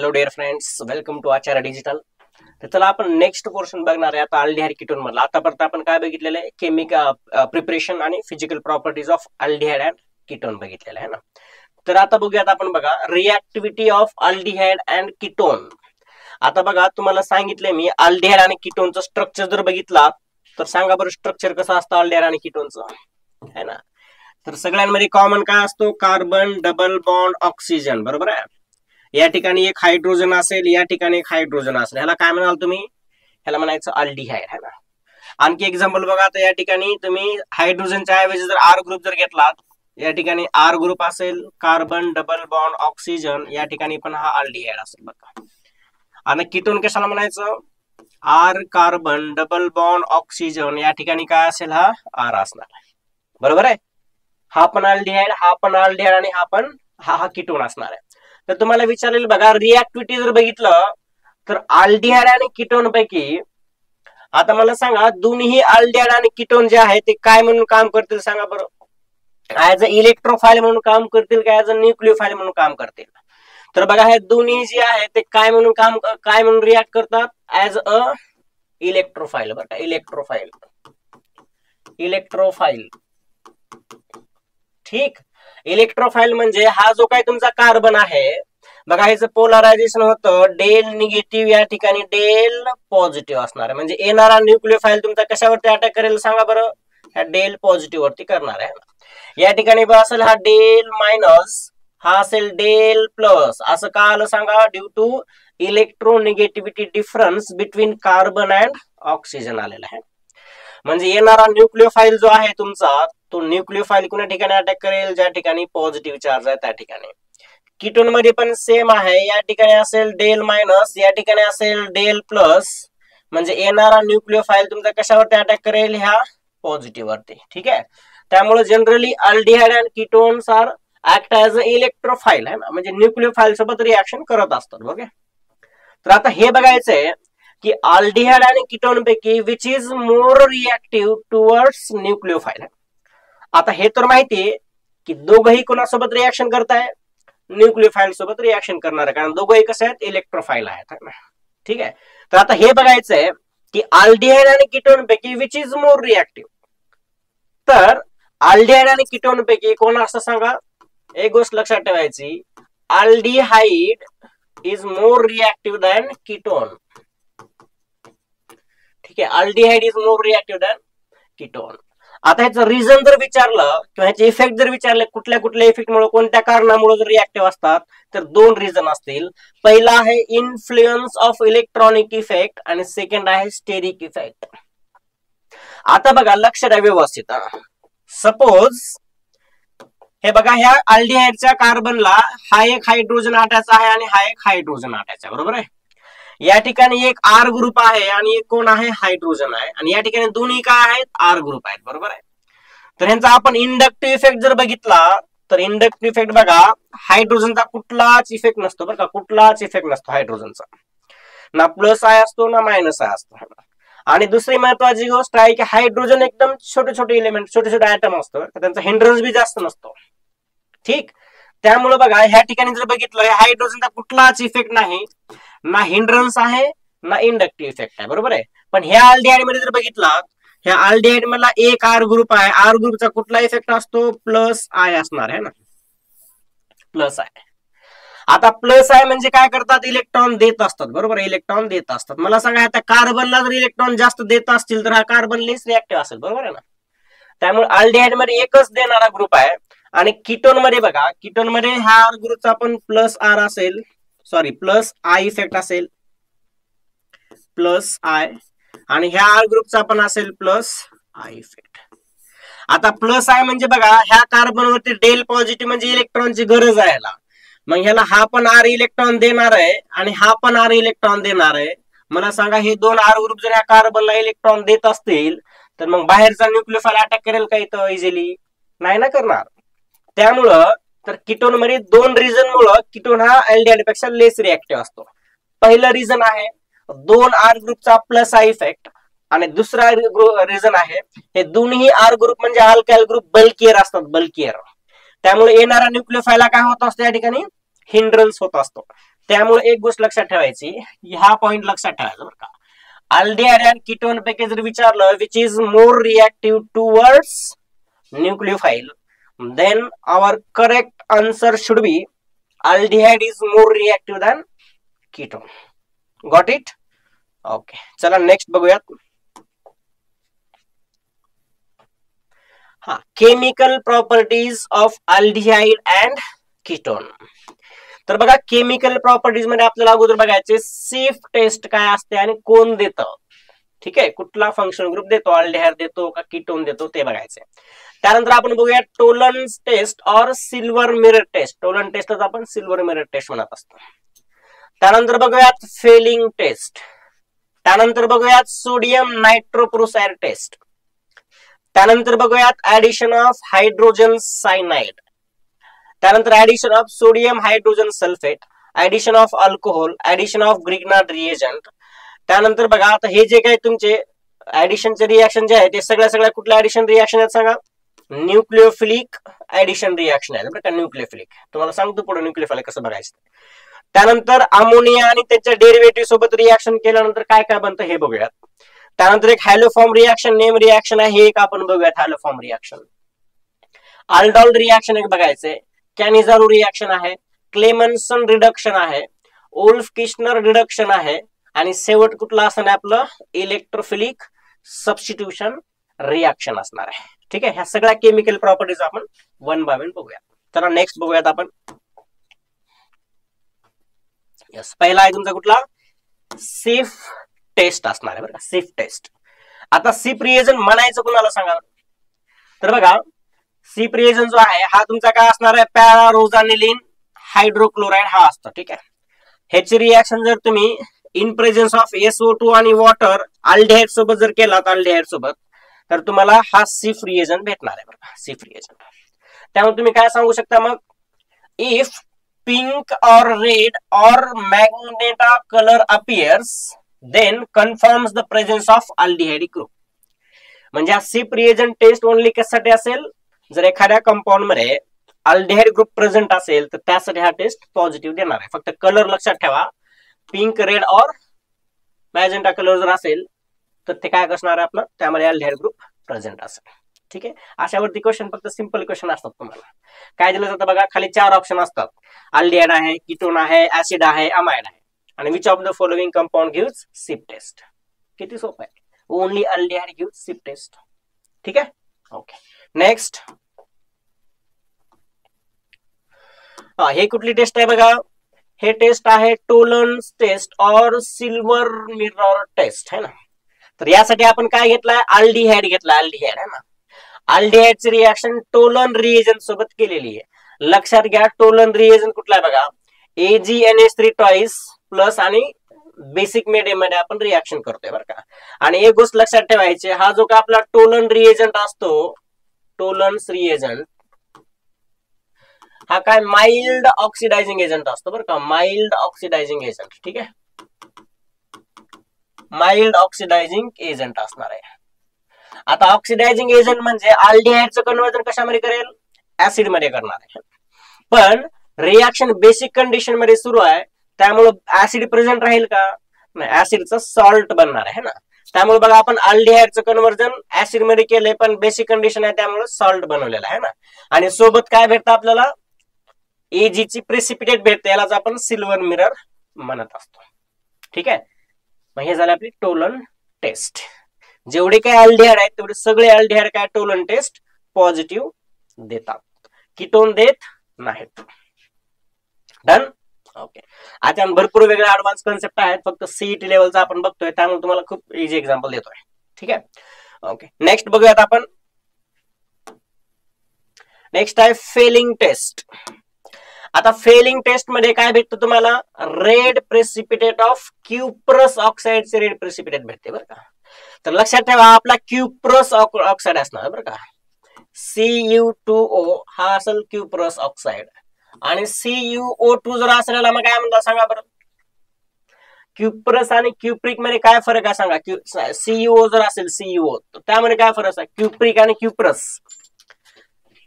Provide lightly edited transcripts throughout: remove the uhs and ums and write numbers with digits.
Hello dear friends, welcome to Acharya digital. तर चला आपण नेक्स्ट पोर्शन बघणार आहे आता अल्डिहाइड कीटोन मधला. आतापर्यंत आपण काय बघितलेलं आहे, केमिकल प्रिपरेशन आणि physical properties of aldehyde and ketone बघितलेलं आहे ना. तर आता बघूयात आपण बघा रिएक्टिव्हिटी ऑफ अल्डिहाइड अँड कीटोन. आता बघा तुम्हाला सांगितले मी अल्डिहाइड आणि कीटोनचं स्ट्रक्चर जर बघितला तर सांगा बरं स्ट्रक्चर कसं असतं अल्डिहाइड आणि कीटोनचं, है ना. तर सगळ्यांमध्ये कॉमन काय असतो, कार्बन डबल बॉन्ड ऑक्सिजन, बरोबर आहे. या ठिकाणी एक हायड्रोजन असेल, या ठिकाणी एक हायड्रोजन असेल, ह्याला काय म्हणाल तुम्ही, ह्याला म्हणायचं अल्डिहाइड, है ना. आणखी एक्झाम्पल बघा, तर या ठिकाणी तुम्ही हायड्रोजनच्या ऐवजी जर आर ग्रुप जर घेतला, या ठिकाणी आर ग्रुप असेल, कार्बन डबल बॉन्ड ऑक्सिजन, या ठिकाणी पण हा अल्डिहाइड असेल बघा. आणि कीटोन कशाला म्हणायचं, are carbon double bond oxygen, या ठिकाणी काय असेल, हा आर असणार, बरोबर आहे. हा पण अल्डिहाइड, हा पण अल्डिहाइड आणि हा पण हा कीटोन असणार आहे. तर तुम्हाला विचारलेलं बघा रिएक्टिव्हिटी जर बघितलं तर अल्डिहाइड आणि कीटोन पैकी आता मला सांगा दोन्ही अल्डिहाइड आणि कीटोन जे आहे ते काय म्हणून काम करतील सांगा बरं. ऍज अ इलेक्ट्रोफाइल म्हणून काम करतील का ऍज अ न्यूक्लियोफाइल म्हणून काम करतील. तर बघा हे दोन्ही जे आहे ते काय म्हणून रिॲक्ट करतात, ऍज अ इलेक्ट्रोफाइल, बरं का. इलेक्ट्रोफाइल ठीक. इलेक्ट्रोफाइल म्हणजे हा जो काही तुमचा कार्बन आहे बघा, ह्याचं पोलरायझेशन होतं डेल निगेटिव्ह, या ठिकाणी डेल पॉझिटिव्ह असणार आहे. म्हणजे येणारा न्यूक्लियोफाइल तुमचा कशावरती अटॅक करेल सांगा बरं, ह्या डेल पॉझिटिव्ह वरती करणार आहे. या ठिकाणी असेल हा डेल मायनस, हा असेल डेल प्लस. असं का आलं सांगा, due to electronegativity difference between carbon and oxygen आलेला आहे. म्हणजे येणारा न्यूक्लियोफाइल जो आहे तुमचा, तो न्यूक्लियोफाइल कुठल्या ठिकाणी अटॅक करेल, ज्या ठिकाणी पॉझिटिव्ह चार्ज आहे त्या ठिकाणी. कीटोन मध्ये पण सेम आहे, या ठिकाणी असेल डेल मायनस, या ठिकाणी असेल डेल प्लस. म्हणजे येणारा न्यूक्लियोफाइल तुमचा कशावरती अटॅक करेल, ह्या पॉझिटिव्ह वरती, ठीक आहे. त्यामुळे generally aldehyde and ketones are act as a electrophile, है ना, म्हणजे न्यूक्लियोफाइल सोबत रिएक्शन करत असतात. ओके. तर आता हे बघायचंय की अल्डिहाइड आणि कीटोन पैकी which is more reactive towards nucleophile. आता हे तर माहितीये की दोघंही कोणासोबत रिएक्शन करताय, न्यूक्लियोफाइल सोबत रिएक्शन करणार आहे, कारण दोघंही कसे आहेत, इलेक्ट्रोफाइल आहेत, ठीक आहे. तर आता हे बघायचंय की अल्डिहाइड आणि कीटोन पैकी विच इज मोर रिएक्टिव्ह. तर अल्डिहाइड आणि कीटोन पैकी कोण असं सांगा, एक गोष्ट लक्षात ठेवायची, aldehyde is more reactive than ketone, ठीक आहे. Aldehyde is more reactive than ketone. आता ह्याचं रिझन जर विचारलं किंवा ह्याचे इफेक्ट जर विचारले, कुठल्या इफेक्टमुळे, कोणत्या कारणामुळे जर रिएक्टिव्ह असतात, तर दोन रिझन असतील. पहिला आहे इन्फ्लुएन्स ऑफ इलेक्ट्रॉनिक इफेक्ट आणि सेकंड आहे स्टेरिक इफेक्ट. आता बघा लक्ष द्या व्यवस्थित. सपोज हे बघा, ह्या अल्डिहाइडच्या कार्बनला हा एक हायड्रोजन अटॅच आहे आणि हा एक हायड्रोजन अटॅच आहे, बरोबर आहे. या ठिकाणी एक आर ग्रुप आहे आणि एक कोण आहे, हायड्रोजन आहे. आणि या ठिकाणी दोन्ही काय आहेत, आर ग्रुप आहेत, बरोबर आहे. तर ह्यांचा आपण इंडक्टिव्ह इफेक्ट जर बघितला तर इंडक्टिव्ह इफेक्ट बघा, हायड्रोजनचा कुठलाच इफेक्ट नसतो, बरं का, कुठलाच इफेक्ट नसतो हायड्रोजनचा. ना प्लस आय असतो ना मायनस आय असतो. आणि दुसरी महत्वाची गोष्ट आहे की हायड्रोजन एकदम छोटे एलिमेंट, छोटे ऍटम असतो, त्यांचा हिंड्रन्स बी जास्त नसतो, ठीक. त्यामुळे बघा ह्या ठिकाणी जर बघितलं, हायड्रोजनचा कुठलाच इफेक्ट नाही, ना हिंड्रन्स आहे ना इंडक्टिव्ह इफेक्ट आहे, बरोबर आहे. पण ह्या अल्डिहाइड मध्ये जर बघितला, ह्या अल्डिहाइड मधला एक आर ग्रुप आहे, आर ग्रुपचा कुठला इफेक्ट असतो, प्लस आय असणार आहे ना, प्लस आय. आता प्लस आय म्हणजे काय करतात, इलेक्ट्रॉन देत असतात, बरोबर, इलेक्ट्रॉन देत असतात. मला सांगा आता कार्बनला जर इलेक्ट्रॉन जास्त देत असतील तर हा कार्बन लेस रिएक्टिव्ह असेल, बरोबर आहे ना. त्यामुळे अल्डिहाइड मध्ये एकच देणारा ग्रुप आहे. आणि कीटोन मध्ये बघा, कीटोन मध्ये ह्या ग्रुपचा पण प्लस आर असेल, सॉरी प्लस आय इफेक्ट असेल, प्लस आय, आणि ह्या आर ग्रुपचा पण असेल प्लस आय इफेक्ट. आता प्लस आय म्हणजे बघा ह्या कार्बन वरती डेल पॉझिटिव्ह म्हणजे इलेक्ट्रॉनची गरज आहे याला. मग ह्याला हा पण आर इलेक्ट्रॉन देणार आहे आणि हा पण आर इलेक्ट्रॉन देणार आहे. मला सांगा हे दोन आर ग्रुप जर ह्या कार्बनला इलेक्ट्रॉन देत असतील तर मग बाहेरचा न्यूक्लियोफाइल अटॅक करेल का इथं इझिली, नाही ना करणार. त्यामुळं तर कीटोन मध्ये दोन रिझन मुळे कीटोन हा अल्डिहाइड पेक्षा लेस रिएक्टिव्ह असतो. पहिलं रिझन आहे दोन आर ग्रुपचा प्लस आय इफेक्ट, आणि दुसरा रिझन आहे हे दोन्ही आर ग्रुप म्हणजे अल्काइल ग्रुप बल्कियर असतात, बल्कियर. त्यामुळे येणारा न्यूक्लियोफाइल काय होत असतो, या ठिकाणी हिंड्रन्स होत असतो. त्यामुळे एक गोष्ट लक्षात ठेवायची, ह्या पॉइंट लक्षात ठेवायचा बरं का. अल्डिहाइड आणि कीटोन पैकी जर विचारलं which is more reactive towards nucleophile, then our correct answer should be aldehyde is more reactive than ketone. Got it? Okay, चला नेक्स्ट बघूयात. हा, chemical properties of aldehyde and ketone. तर बघा, केमिकल प्रॉपर्टीज मध्ये आपल्याला अगोदर बघायचे सिफ टेस्ट काय असते आणि कोण देतं. ठीक आहे, कुठला फंक्शन ग्रुप देतो, अल्डिहाइड देतो का कीटोन देतो ते बघायचे. त्यानंतर आपण बघूया टोलन्स टेस्ट और सिल्वर मिरर टेस्ट. टोलन टेस्टच आपण सिल्वर मिरर टेस्ट म्हणत असतो. त्यानंतर बघूयात फेलिंग टेस्ट. त्यानंतर बघूयात सोडियम नायट्रोप्रोसाइड टेस्ट. त्यानंतर बघूयात ऍडिशन ऑफ हायड्रोजन सायनाइड. त्यानंतर addition of sodium hydrogen sulphate, addition of alcohol, addition of Grignard reagent. त्यानंतर बघा, आता हे जे काही तुमचे ऍडिशनचे रिएक्शन जे आहे ते सगळ्या कुठल्या ऍडिशन रिएक्शन आहेत सांगा? न्यूक्लियोफिलिक ऍडिशन रिएक्शन आहे बरं का. न्यूक्लियोफिलिक तुम्हाला सांगतो पुढे न्यूक्लियोफिलिक कसं बघायचं. त्यानंतर अमोनिया आणि त्याच्या डेरिव्हेटिव्ह सोबत रिएक्शन केल्यानंतर काय काय बनतं हे बघूयात. त्यानंतर एक हॅलोफॉर्म रिएक्शन नेम रिएक्शन आहे, हे एक आपण बघूयात. हॅलोफॉर्म रिएक्शन, आल्डॉल रिएक्शन एक बघायचंय, कॅनिझारो रिएक्शन आहे, क्लेमन्सन रिडक्शन आहे, ओल्फ किशनर रिडक्शन आहे, आणि शेवट कुठला असणार आपलं इलेक्ट्रोफिलिक सबस्टिट्यूशन रिएक्शन असणार आहे. ठीक आहे, ह्या सगळ्या केमिकल प्रॉपर्टीज आपण वन बाय वन बघूया. तर नेक्स्ट बघूयात आपण. यस, पहिला आहे तुमचा कुठला? सिफ टेस्ट असणार आहे बरं का, सिफ टेस्ट. आता सिफ रिएजन म्हणायचं कुणाला सांगा? तर बघा, सिफ रिएजन जो आहे हा तुमचा काय असणार आहे? पॅरारोझॅनिलीन हायड्रोक्लोराइड हा असतो. ठीक आहे, ह्याची रिएक्शन जर तुम्ही इन प्रेझेन्स ऑफ SO2 आणि वॉटर अल्डिहाइड सोबत जर केला, अल्डिहाइड सोबत, तर तुम्हाला हा सिफ रिएजन भेटणार आहे बरं का, सिफ रिएजन. त्यामुळे तुम्ही काय सांगू शकता मग? इफ पिंक और रेड और magenta colour appears then confirms the presence of aldehyde group. म्हणजे हा सिफ रिएजन टेस्ट ओनली कशासाठी असेल? जर एखाद्या कंपाऊंड मध्ये अल्डिहाइड ग्रुप प्रेझेंट असेल तर त्यासाठी हा टेस्ट पॉझिटिव्ह देणार आहे. फक्त कलर लक्षात ठेवा, पिंक, रेड और मॅजेंटा कलर जर असेल तर ते काय असणार आहे आपलं? त्यामध्ये अल्डिहाइड ग्रुप प्रेझेंट असेल. ठीक आहे, अशावरती क्वेश्चन फक्त सिंपल क्वेश्चन असतात. तुम्हाला काय दिलं जातं बघा, खाली 4 ऑप्शन असतात. अल्डिहाइड आहे, कीटोन आहे, ऍसिड आहे, अमाइड आहे, आणि which of the following compound gives सिफ टेस्ट. किती सोपं आहे, ओनली अल्डिहाइड गिव्स सिफ टेस्ट. ठीक आहे, ओके. नेक्स्ट, हे कुठली टेस्ट आहे बघा? हे टेस्ट आहे टोलन्स टेस्ट और सिल्वर मिरर टेस्ट है ना. तर यासाठी आपण काय घेतलाय? अल्डिहाइड घेतला, अल्डिहाइड है ना. अल्डिहाइडची रिएक्शन टोलन रिएजन सोबत केलेली आहे. लक्षात घ्या, टोलन रिएजन कुठला आहे बघा? AgNH3 टॉइस प्लस आणि बेसिक मीडियम मध्ये आपण रिएक्शन करतोय बरं का. आणि एक गोष्ट लक्षात ठेवायची, हा जो का आपला टोलन रिएजंट असतो, टोलन्स रिएजंट, हा काय माइल्ड ऑक्सिडायझिंग एजंट असतो बरं का, माइल्ड ऑक्सिडायझिंग एजंट. ठीक आहे, माइल्ड ऑक्सिडायझिंग एजंट असणार आहे. आता ऑक्सिडायझिंग एजंट म्हणजे अल्डिहाइडचं कन्वर्जन कशामध्ये करेल? ऍसिड मध्ये करणार आहे. पण रिएक्शन बेसिक कंडिशन मध्ये सुरू आहे, त्यामुळे ऍसिड प्रेझेंट राहील का? नाही, ऍसिडचं सॉल्ट बनणार आहे ना. त्यामुळे बघा, आपण अल्डिहाइडचं कन्वर्जन ऍसिड मध्ये केलंय, पण बेसिक कंडिशन आहे त्यामुळे सॉल्ट बनवलेला आहे ना. आणि सोबत काय भेटतं आपल्याला? Ag ची प्रेसिपिटेट भेटते, यालाच आपण सिल्वर मिरर म्हणत असतो. ठीक आहे, मग हे झालं आपली टोलन टेस्ट. जेवढे काय अल्डिहाइड आहेत तेवढे सगळे अल्डिहाइड काय टोलन टेस्ट पॉझिटिव्ह देतात, कीटोन देत नाहीत. डन. ओके, आता भरपूर वेगळे ऍडव्हान्स कन्सेप्ट आहेत, फक्त CET लेवलचा आपण बघतोय, त्यामुळे तुम्हाला खूप इझी एक्झाम्पल देतोय. ठीक आहे, ओके. नेक्स्ट बघूयात आपण. नेक्स्ट आहे फेलिंग टेस्ट. आता फेलिंग टेस्ट मध्ये काय भेटतं तुम्हाला? रेड प्रेसिपिटेट ऑफ क्युप्रस ऑक्साइडचे रेड प्रेसिपिटेट भेटते बरं का. तर लक्षात ठेवा, आपला क्युप्रस ऑक्साइड असणार बरं का. CuO हा असेल क्युप्रस ऑक्साइड, आणि CuO2 जर असेल मग काय म्हणतात सांगा बरं? क्युप्रस आणि क्युप्रिक मध्ये काय फरक आहे सांगा? CuO जर असेल CuO, तर त्यामध्ये काय फरक आहे क्युप्रिक आणि क्युप्रस?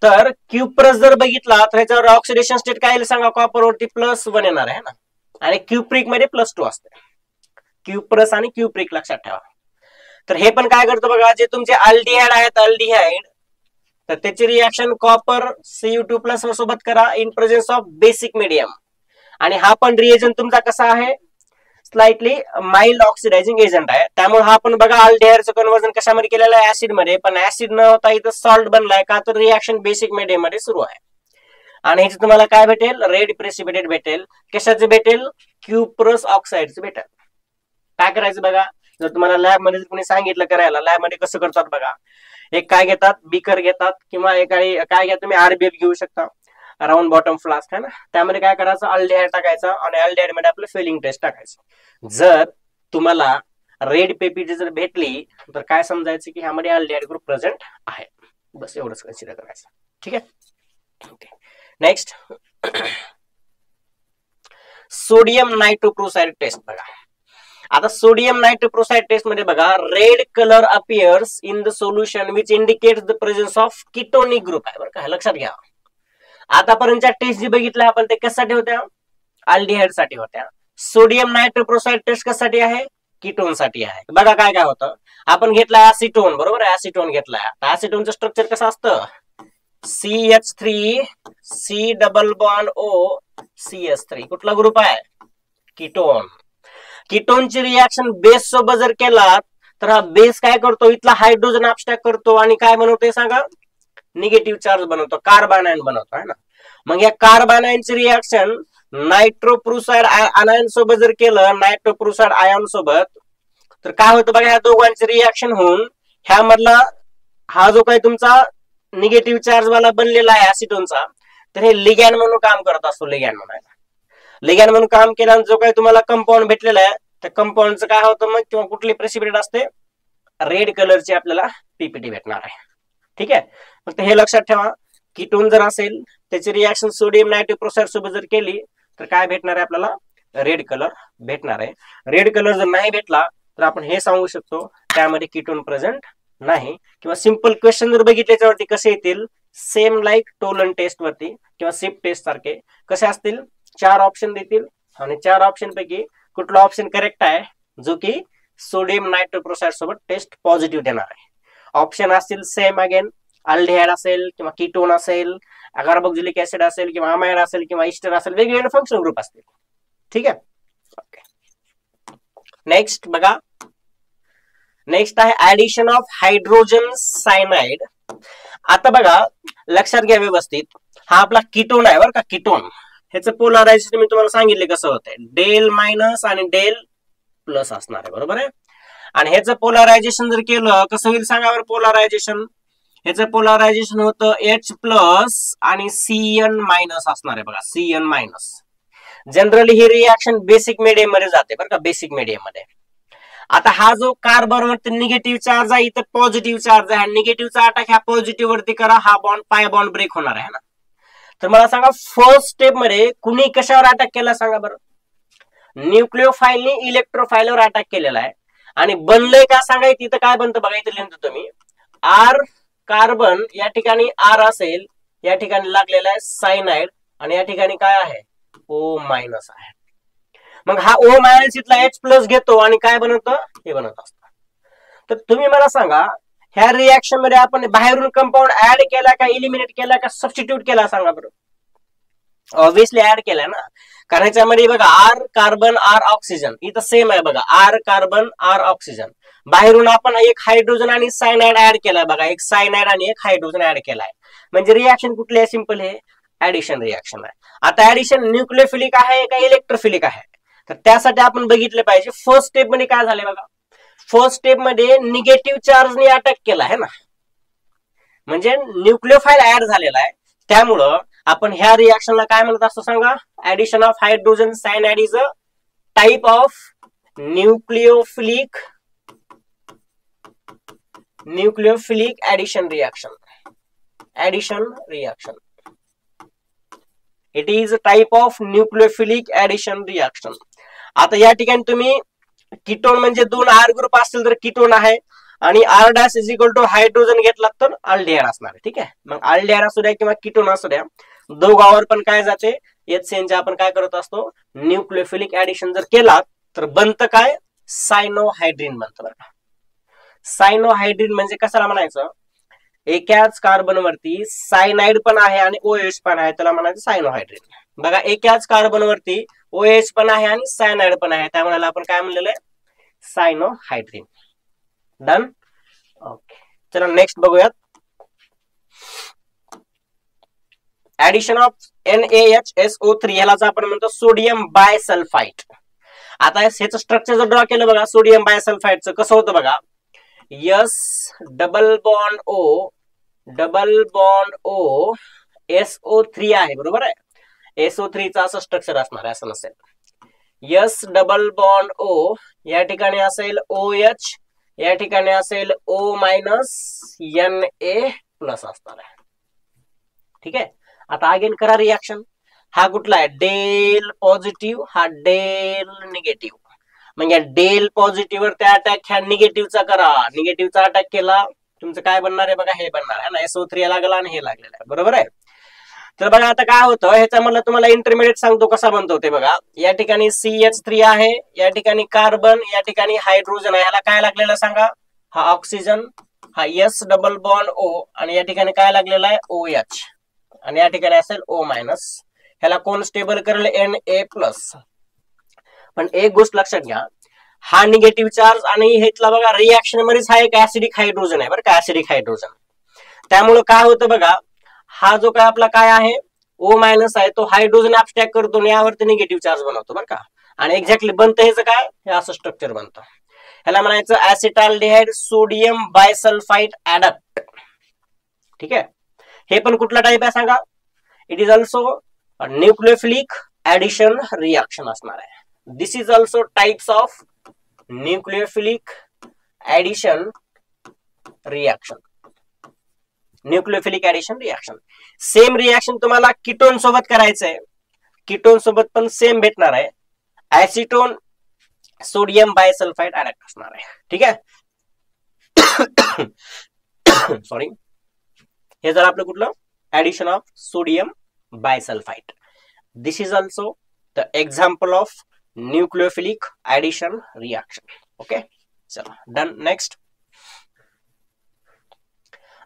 तर क्युप्रस जर बघितला तर ह्याच्यावर ऑक्सिडेशन स्टेट काय सांगा? कॉपर वरती +1 येणार आहे ना. आणि क्युप्रिक मध्ये +2 असते. क्युप्रस आणि क्युप्रिक लक्षात ठेवा. तर हे पण काय करतो बघा, जे तुमचे अल्डिहाइड आहेत अल्डिहाइड, तर त्याची रिएक्शन कॉपर Cu2+ सोबत करा in presence of basic medium. आणि हा पण रिएजंट तुमचा कसा आहे, स्लाइटली माइल्ड ऑक्सिडायझिंग एजंट आहे. त्यामुळे हा पण बघा अल्डिहाइडचं कन्वर्जन कशामध्ये केलेलं आहे, ऍसिड मध्ये. पण ऍसिड न होता इथं सॉल्ट बनलाय का, तर रिएक्शन बेसिक मीडियम मध्ये सुरू आहे. आणि ह्याचे तुम्हाला काय भेटेल, रेड प्रेसिपिटेट भेटेल. कशाचे भेटेल, क्युप्रस ऑक्साईडचे भेटेल. काय करायचं बघा, जर तुम्हाला लॅब मध्ये कोणी सांगितलं करायला, लॅब मध्ये कसं करतात बघा, एक काय घेतात, बीकर घेतात किंवा काय घ्या तुम्ही, आरबीएफ घेऊ शकता, राऊंड बॉटम फ्लास्क आहे ना. त्यामध्ये काय करायचं, अल्डिहाइड टाकायचं आणि अल्डिहाइड मध्ये आपलं फिलिंग टेस्ट टाकायचं. जर तुम्हाला रेड पेपीटी जर भेटली तर काय समजायचं की ह्यामध्ये अल्डिहाइड ग्रुप प्रेझेंट आहे. बस एवढंच कन्सिडर करायचं. ठीक आहे. ओके, नेक्स्ट सोडियम नायट्रोक्लोराइड टेस्ट बघा. आता सोडियम नायट्रोक्लोराइड टेस्ट मध्ये बघा, red colour appears in the solution which indicates the presence of ketonic group आहे. बरं का, लक्षात घ्या. आतापर्यंतच्या टेस्ट जी बघितल्या आपण ते कशासाठी होत्या, अल्डिहाइड साठी होत्या. सोडियम नायट्रोक्लोराइड टेस्ट कशासाठी आहे, कीटोन साठी आहे. बघा काय काय होतं, आपण घेतला ऍसिटोन, बरोबर आहे, ऍसिटोन घेतलाय. ऍसिटोनचं स्ट्रक्चर कसं असतं, CH3 C double bond O CH3. कुठला ग्रुप आहे, कीटोन. कीटोनची रिएक्शन बेस सोबत जर केला तर हा बेस काय करतो, इथला हायड्रोजन अबस्ट्रॅक्ट करतो आणि काय बनवतोय सांगा, निगेटिव्ह चार्ज बनवतो, कार्बोनायन बनवतो आहे ना. मग या कार्बोनायनची रिएक्शन नायट्रोप्रुसाइड आयन सोबत जर केलं, नायट्रोप्रुसाइड आयन सोबत, तर काय होतं बघा, ह्या दोघांची रिएक्शन होऊन ह्यामधला हा जो काही तुमचा निगेटिव्ह चार्ज वाला बनलेला आहे ऍसिटोनचा, तर हे लिगॅन म्हणून काम करत असतो. लिगॅन म्हणून काम केल्यानंतर जो काही तुम्हाला कंपाऊंड भेटलेला आहे, त्या कंपाऊंडचं काय होतं मग, किंवा कुठली प्रेसिपिटेट असते, रेड कलरची आपल्याला पीपीटी भेटणार आहे. ठीक आहे, फक्त हे लक्षात ठेवा, कीटोन जर असेल त्याची रिएक्शन सोडियम नायट्रोक्लोराइड सोबत जर केली तर काय भेटणार आहे आपल्याला, रेड कलर भेटणार आहे. रेड कलर जर नाही भेटला तर आपण हे सांगू शकतो त्यामध्ये कीटोन प्रेझेंट नाही. किंवा सिंपल क्वेश्चन जर बघितले त्याच्यावरती कसे येतील, सेम लाईक टोलन टेस्ट वरती किंवा सिप टेस्ट सारखे कसे असतील, 4 ऑप्शन देतील आणि 4 ऑप्शन पैकी कुठला ऑप्शन करेक्ट आहे, जो की सोडियम नायट्रोक्लोराइड सोबत टेस्ट पॉझिटिव्ह देणार आहे. ऑप्शन असतील सेम अगेन, अल्डिहाइड असेल किंवा कीटोन असेल, कार्बोक्सिलिक ऍसिड असेल किंवा अमाइड असेल किंवा इस्टर असेल, वेगवेगळे फंक्शन ग्रुप असतील. ठीक आहे. ओके, नेक्स्ट बघा, नेक्स्ट आहे ऍडिशन ऑफ हायड्रोजन सायनाइड. आता बघा लक्षात घ्या व्यवस्थित, हा आपला कीटोन आहे बरं का, कीटोन. ह्याचं पोलरायझेशन मी तुम्हाला सांगितले कसं होतंय, डेल मायनस आणि डेल प्लस असणार आहे, बरोबर आहे. आणि ह्याचं पोलरायझेशन जर केलं कसं होईल सांगा बरं, पोलरायझेशन ह्याचं पोलरायझेशन होतं H+ आणि Cn- असणार आहे बघा, Cn-. जनरली ही रिएक्शन बेसिक मीडियम मध्ये जाते बरं का, बेसिक मीडियम मध्ये. आता हा जो कार्बन वरती निगेटिव्ह चार्ज आहे, इथं पॉझिटिव्ह चार्ज आहे, निगेटिव्हचा अटॅक ह्या पॉझिटिव्ह वरती करा, हा बॉन्ड पाय बॉन्ड ब्रेक होणार आहे ना. तर मला सांगा फर्स्ट स्टेप मध्ये कुणी कशावर अटॅक केला सांगा बरं, न्यूक्लिओफाईलने इलेक्ट्रोफाईलवर अटॅक केलेला आहे. आणि बनलंय का सांगा, तिथं काय बनतं बघा, इथे लिहितो तुम्ही, R कार्बन या ठिकाणी R असेल, या ठिकाणी लागलेला आहे सायनाइड आणि या ठिकाणी काय आहे, O- आहे. मग हा O- इथला H+ घेतो आणि काय बनवतं, हे बनवत असतं. तर तुम्ही मला सांगा ह्या रिएक्शन मध्ये आपण बाहेरून कंपाऊंड ऍड केला का, इलिमिनेट केला का, सबस्टिट्यूट केला सांगा बरं. ऑब्विसली ऍड केला ना, कारण याच्यामध्ये बघा R कार्बन R ऑक्सिजन, इथं सेम आहे बघा, R कार्बन R ऑक्सिजन. बाहेरून आपण एक हायड्रोजन आणि सायनाइड ऍड केलाय बघा, एक सायनाइड आणि एक हायड्रोजन ऍड केलाय. म्हणजे रिएक्शन कुठली आहे, सिंपल हे ऍडिशन रिएक्शन आहे. आता ऍडिशन न्यूक्लियोफिलिक आहे का इलेक्ट्रोफिलिक आहे, तर त्यासाठी आपण बघितले पाहिजे फर्स्ट स्टेप मध्ये काय झाले बघा. फर्स्ट स्टेप मध्ये निगेटिव्ह चार्जने अटॅक केला आहे ना, म्हणजे न्यूक्लियोफाईल ऍड झालेला आहे. त्यामुळं आपण ह्या रिएक्शनला काय म्हणत असतो सांगा, addition of hydrogen cyanide is a type of nucleophilic addition reaction. It is a type of nucleophilic addition reaction. आता या ठिकाणी तुम्ही कीटोन म्हणजे 2 R ग्रुप असतील तर कीटोन आहे, आणि R' is equal two hydrogen घेतला तर अल्डिहाइड असणार आहे. ठीक आहे, मग अल्डिहाइड असू द्या किंवा कीटोन असू द्या, दोघांवर पण काय जाते, HCN आपण काय करत असतो, न्यूक्लियोफिलिक ऍडिशन जर केला तर बनतं काय, सायनोहायड्रीन बनतं बरं का. सायनोहायड्रीन म्हणजे कशाला म्हणायचं, एकाच कार्बन वरती सायनाइड पण आहे आणि OH पण आहे, त्याला म्हणायचं सायनोहायड्रीन. बघा एकाच कार्बन वरती OH पण आहे आणि सायनाइड पण आहे, त्यामुळे आपण काय म्हणलेलं आहे, सायनोहायड्रीन. डन. ओके, चला नेक्स्ट बघूयात. ऍडिशन ऑफ NaHSO3 ह्याला आपण म्हणतो सोडियम बायसल्फाइड. आता ह्याचं स्ट्रक्चर जर ड्रॉ केलं बघा, सोडियम बायसल्फाइडचं कसं होतं बघा, S double bond O SO3 आहे, बरोबर आहे. SO3 चा असं स्ट्रक्चर असणार आहे, असं नसेल. S डबल बॉन्ड O या ठिकाणी असेल OH, या ठिकाणी असेल O मायनस Na प्लस असणार आहे. ठीक आहे. आता अगेन करा रिएक्शन. हा कुठला आहे, डेल पॉझिटिव्ह, हा डेल निगेटिव्ह. म्हणजे डेल पॉझिटिव्ह वर त्या अटॅक ह्या निगेटिव्हचा करा, निगेटिव्हचा अटॅक केला तुमचं काय बनणार आहे बघा, हे बनणार आहे ना, SO3 लागला आणि हे लागलेलं आहे, बरोबर आहे. तर बघा आता काय होतं, ह्याचा मला तुम्हाला इंटरमिडिएट सांगतो कसा बनतो ते बघा. या ठिकाणी CH3 आहे, या ठिकाणी कार्बन, या ठिकाणी हायड्रोजन आहे, ह्याला काय लागलेलं सांगा, हा ऑक्सिजन, हा S डबल बॉन्ड O आणि या ठिकाणी काय लागलेला आहे OH आणि या ठिकाणी असेल O मायनस. ह्याला कोण स्टेबल करेल, Na प्लस. पण एक गोष्ट लक्षात घ्या, हा निगेटिव्ह चार्ज आणि हेतला बघा रिएक्शन मध्येच हा एक ऍसिडिक हायड्रोजन आहे बरं का, ऍसिडिक हायड्रोजन. त्यामुळे काय होतं बघा, हा जो काय आपला काय आहे O मायनस आहे तो हायड्रोजन ऍब्स्ट्रॅक्ट करतो आणि यावरती निगेटिव्ह चार्ज बनवतो बरं का. आणि एक्झॅक्टली बनतं ह्याचं काय, हे असं स्ट्रक्चर बनतं. ह्याला म्हणायचं ऍसिटाल्डिहाइड सोडियम बायसल्फाइड ऍडप्ट. ठीक आहे. हे पण कुठला टाइप आहे सांगा, it is also nucleophilic addition reaction असणार आहे. This is also types of nucleophilic addition reaction. Nucleophilic addition reaction. Same reaction तुम्हाला कीटोन सोबत करायचंय, कीटोन सोबत पण सेम भेटणार आहे, ऍसिटोन सोडियम बायसल्फाइड ऍडक्ट असणार आहे. ठीक आहे. सॉरी, हे जर आपलं कुठलं addition of sodium bisulphite. This is also the example of nucleophilic addition reaction. Okay, चला डन. नेक्स्ट,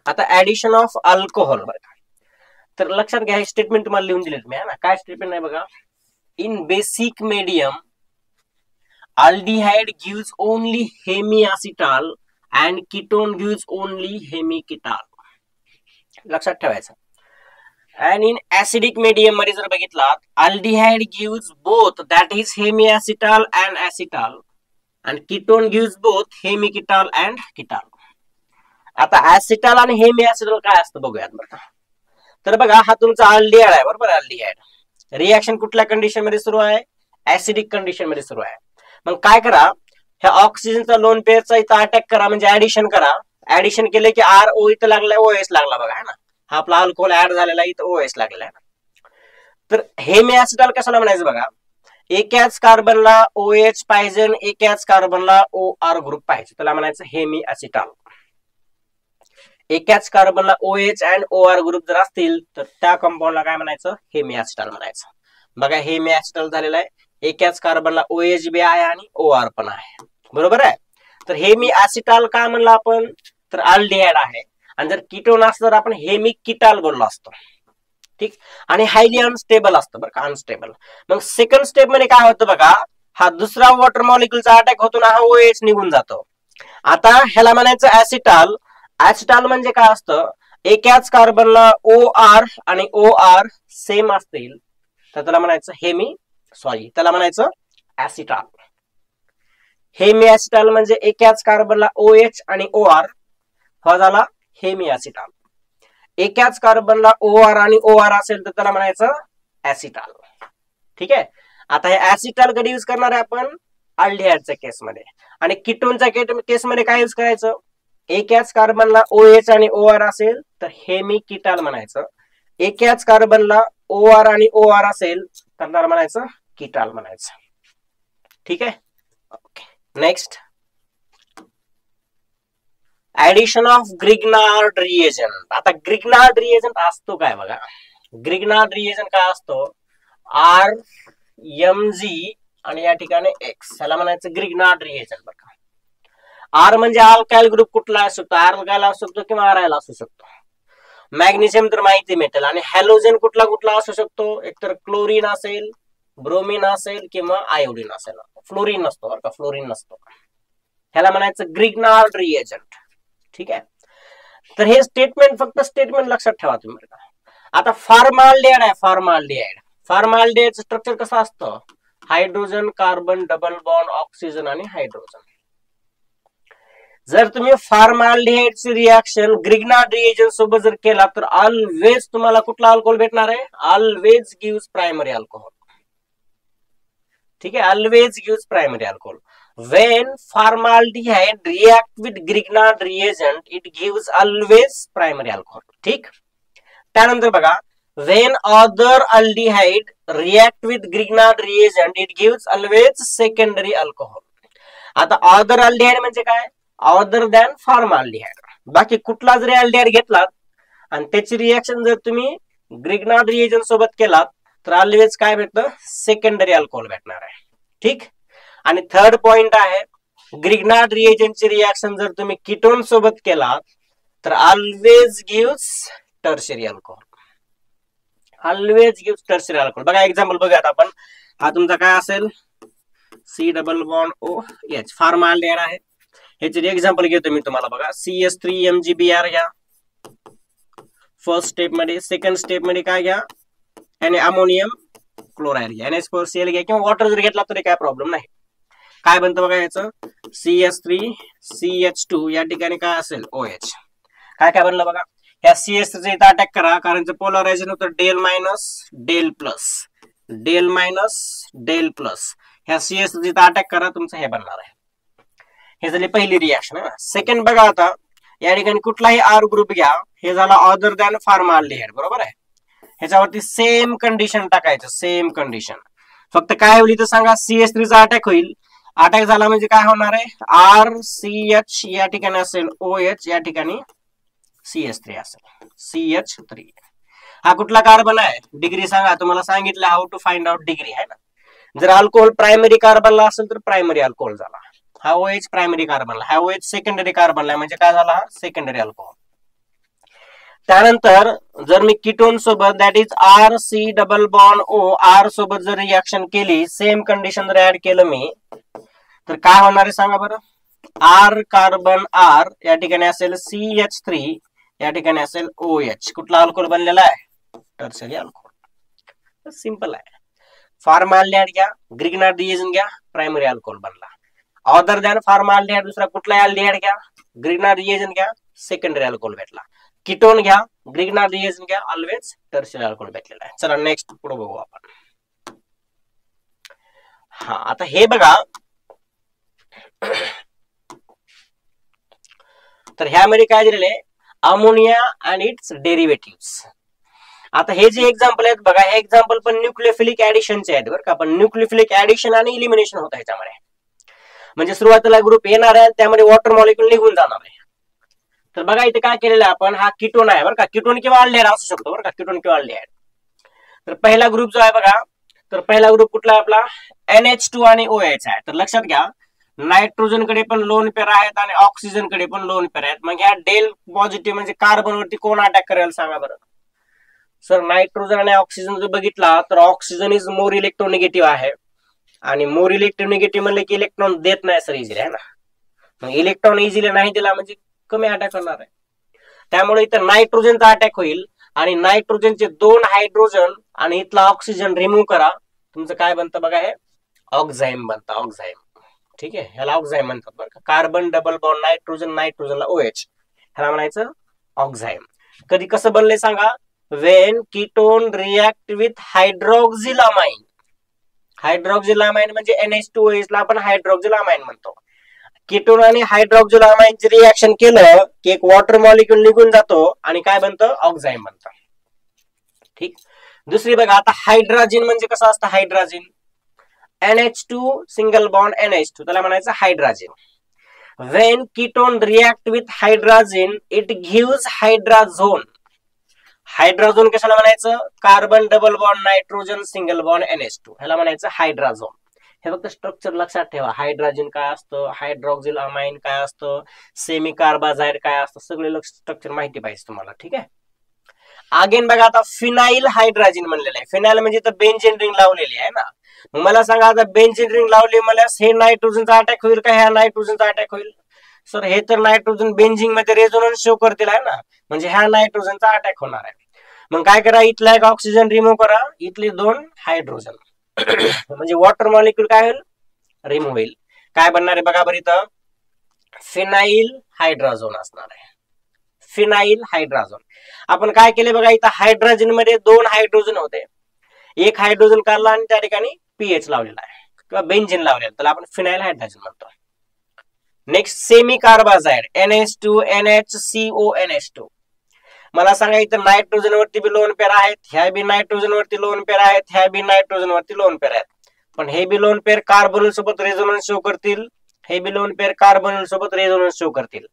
आता ऍडिशन ऑफ अल्कोहोल. तर लक्षात घ्या, हे स्टेटमेंट तुम्हाला लिहून दिलेत मी, ना काय स्टेटमेंट आहे बघा, in basic medium aldehyde gives only hemiacetal and ketone gives only hemiketal. लक्षात ठेवायचं. and in acidic medium मध्ये जर बघितला, aldehyde gives both, that is hemiacetal and acetal, and ketone gives both hemiketal and ketal. आता acetal आणि hemiacetal काय असतं बघूयात बरं. तर बघा हा तुमचा aldehyde आहे, बरोबर. aldehyde रिएक्शन कुठल्या कंडिशन मध्ये सुरू आहे, ऍसिडिक कंडिशन मध्ये सुरू आहे. मग काय करा, ह्या ऑक्सिजनचा लोन पेअरचा इथं अटॅक करा, म्हणजे ऍडिशन करा. ऍडिशन केले की RO इथं लागलाय, OH लागला बघा, है ना. हा आपला अल्कोहोल ऍड झालेला, इथं OH लागलेला आहे. तर हेमिॲसिटल कशाला म्हणायचं बघा, एकाच कार्बनला OH पाहिजे, एकाच कार्बनला OR ग्रुप पाहिजे, त्याला म्हणायचं हेमिॲसिटल. एकाच कार्बनला OH अँड OR ग्रुप जर असतील तर त्या कंपाऊंडला काय म्हणायचं, हेमिॲसिटल म्हणायचं. बघा हेमिॲसिटल झालेला आहे, एकाच कार्बनला OH बी आहे आणि OR पण आहे, बरोबर आहे. तर हेमिॲसिटल का म्हणलं आपण, तर अल्डिहाइड आहे. आणि जर कीटोन असतं तर आपण हेमिकिटाल बोललो असतो. ठीक, आणि हायली अनस्टेबल असतं बरं का, अनस्टेबल. मग सेकंड स्टेप मध्ये काय होतं बघा, हा दुसरा वॉटर मॉलिक्युलचा अटॅक होतो ना, हा OH निघून जातो. आता ह्याला म्हणायचं ऍसिटाल. ऍसिटाल म्हणजे काय असतं, एकाच कार्बनला OR आणि OR सेम असतील तर त्याला म्हणायचं त्याला म्हणायचं ऍसिटाल. हेमिॲसिटाल म्हणजे एकाच कार्बनला OH आणि OR, हा झाला हेमिॲसिटाल. एकाच कार्बनला OR आणि OR असेल तर त्याला म्हणायचं ऍसिटाल. ठीक आहे. आता हे ऍसिटाल कधी यूज करणार आहे आपण, अल्डिहाइडच्या केसमध्ये. आणि कीटोनच्या केसमध्ये काय यूज करायचं, एकाच कार्बनला OH आणि OR असेल तर हेमिकिटाल म्हणायचं, एकाच कार्बनला OR आणि OR असेल तर त्याला म्हणायचं किटाल म्हणायचं. ठीक आहे. Okay, next, addition of Grignard reagent. आता ग्रिग्नार्ड रिएजंट असतो काय बघा, ग्रिग्नार्ड रिएजंट काय असतो, आर एम जी आणि या ठिकाणी एक्स, ह्याला म्हणायचं ग्रिग्नार्ड रिएजंट बरं का. आर म्हणजे अल्काइल ग्रुप कुठला असू शकतो, अल्काइल असू शकतो किंवा आरायला असू शकतो. मॅग्नेशियम तर माहिती मेटल, आणि हॅलोजन कुठला कुठला असू शकतो, एकतर क्लोरीन असेल, ब्रोमीन असेल किंवा आयोडीन असेल. फ्लोरीन नसतो बरं का, फ्लोरीन नसतो. ह्याला म्हणायचं ग्रिग्नार्ड रिएजंट. ठीक आहे. तर हे स्टेटमेंट, फक्त स्टेटमेंट लक्षात ठेवा तुम्ही बरं का. आता फॉर्माल्डिहाइड आहे, फॉर्माल्डिहाइड. फॉर्माल्डिहाइडचं स्ट्रक्चर कसं असतं, hydrogen, carbon, double bond, oxygen आणि हायड्रोजन. जर तुम्ही फॉर्माल्डिहाइडची रिएक्शन ग्रिग्नार्ड रिएजंट सोबत जर केला तर ऑलवेज तुम्हाला कुठला अल्कोहोल भेटणार आहे, ऑलवेज गिव्स प्रायमरी अल्कोहोल. ठीक आहे, always gives primary alcohol. When formaldehyde react with Grignard reagent, it gives always primary alcohol. ठीक. त्यानंतर बघा, when other aldehyde react with Grignard reagent, it gives always secondary alcohol. आता other aldehyde म्हणजे काय, other than formaldehyde. बाकी कुठला जरी aldehyde घेतलात आणि त्याची रिएक्शन जर तुम्ही Grignard reagent सोबत केलात तर ऑलवेज काय भेटतं, सेकंडरी अल्कोहोल भेटणार आहे. ठीक. आणि थर्ड पॉइंट आहे, ग्रिग्नार्ड रिएजंटची रिएक्शन जर तुम्ही कीटोन सोबत केला तर always gives tertiary alcohol. Always gives tertiary alcohol. बघा एक्झाम्पल बघूयात आपण. हा तुमचा काय असेल, C double bond O H, formaldehyde आहे. ह्याचे एक्झाम्पल घेतो मी तुम्हाला. बघा, CH3MgBr घ्या फर्स्ट स्टेप मध्ये. सेकंड स्टेप मध्ये काय घ्या, अमोनियम क्लोराईड घ्या, NH4Cl घ्या, किंवा वॉटर जर घेतला तरी काय प्रॉब्लेम नाही. काय बनतं बघा याचं, CH3CH2 या ठिकाणी काय असेल, OH. काय काय बनलं बघा, या CH3 इथं अटॅक करा, कारण पोलरायझेशन होतं del minus del plus, del minus del plus. ह्या CH3 इथं अटॅक करा, तुमचं हे बनणार आहे. हे झाली पहिली रिएक्शन आहे. सेकंड बघा, आता या ठिकाणी कुठलाही R ग्रुप घ्या, हे झाला अदर दॅन फॉर्माल्डिहाइड, बरोबर आहे. ह्याच्यावरती सेम कंडिशन टाकायचं, सेम कंडिशन. फक्त काय होईल तर सांगा, CH3 चा अटॅक होईल. अटॅक झाला म्हणजे काय होणार आहे, RCH या ठिकाणी असेल OH, या ठिकाणी CH3 असेल, CH3. हा कुठला कार्बन आहे, डिग्री सांगा. तुम्हाला सांगितलं how to find out degree आहे ना. जर अल्कोहोल प्रायमरी कार्बनला असेल तर प्रायमरी अल्कोहोल झाला. हा OH प्रायमरी कार्बनला, हा OH सेकंडरी कार्बनला, म्हणजे काय झाला, सेकंडरी अल्कोहोल. त्यानंतर जर मी कीटोन सोबत, that is RC double bond O, R सोबत जर रिएक्शन केली, सेम कंडिशन जर ऍड केलं मी, तर काय होणार आहे सांगा बरं. R कार्बन R या ठिकाणी असेल CH3, या ठिकाणी असेल OH. कुठला अल्कोहोल बनलेला आहे, टर्शियरी अल्कोहोल. सिंपल आहे. फॉर्माल्डिहाइड घ्या, ग्रिग्नार्ड रिएजंट घ्या, प्रायमरी अल्कोहोल बनला. अदर दॅन फॉर्माल्डिहाइड दुसरा कुठला अल्डिहाइड घ्या, ग्रिग्नार्ड रिएजंट घ्या, सेकंडरी अल्कोहोल भेटला. कीटोन घ्या, ग्रिग्नार्ड रिएजंट घ्या, ऑलवेज टर्शियरी अल्कोहोल भेटलेला आहे. चला नेक्स्ट पुढे बघू आपण. हा, आता हे बघा, तर ह्यामध्ये काय दिलेले, अमोनिया अँड इट्स डेरिव्हेटिव्स. आता हे जे एक्झाम्पल आहेत बघा, हे एक्झाम्पल पण न्यूक्लियोफिलिक ऍडिशनचे आहेत बरं का. पण न्यूक्लियोफिलिक ऍडिशन आणि इलिमिनेशन होतं ह्याच्यामध्ये. म्हणजे सुरुवातीला ग्रुप येणार आहे, त्यामध्ये वॉटर मॉलिक्यूल निघून जाणार आहे. तर बघा इथे काय केलेलं आहे आपण, हा कीटोन आहे बरं का, कीटोन किंवा अल्डिहाइड असू शकतो बरं का, कीटोन किंवा अल्डिहाइड. तर पहिला ग्रुप जो आहे बघा, तर पहिला ग्रुप कुठला आहे आपला, NH2 आणि OH आहे. तर लक्षात घ्या, नायट्रोजन कडे पण लोन पेअर आहेत आणि ऑक्सिजन कडे पण लोन पेअर आहेत. मग ह्या डेल पॉझिटिव्ह म्हणजे कार्बन वरती कोण अटॅक करेल सांगा बरं. सर, नायट्रोजन आणि ऑक्सिजन जर बघितला तर ऑक्सिजन इज मोर इलेक्ट्रोनिगेटिव्ह आहे, आणि मोर इलेक्ट्रोनिगेटिव्ह म्हणले की इलेक्ट्रॉन देत नाही सर इझिली, आहे ना. मग इलेक्ट्रॉन इझिली नाही दिला म्हणजे कमी अटॅक करणार आहे. त्यामुळे इथं नायट्रोजनचा अटॅक होईल, आणि नायट्रोजनचे 2 हायड्रोजन आणि इथला ऑक्सिजन रिमूव्ह करा, तुमचं काय बनतं बघा, हे ऑक्झाईम बनतं, ऑक्झाईम. ठीक आहे, ह्याला ऑक्झाईम म्हणतात बरं का. कार्बन डबल बॉन्ड नायट्रोजन, नायट्रोजनला OH, ह्याला म्हणायचं ऑक्झाईम. कधी कसं बनलंय सांगा, when ketone react with hydroxylamine. Hydroxylamine म्हणजे NH2OH ला आपण हायड्रॉक्झिलामाइन म्हणतो. कीटोन आणि हायड्रॉक्झिलामाइनचे रिएक्शन केलं की एक वॉटर मॉलिक्यूल निघून जातो आणि काय बनतं, ऑक्झाईम बनतं. ठीक. दुसरी बघा, आता हायड्राजिन म्हणजे कसं असतं, हायड्राजिन NH2 सिंगल बॉन्ड NH2, त्याला म्हणायचं हायड्राजिन. When ketone react with hydrazine, it gives hydrazone. हायड्राझोन कशाला म्हणायचं? Carbon double bond nitrogen single bond NH2 ह्याला म्हणायचं हायड्राझोन. हे फक्त स्ट्रक्चर लक्षात ठेवा. हायड्रोजन काय असतं, हायड्रॉक्सिल अमाइन काय असतं, सेमी कार्बाझाइड काय असतं, सगळे स्ट्रक्चर माहिती पाहिजे तुम्हाला. ठीक आहे. अगेन बघा आता फिनाइल हायड्रोजन म्हणलेलं आहे. फिनाइल म्हणजे तर बेंझिन रिंग लावलेली आहे ना. मग मला सांगा आता बेंझिन रिंग लावली मला हे नायट्रोजनचा अटॅक होईल का ह्या नायट्रोजनचा अटॅक होईल? सर हे तर नायट्रोजन बेंझिंग मध्ये रेझोनन्स शो करतील आहे ना, म्हणजे ह्या नायट्रोजनचा अटॅक होणार आहे. मग काय करा, इथला एक ऑक्सिजन रिमूव्ह करा, इथले 2 हायड्रोजन म्हणजे वॉटर मॉलिक्यूल काय होईल? रिमूव्ह होईल. काय बनणार आहे बघा बरं, इथं फिनाइल हायड्रोजन असणार आहे. Phenyl hydrogen. आपण काय केले बघा, इथं हायड्रोजन मध्ये 2 हायड्रोजन होते, एक हायड्रोजन काढला आणि त्या ठिकाणी पीएच लावलेला आहे किंवा बेंझिन लावलेला, त्याला आपण फिनाइल हायड्रोजन म्हणतो. Next semicarbazide NH2 NHCO NH2. मला सांगा इथं नायट्रोजन वरती बी लोन पेअर आहेत, ह्या बी नायट्रोजन वरती लोन पेअर आहेत, ह्या बी नायट्रोजन वरती लोन पेअर आहेत. पण हे बी लोन पेअर कार्बोनिल सोबत रेझोनन्स शो करतील, हे बी लोन पेअर कार्बोनिल सोबत रेझोनन्स शो करतील.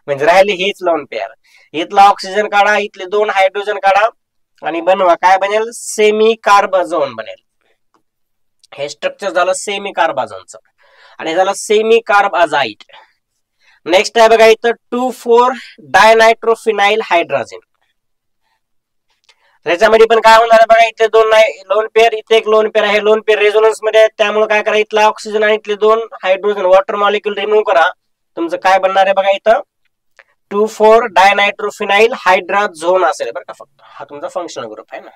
म्हणजे राहिले हेच लोन पेअर. इथला ऑक्सिजन काढा, इथले 2 हायड्रोजन काढा आणि बनवा. काय बनेल? सेमी कार्बाझोन बनेल. हे स्ट्रक्चर झालं सेमी कार्बाझोनचं आणि झालं सेमी कार्बाझाइड. नेक्स्ट आहे बघा इथं 2,4 डायनायट्रोफिनाइल हायड्रोजन. त्याच्यामध्ये पण काय होणार आहे बघा, इथले 2 लोन पेअर, इथे एक लोन पेअर आहे, लोन पेअर रेझोनन्स मध्ये आहे, त्यामुळे काय करा, इथला ऑक्सिजन आणि इथले 2 हायड्रोजन वॉटर मॉलिक्यूल रिमूव्ह करा. तुमचं काय बनणार आहे बघा, इथं 2,4 डायनायट्रोफिनाइल हायड्रोजन असेल बरं का. फक्त हा तुमचा फंक्शनल ग्रुप आहे ना.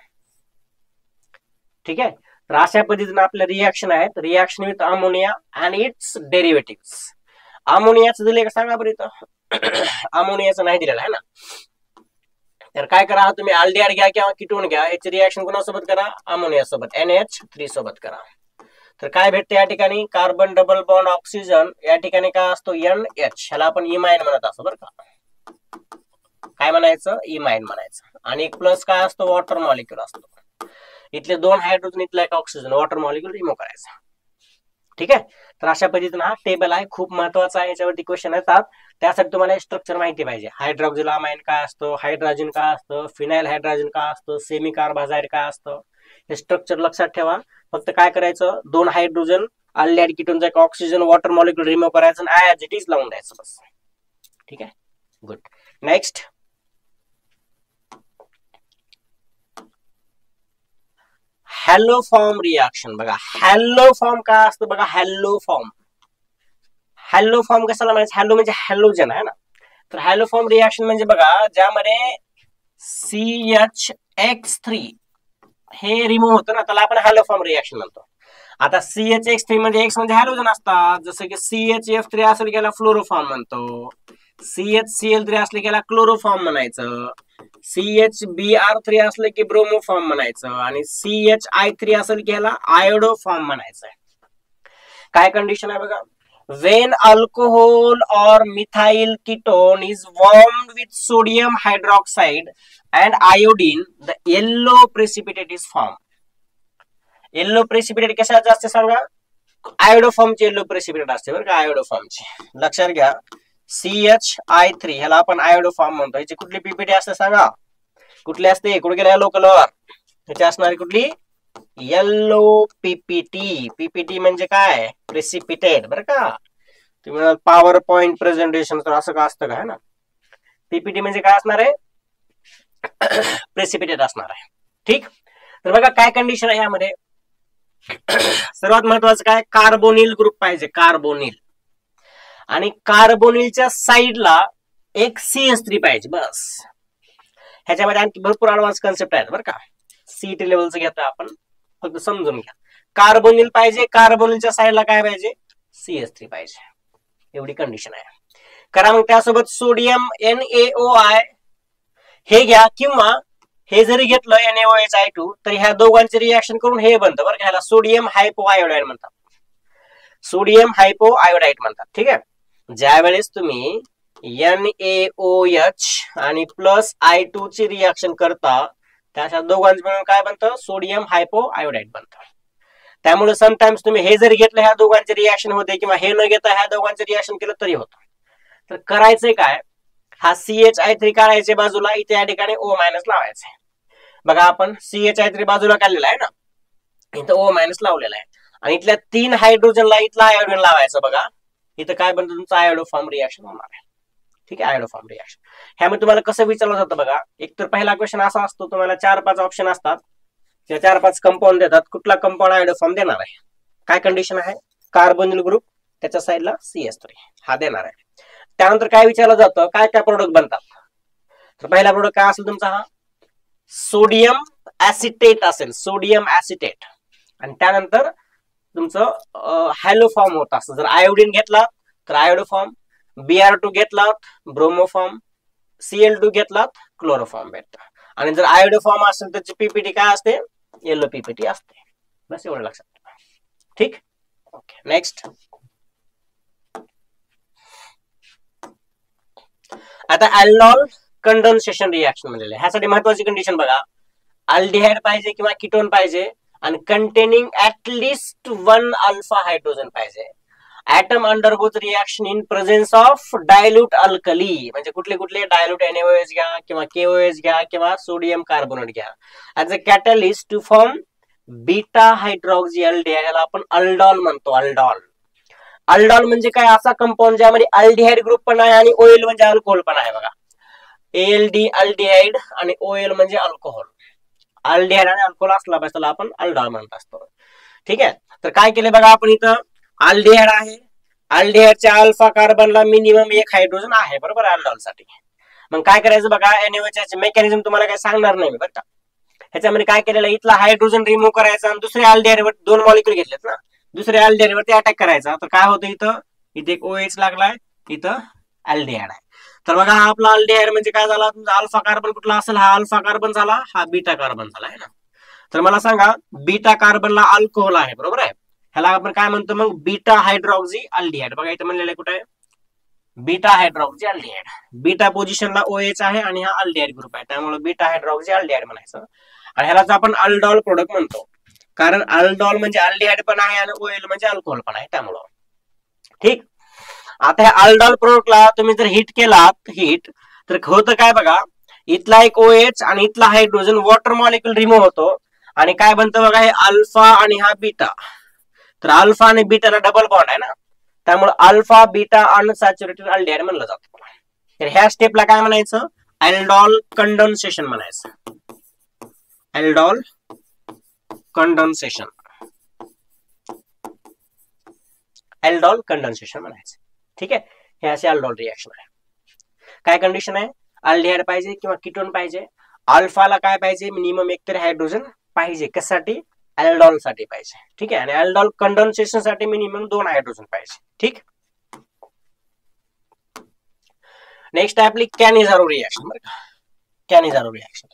ठीक आहे. तर अशा पद्धतीने आपल्या रिएक्शन आहेत, reaction with ammonia and its derivative. अमोनियाचं दिले का सांगा बरं इथं. अमोनियाचं नाही दिलेलं आहे ना. तर काय करा, तुम्ही अल्डिहाइड घ्या किंवा कीटोन घ्या, याची रिएक्शन कोणासोबत करा? अमोनिया सोबत, NH3 सोबत करा. तर काय भेटते या ठिकाणी? कार्बन डबल बॉन्ड ऑक्सिजन, या ठिकाणी काय असतो? NH. ह्याला आपण इमाइन म्हणत असतो बरं का. काय म्हणायचं? इमाइन म्हणायचं. आणि एक प्लस काय असतो? वॉटर मॉलिक्यूल असतो. इथले 2 हायड्रोजन, इथला एक ऑक्सिजन, वॉटर मॉलिक्यूल रिमूव्ह करायचा. ठीक आहे. तर अशा पद्धतीने हा टेबल आहे, खूप महत्वाचा आहे, याच्यावरती क्वेश्चन येतात. त्यासाठी तुम्हाला स्ट्रक्चर माहिती पाहिजे. हायड्रॉक्सिल अमाइन काय असतं, हायड्रोजन काय असतं, फिनाइल हायड्रोजन काय असतं, सेमी कार्बाझाइड काय असतं, हे स्ट्रक्चर लक्षात ठेवा. फक्त काय करायचं, 2 हायड्रोजन, अल्डिहाइड कीटोनचा एक ऑक्सिजन, वॉटर मॉलिक्यूल रिमूव्ह करायचं आणि ऍज इट इज लावून द्यायचं बस. ठीक आहे. Good. Next hello form reaction. बघा हॅलो फॉर्म काय असतं बघा, हॅलो फॉर्म. हॅलो फॉर्म कशाला म्हणायचं? हॅलो म्हणजे हॅलोजन आहे ना. तर हॅलो फॉर्म रिएक्शन म्हणजे बघा, ज्यामध्ये CHX3 हे रिमूव्ह होतं ना, त्याला आपण हॅलो फॉर्म रिएक्शन म्हणतो. आता CHX3 म्हणजे X म्हणजे हॅलोजन असतात, जसं की CHF3 असेल गेला फ्लोरोफॉर्म म्हणतो, CHCl3 असले गेला क्लोरोफॉर्म म्हणायचं, CHBr3 असले की ब्रोमोफॉर्म म्हणायचं आणि CHI3 असेल की ह्याला आयोडोफॉर्म म्हणायचं. काय कंडिशन आहे बघा, when alcohol or methyl ketone is warmed with sodium hydroxide and iodine, the yellow precipitate is formed. Yellow precipitate कशाचं असते सांगा? आयोडोफॉर्मचे येल्लो प्रेसिपिटेट असते बरं का, आयोडोफॉर्मचे. लक्षात घ्या, CHI3 ह्याला आपण आयोडोफॉर्म म्हणतो. याची कुठली पीपीटी असते सांगा? कुठली असते? कुठे गेला येलो कलर? त्याची असणारी कुठली? Yellow PPT. पीपीटी म्हणजे काय? प्रेसिपिटेट बरं का. तुम्ही पॉवर पॉइंट प्रेझेंटेशन तर असं का असतं का ना. पीपीटी म्हणजे काय असणार आहे? प्रेसिपिटेट असणार आहे. ठीक. तर बघा काय कंडिशन आहे यामध्ये. सर्वात महत्वाचं काय? कार्बोनिल ग्रुप पाहिजे, कार्बोनिल. आणि कार्बोनिलच्या साईडला एक CH3 पाहिजे बस. ह्याच्यामध्ये आणखी भरपूर ऍडव्हान्स कन्सेप्ट आहेत बरं का. CET लेवलचं घेतो आपण, फक्त समजून घ्या. कार्बोनिल पाहिजे, कार्बोनिलच्या साईडला काय पाहिजे? CH3 पाहिजे. एवढी कंडिशन आहे. करा मग त्यासोबत सोडियम NaOI हे घ्या, किंवा हे जरी घेतलं NaOH2 तर ह्या दोघांचे रिएक्शन करून हे बनतं बरं का. ह्याला सोडियम हायपोआयोडाइड म्हणतात, सोडियम हायपोआयोडाइड म्हणतात. ठीक आहे. ज्या वेळेस तुम्ही NaOH आणि प्लस I2 ची रिएक्शन करता, त्याच्या दोघांचं मिळून काय बनतं? सोडियम हायपोआयोडाइड बनतं. त्यामुळे समटाइम्स तुम्ही हे जरी घेतलं ह्या दोघांचे रिएक्शन होते, किंवा हे न घेता ह्या दोघांचे रिएक्शन केलं तरी होतं. तर करायचंय काय, हा CHI3 काढायचे बाजूला, इथे या ठिकाणी O- लावायचे. बघा आपण CH3 बाजूला काढलेला आहे ना, इथं O मायनस लावलेला आहे आणि इथल्या 3 हायड्रोजनला इथला आयोडीन लावायचं. बघा इथं काय बनतं तुमचं आयोडोफॉर्म रिएक्शन होणार आहे. ठीक आहे, आयोडोफॉर्म रिएक्शन. ह्यामध्ये तुम्हाला कसं विचारलं जातं बघा, एक तर पहिला क्वेश्चन असा असतो, तुम्हाला 4-5 ऑप्शन असतात, त्या 4-5 कंपाऊंड देतात, कुठला कंपाऊंड आयोडोफॉर्म देणार आहे, काय कंडिशन आहे, कार्बोनिल ग्रुप त्याच्या साईडला CH3 हा देणार आहे. त्यानंतर काय विचारलं जातं, काय काय प्रोडक्ट बनतात. तर पहिला प्रोडक्ट काय असेल तुमचा, हा सोडियम ऍसिटेट असेल, सोडियम ऍसिटेट. आणि त्यानंतर तुमचं हॅलोफॉर्म होत असतं. जर आयोडीन घेतला तर आयोडोफॉर्म, Br2 घेतलात ब्रोमोफॉर्म, Cl2 घेतलात क्लोरोफॉर्म भेटतं. आणि जर आयोडोफॉर्म असेल तर पीपीटी काय असते, येलो पीपीटी असते. बस एवढं लक्षात ठेवा. ठीक, ओके. नेक्स्ट, आता अल्डॉल कंडेन्सेशन रिएक्शन म्हणजे ह्यासाठी महत्वाची कंडिशन बघा, अल्डिहाइड पाहिजे किंवा कीटोन पाहिजे आणि कंटेनिंग ऍटलिस्ट 1 अल्फा हायड्रोजन पाहिजे. Atom undergoes reaction in presence of dilute alkali, म्हणजे कुठले कुठले डायल्यूट NaOH घ्या किंवा KOH घ्या किंवा सोडियम कार्बोनेट घ्या, as a catalyst to form beta hydroxy aldehyde, याला आपण अल्डॉल म्हणतो. अल्डॉल, अल्डॉल म्हणजे काय, असा कंपाऊंड ज्यामध्ये अल्डिहाइड ग्रुप पण आहे आणि OL म्हणजे अल्कोहोल पण आहे. बघा ALD अल्डिहाइड आणि OL म्हणजे अल्कोहोल. अल्डिहाइड आणि अल्कोहोल असला पाहिजे त्याला आपण अल्डॉल म्हणत असतो. ठीक आहे, तर काय केले बघा आपण, इथं अल्डिहाइड आहे, अल्डिहाइडच्या अल्फा कार्बनला मिनिमम 1 हायड्रोजन आहे, बरोबर, अल्डॉल साठी. मग काय करायचं बघा, NaOH मेकॅनिझम तुम्हाला काय सांगणार नाही बरं का. ह्याच्यामध्ये काय केलेलं, इथला हायड्रोजन रिमूव्ह करायचा आणि दुसऱ्या अल्डिहाइडवर 2 मॉलिक्यूल घेतलेत ना, दुसऱ्या अल्डिहाइडवरती अटॅक करायचा. तर काय होतं, इथं एक OH लागलाय, इथं अल्डिहाइड आहे. तर बघा हा आपला अल्डिहाइड म्हणजे काय झाला, तुमचा अल्फा कार्बन कुठला असेल, हा अल्फा कार्बन झाला, हा बीटा कार्बन झाला आहे ना. तर मला सांगा, बीटा कार्बनला अल्कोहोल आहे, बरोबर आहे, ह्याला आपण काय म्हणतो मग, बीटा हायड्रॉक्सी अल्डिहाइड. बघा इथं म्हणलेलं कुठे आहे, बीटा हायड्रॉक्सी अल्डिहाइड. बीटा पोझिशनला OH आहे आणि हा अल्डिहाइड ग्रुप आहे, त्यामुळे बीटा हायड्रॉक्सी अल्डिहाइड म्हणायचं. आणि ह्यालाच आपण अल्डॉल प्रोडक्ट म्हणतो, कारण अल्डॉल म्हणजे अल्डिहाइड पण आहे आणि OL म्हणजे अल्कोहोल पण आहे, त्यामुळं. ठीक, आता ह्या अल्डॉल प्रोडक्टला तुम्ही जर हिट केलात, तर होतं काय बघा, इथला एक OH आणि इथला हायड्रोजन वॉटर मॉलिक्यूल रिमूव्ह होतो आणि काय बनतं बघा, हे अल्फा आणि हा बीटा. तर अल्फा आणि बीटाला डबल बॉन्ड आहे ना, त्यामुळे अल्फा बीटा अनसॅच्युरेटेड अल्डिहाइड म्हणलं जातं. तर ह्या स्टेपला काय म्हणायचं, अल्डॉल कंडेन्सेशन म्हणायचं. अल्डॉल कंडेन्सेशन, अल्डॉल कंडेन्सेशन म्हणायचं. ठीक आहे, हे असे अल्डॉल रिएक्शन आहे. काय कंडिशन आहे, अल्डिहाइड पाहिजे किंवा कीटोन पाहिजे, अल्फाला काय पाहिजे, मिनिमम एक तरी हायड्रोजन पाहिजे, कशासाठी, अल्डॉल साठी पाहिजे. ठीक आहे, आणि अल्डॉल कंडेन्सेशन साठी मिनिमम 2 हायड्रोजन पाहिजे. ठीक, नेक्स्ट आहे आपली कॅनिझारो रिएक्शन. बरं का, कॅनिझारो रिएक्शन,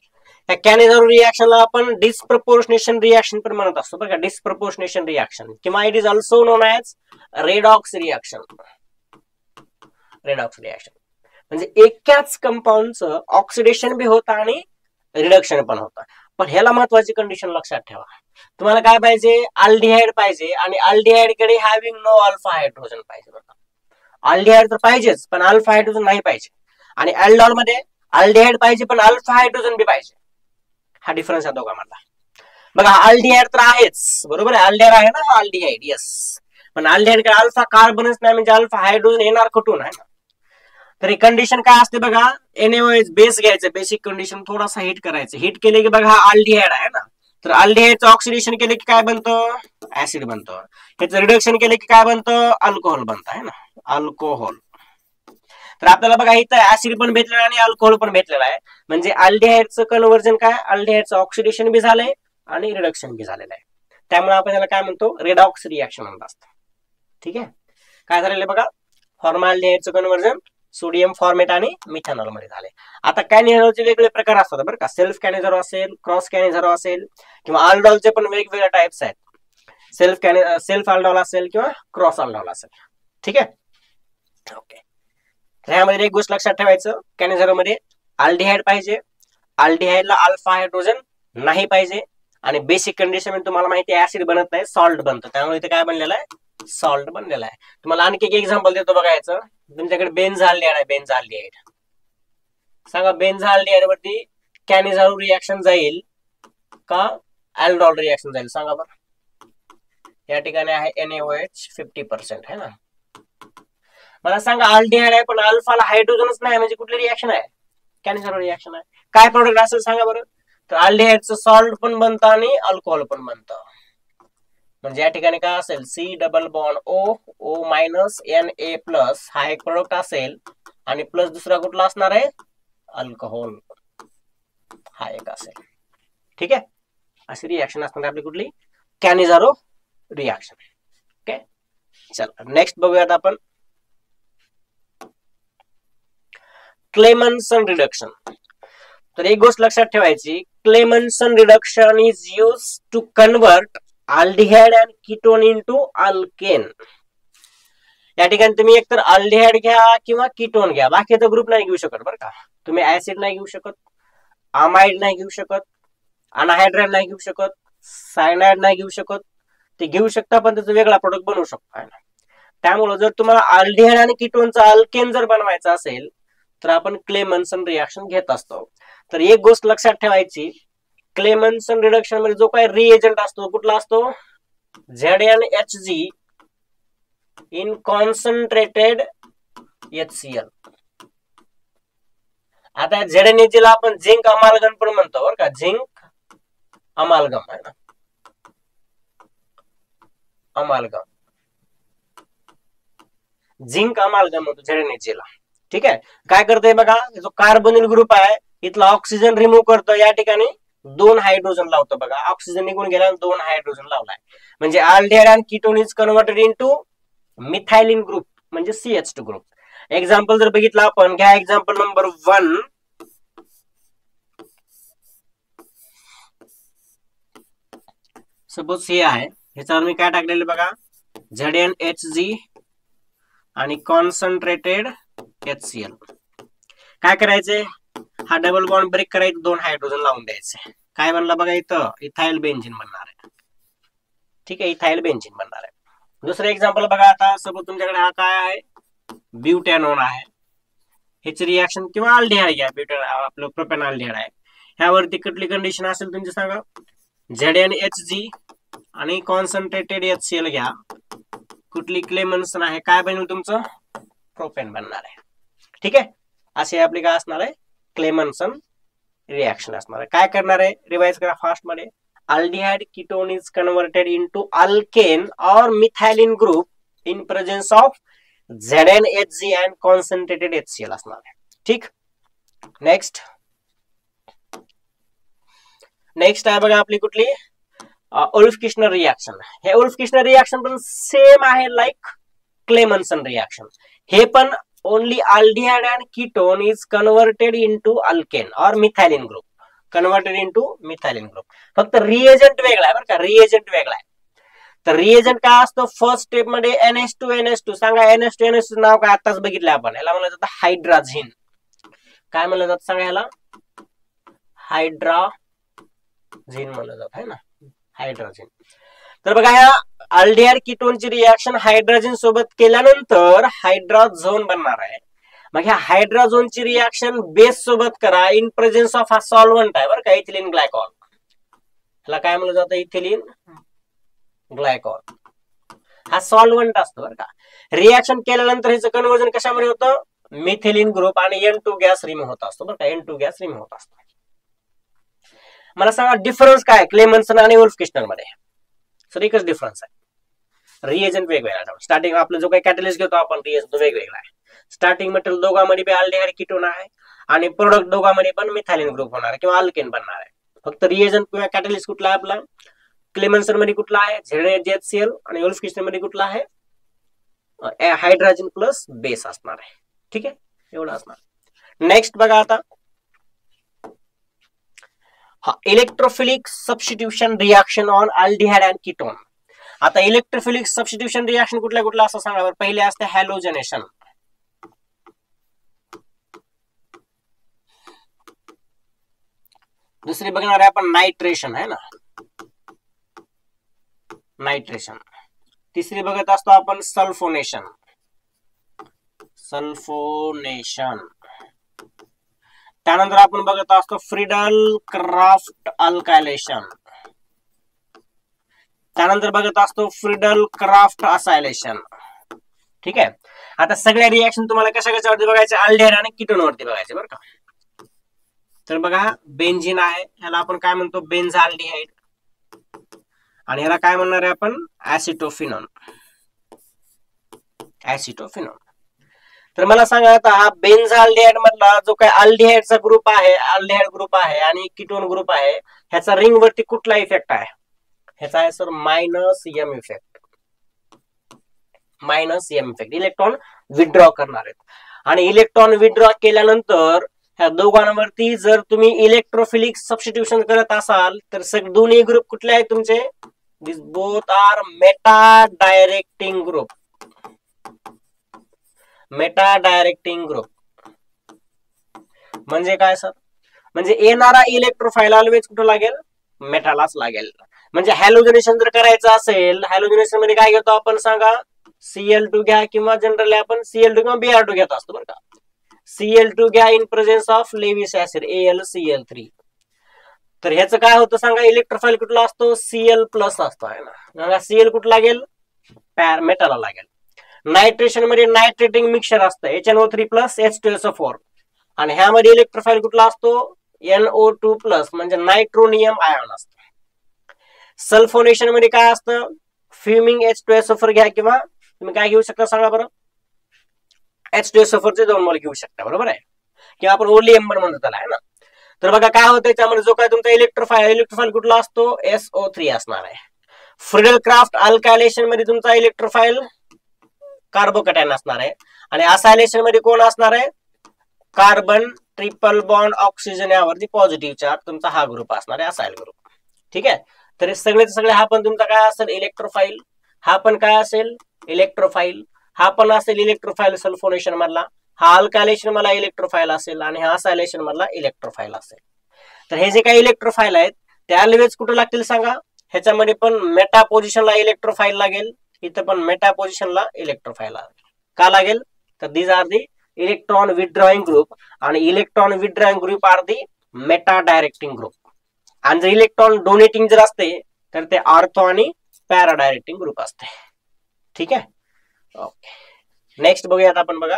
या कॅनिझारो रिएक्शनला आपण डिस्प्रपोर्शनेशन रिएक्शन पण म्हणत असतो. बघा डिस्प्रपोर्शनेशन रिएक्शन किंवा it is also non as redox reaction. Redox reaction म्हणजे एकाच कंपाऊंडचं ऑक्सिडेशन बी होतं आणि रिडक्शन पण होतं. पण ह्याला महत्वाची कंडिशन लक्षात ठेवा, तुम्हाला काय पाहिजे, अल्डिहाइड पाहिजे आणि अल्डिहाइड कडे हॅव्हिंग नो अल्फा हायड्रोजन पाहिजे. बघा अल्डिहाइड तर पाहिजेच पण अल्फा हायड्रोजन नाही पाहिजे, आणि अल्डॉल मध्ये अल्डिहाइड पाहिजे पण अल्फा हायड्रोजन बी पाहिजे. हा डिफरन्स आहे दोघांमधला. बघा अल्डिहाइड तर आहेच, बरोबर आहे, अल्डिहाइड आहे ना, हा अल्डिहाइड, येस, पण अल्डिहाइड कडे अल्फा कार्बनच नाही, म्हणजे अल्फा हायड्रोजन येणार कुठून आहे ना. तर ही कंडिशन काय असते बघा, NaOH बेस घ्यायचं, बेसिक कंडिशन थोडासा हिट करायचं, हिट केले की बघा हा अल्डिहाइड आहे ना, तर अल्डिहाइडचं ऑक्सिडेशन केले की काय बनतं, ऍसिड बनतं. ह्याचं रिडक्शन केले की काय बनतं, अल्कोहोल बनतं आहे ना, अल्कोहोल. तर आपल्याला बघा इथं ऍसिड पण भेटलेला आहे आणि अल्कोहोल पण भेटलेला आहे, म्हणजे अल्डिहाइडचं कन्व्हर्जन काय, अल्डिहाइडचं ऑक्सिडेशन बी झालंय आणि रिडक्शन बी झालेलं आहे, त्यामुळे आपण याला काय म्हणतो, रेडॉक्स रिएक्शन म्हणत असतो. ठीक आहे, काय झालेलं आहे बघा, फॉर्मॅल्डिहाइडचं कन्व्हर्जन सोडियम फॉर्मेट आणि मिथेनॉल मध्ये झाले. आता कॅनिझारोचे वेगवेगळे प्रकार असतात बरं का, सेल्फ कॅनिझारो असेल, क्रॉस कॅनिझारो असेल, किंवा अल्डॉलचे पण वेगवेगळे टाइप्स आहेत, सेल्फ अल्डॉल असेल किंवा क्रॉस अल्डॉल असेल. ठीक आहे, ओके. ह्यामध्ये एक गोष्ट लक्षात ठेवायचं, कॅनिझारो मध्ये अल्डिहाइड पाहिजे, अल्डिहाइडला अल्फा हायड्रोजन नाही पाहिजे, आणि बेसिक कंडिशन तुम्हाला माहिती आहे ऍसिड बनत नाही, सॉल्ट बनतं, त्यामुळे इथे काय बनलेलं आहे, सॉल्ट बनलेला आहे. तुम्हाला आणखी एक एक्झाम्पल देतो बघायचं, तुमच्याकडे बेन्झाल्डिहाइड आहे, बेन्झाल्डिहाइड सांगा, बेन्झाल्डिहाइड वरती कॅनिझारो रिएक्शन जाईल का अल्डॉल रिएक्शन जाईल सांगा बरं. या ठिकाणी आहे NaOH 50% है ना. मला सांगा अल्डिहाइड आहे पण अल्फाला हायड्रोजनच नाही म्हणजे कुठली रिएक्शन आहे? कॅन्सर रिएक्शन आहे. काय प्रोडक्ट असेल सांगा बरं. तर अल्डिहाइडचं सॉल्ट पण बनतं आणि अल्कोहोल पण बनतं. म्हणजे या ठिकाणी काय असेल C double bond O minus Na+ हा एक प्रोडक्ट असेल आणि प्लस दुसरा कुठला असणार आहे अल्कोहोल हा एक असेल. ठीक आहे. अशी रिएक्शन असणार आपली कुठली कॅनिझारो रिएक्शन. ओके चला नेक्स्ट बघूयात आपण क्लेमन्सन रिडक्शन. तर एक गोष्ट लक्षात ठेवायची Clemmensen reduction is used to convert aldehyde and ketone into alkane. या ठिकाणी तुम्ही एकतर अल्डिहाइड घ्या किंवा कीटोन घ्या बाकीचा ग्रुप नाही घेऊ शकत बरं का. तुम्ही ऍसिड नाही घेऊ शकत, अमाइड नाही घेऊ शकत, अनहायड्राइड नाही घेऊ शकत, सायनाइड नाही घेऊ शकत. ते घेऊ शकता पण त्याचा वेगळा प्रोडक्ट बनवू शकता. त्यामुळे जर तुम्हाला अल्डिहाइड आणि कीटोनचा अल्केन जर बनवायचा असेल तर आपण क्लेमन्सन रिएक्शन घेत असतो. तर एक गोष्ट लक्षात ठेवायची क्लेमन्सन रिडक्शन मध्ये जो काही रिएजंट असतो कुठला असतो ZnHg इन कॉन्सन्ट्रेटेड HCl. आता ZnHg ला आपण झिंक अमालगम पण म्हणतो बरं का. झिंक अमालगम आहे ना, अमालगम झिंक अमालगम म्हणतो ZnHg ला. ठीक आहे. काय करतोय बघा जो कार्बोनिल ग्रुप आहे इथला ऑक्सिजन रिमूव्ह करतो. या ठिकाणी 2 हायड्रोजन लावतो बघा. ऑक्सिजन निघून गेला 2 हायड्रोजन लावलाय म्हणजे aldehyde and ketone is converted into methylene group म्हणजे CH2 ग्रुप. एक्झाम्पल जर बघितलं आपण घ्या एक्झाम्पल नंबर 1. सपोज हे आहे ह्याच्यावर मी काय टाकलेलं बघा ZnHg आणि कॉन्सन्ट्रेटेड HCl. काय करायचंय हा डबल बॉन्ड ब्रेक करायचं 2 हायड्रोजन लावून द्यायचे. काय बनला बघा इथं इथाइल बेन्झीन बनणार आहे. ठीक आहे इथाइल बेन्झीन बनणार आहे. दुसरं एक्झाम्पल बघा आता सपोज तुमच्याकडे हा काय आहे ब्युटॅनोन आहे. ह्याची रिएक्शन किंवा अल्डिहाइड घ्या ब्युटॅन आपलं प्रोपेन अल्डिहाइड आहे. ह्यावरती कुठली कंडिशन असेल तुमची सांगा ZnHg आणि कॉन्सन्ट्रेटेड HCl घ्या. कुठली क्लेमन्सन आहे काय बनेल तुमचं प्रोपेन बनणार आहे. ठीक आहे. असे आपली काय असणार आहे क्लेमन्सन रिएक्शन असणार आहे. काय करणार आहे रिवाइज करा फास्ट मध्ये. Aldehyde ketone is converted into alkane और methylene group in presence of ZnHg and concentrated HCl असणार आहे. ठीक. नेक्स्ट आहे बघा आपली कुठली उल्फ-किश्नर रिएक्शन. हे उल्फ-किश्नर रिएक्शन पण सेम आहे लाईक क्लेमन्सन रिएक्शन. हे पण only aldehyde and ketone is converted into alkane और methylene group. Converted into methylene group. फक्त रिएजंट वेगळा आहे बरं का. रिएजंट वेगळा आहे. तर रिएजंट काय असतो फर्स्ट स्टेप मध्ये NH2 सांगा. NH2 नाव काय आताच बघितलं आपण. याला म्हणलं जातं हायड्राझिन. काय म्हणलं जातं सांगा याला हायड्राझिन म्हणलं जात आहे ना हायड्रोजन. तर बघा ह्या अल्डिहाइड कीटोनची रिएक्शन हायड्रोजन सोबत केल्यानंतर हायड्राझोन बनणार आहे. मग ह्या हायड्राझोनची रिएक्शन बेस सोबत करा इन प्रेझेन्स ऑफ हा सॉल्व्हंट आहे बरं का इथिलीन ग्लायकॉल. ह्याला काय म्हणलं जातं इथिलीन ग्लायकॉल. हा सॉल्व्हंट असतो बरं का. रिएक्शन केल्यानंतर ह्याचं कन्व्हर्जन कशामध्ये होतं मिथिलीन ग्रुप आणि N2 गॅस रिमूव्ह होत असतो बरं का. N2 गॅस रिमूव्ह होत असतो. मला सांगा डिफरन्स काय क्लेमन्सन आणि उल्फ-किश्नर मध्ये. सर एकच डिफरन्स आहे रिएजंट वेगवेगळा. स्टार्टिंग आपला जो काही कॅटलिस्ट घेतो आपण रिएजंट वेगवेगळा आहे. स्टार्टिंग मटेरियल दोघांमध्ये बी अल्डिहाइड कीटोन आहे आणि प्रोडक्ट दोघांमध्ये पण मिथाइलिन ग्रुप होणार आहे किंवा अल्केन बनणार आहे. फक्त रिएजंट किंवा कॅटलिस्ट कुठला आहे आपला क्लेमन्सन मध्ये कुठला आहे ZnHCl आणि उल्फ-किश्नर मध्ये कुठला आहे हायड्रोजन प्लस बेस असणार आहे. ठीक आहे एवढं असणार. नेक्स्ट बघा आता electrophilic substitution reaction on aldehyde and ketone. आता इलेक्ट्रोफिलिक सबस्टिट्यूशन रिएक्शन कुठल्या कुठला असं सांगा. पहिले असते हॅलोजनेशन. दुसरी बघणार आहे आपण नायट्रेशन आहे ना नायट्रेशन. तिसरी बघत असतो आपण सल्फोनेशन. त्यानंतर आपण बघत असतो फ्रिडल क्राफ्ट अल्कायलेशन, त्यानंतर बघत असतो फ्रिडल क्राफ्ट असायलेशन. ठीक आहे. आता सगळ्या रिएक्शन तुम्हाला कशा कशावरती बघायचे, अल्डिहाइड आणि कीटोन वरती बघायचे बरं का. तर बघा बेन्झीन आहे, ह्याला आपण काय म्हणतो बेन्झाल्डिहाइड, आणि ह्याला काय म्हणणार आहे आपण ऍसिटोफिनॉन. ऍसिटोफिनॉन. तर मला सांगा आता हा बेन्झाल्डिहाइड मधला जो काय अल्डिहाइडचा ग्रुप आहे, अल्डिहाइड ग्रुप आहे आणि कीटोन ग्रुप आहे, ह्याचा रिंग वरती कुठला इफेक्ट आहे, ह्याचा आहे sir minus M effect. Minus M effect, electron withdraw करणार आहेत. आणि इलेक्ट्रॉन विथड्रॉ केल्यानंतर ह्या दोघांवरती जर तुम्ही इलेक्ट्रोफिलिक सबस्टिट्यूशन करत असाल तर दोन्ही ग्रुप कुठले आहेत तुमचे, this both are meta directing group. Meta directing group म्हणजे काय सर, म्हणजे येणारा इलेक्ट्रोफाईल ऑलवेज कुठं लागेल, मेटालाच लागेल. म्हणजे हॅलोजनेशन जर करायचं असेल, हॅलोजनेशन मध्ये काय घेतो आपण सांगा, Cl2 घ्या किंवा जनरली आपण Cl2 किंवा Br2 घेत असतो बरं का. Cl2 घ्या in presence of Lewis acid AlCl3. तर ह्याचं काय होतं सांगा, इलेक्ट्रोफाईल कुठला असतो, Cl+ असतो आहे ना. Cl कुठं लागेल, मेटाला लागेल. नायट्रेशन मध्ये नायट्रेटिंग मिक्सचर असतं HNO3+ H2SO4, आणि ह्यामध्ये इलेक्ट्रोफाईल कुठला असतो NO2+ म्हणजे नायट्रोनियम आयन असतो. सल्फोनेशन मध्ये काय असतं, फ्युमिंग H2SO4 घ्या किंवा तुम्ही काय घेऊ शकता सांगा बरं, H2SO4 चे 2 मोल घेऊ शकता, बरोबर आहे, किंवा आपण ओलियम पण म्हणतो त्याला आहे ना. तर बघा काय होतं त्यामध्ये जो काय तुमचा इलेक्ट्रोफाईल कुठला असतो SO3 असणार आहे. फ्रिडल क्राफ्ट अल्कायलेशन मध्ये तुमचा इलेक्ट्रोफाईल कार्बोकॅटायन असणार आहे, आणि असायलेशन मध्ये कोण असणार आहे, कार्बन ट्रिपल बॉन्ड ऑक्सिजन यावरती पॉझिटिव्ह चार्ज तुमचा हा ग्रुप असणार आहे, असायल ग्रुप. ठीक आहे. तर सगळे सगळे हा पण तुमचा काय असेल इलेक्ट्रोफाईल, हा पण काय असेल इलेक्ट्रोफाईल, हा पण असेल इलेक्ट्रोफाईल सल्फोनेशन मधला, हा अल्कायलेशन मधला इलेक्ट्रोफाईल असेल आणि हा असायलेशन मधला इलेक्ट्रोफाईल असेल. तर हे जे काही इलेक्ट्रोफाईल आहेत ते ऑलवेज कुठे लागतील सांगा, ह्याच्यामध्ये पण मेटा पोझिशनला इलेक्ट्रोफाईल लागेल, इथं पण मेटा पोझिशनला इलेक्ट्रोफाईल लागेल. का लागेल, तर these are the electron withdrawing group, आणि electron withdrawing group are the meta directing group. आणि जर इलेक्ट्रॉन डोनेटिंग जर असते तर ते ऑर्थो आणि पॅरा डायरेक्टिंग ग्रुप असते. ठीक आहे. ओके, नेक्स्ट बघूयात आपण. बघा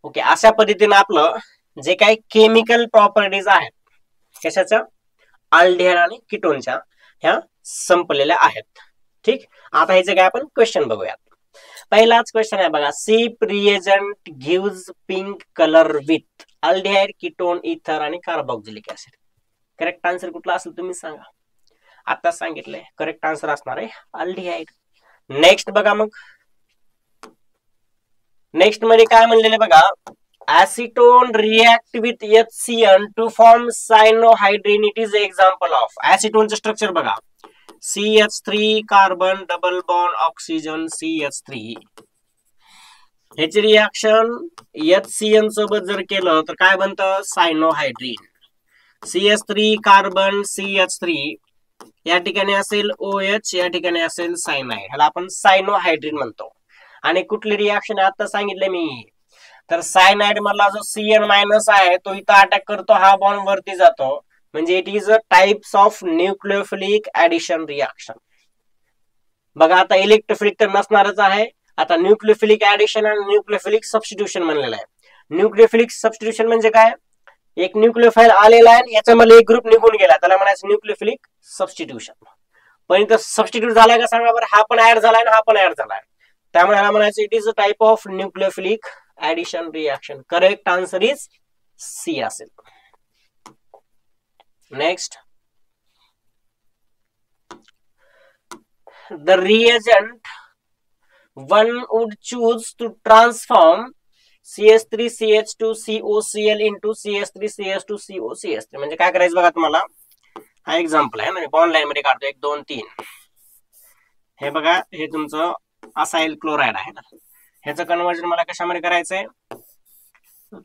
ओके, अशा पद्धतीने आपलं जे काही केमिकल प्रॉपर्टीज आहेत कशाच्या, अल्डिहाइड आणि कीटोनच्या, ह्या संपलेल्या आहेत. ठीक. आता ह्याचे काय आपण क्वेश्चन बघूयात. पहिलाच क्वेश्चन आहे बघा, सीप reagent gives pink colour with aldehyde, ketone, इथर आणि कार्बोक्सिलिक ऍसिड. करेक्ट आन्सर कुठला असेल तुम्ही सांगा. आता सांगितलंय करेक्ट आन्सर असणार आहे अल्डिहाइड. नेक्स्ट बघा, मग नेक्स्ट मध्ये काय म्हणलेले बघा, acetone react with HCN to form cyanohydrin, it is example of. ऍसिटोनचं स्ट्रक्चर बघा, CH3 carbon double bond oxygen CH3. ह्याची रिएक्शन HCN सोबत जर केलं तर काय बनतं, सायनोहायड्रिन. CH3 कार्बन CH3 या ठिकाणी असेल OH, या ठिकाणी असेल सायनाइड, ह्याला आपण सायनोहायड्रिन म्हणतो. आणि कुठली रिएक्शन आता सांगितले मी, तर सायनाइड मधला जो CN- आहे तो इथं अटॅक करतो, हा बॉन्ड वरती जातो, म्हणजे it is a types of nucleophilic addition reaction. बघा आता इलेक्ट्रोफिलिक तर नसणारच आहे, आता न्यूक्लियोफिलिक ऍडिशन आणि न्यूक्लियोफिलिक सबस्टिट्यूशन म्हणलेलं आहे. न्यूक्लियोफिलिक सबस्टिट्यूशन म्हणजे काय, एक न्यूक्लियोफाईल आलेला आहे, याच्यामध्ये एक ग्रुप निघून गेला, त्याला म्हणायचं न्यूक्लियोफिलिक सबस्टिट्यूशन. पण इथं सबस्टिट्यूट झालाय का सांगा बरं, हा पण ऍड झालाय ना हा पण ऍड झालाय, त्यामुळे ह्याला म्हणायचं it is a type of nucleophilic addition reaction. Correct answer is C असेल. Next, the reagent one would choose to transform CH3CH2COCl into CH3CH2COCS3. म्हणजे काय करायचं बघा तुम्हाला, हा एक्झाम्पल आहे ना, ऑनलाईन मध्ये काढतो 1 2 3. हे बघा, हे तुमचं असाइल क्लोराइड आहे ना, ह्याचं कन्वर्जन मला कशामध्ये करायचंय,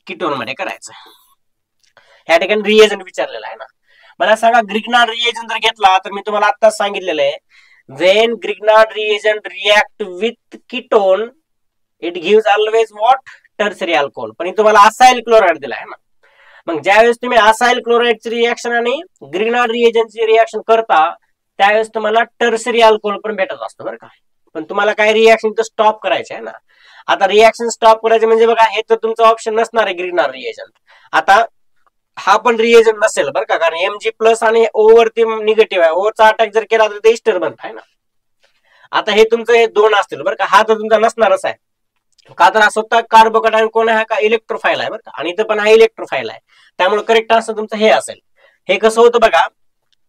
कीटोन मध्ये करायचं. ह्या ठिकाणी रिएजंट विचारलेला आहे ना. मला सांगा ग्रिग्नार्ड रिएजंट जर घेतला तर मी तुम्हाला आत्ताच सांगितलेलं आहे, when Grignard reagent react with ketone it gives always what, tertiary alcohol, पण तुम्हाला असाइल क्लोराईड दिला आहे ना. मग ज्यावेळेस तुम्ही असाइल क्लोराईडची रिएक्शन आणि ग्रिनार्ड रिएजंटची रिएक्शन करता त्यावेळेस तुम्हाला टर्सरी अल्कोहोल पण भेटत असतं बरं का. पण तुम्हाला काय रिएक्शन तर स्टॉप करायचे आहे ना. आता रिएक्शन स्टॉप करायचे म्हणजे बघा हे तर तुमचं ऑप्शन नसणार आहे ग्रिनार्ड रिएजंट. आता हा पण रिएजंट नसेल बरं का, कारण एमजी प्लस आणि ओ वरती निगेटिव्ह आहे, ओचा अटॅक जर केला तर ते इस्टर बनत आहे ना. आता हे तुमचं हे दोन असतील बरं का, हा तर तुमचा नसणारच आहे, का तर हा स्वतः कार्बोकॅटायन कोण आहे, का इलेक्ट्रोफाईल आहे बरं का, आणि इथं पण हा इलेक्ट्रोफाईल आहे. त्यामुळे करेक्ट आन्सर तुमचं हे असेल. हे कसं होतं बघा,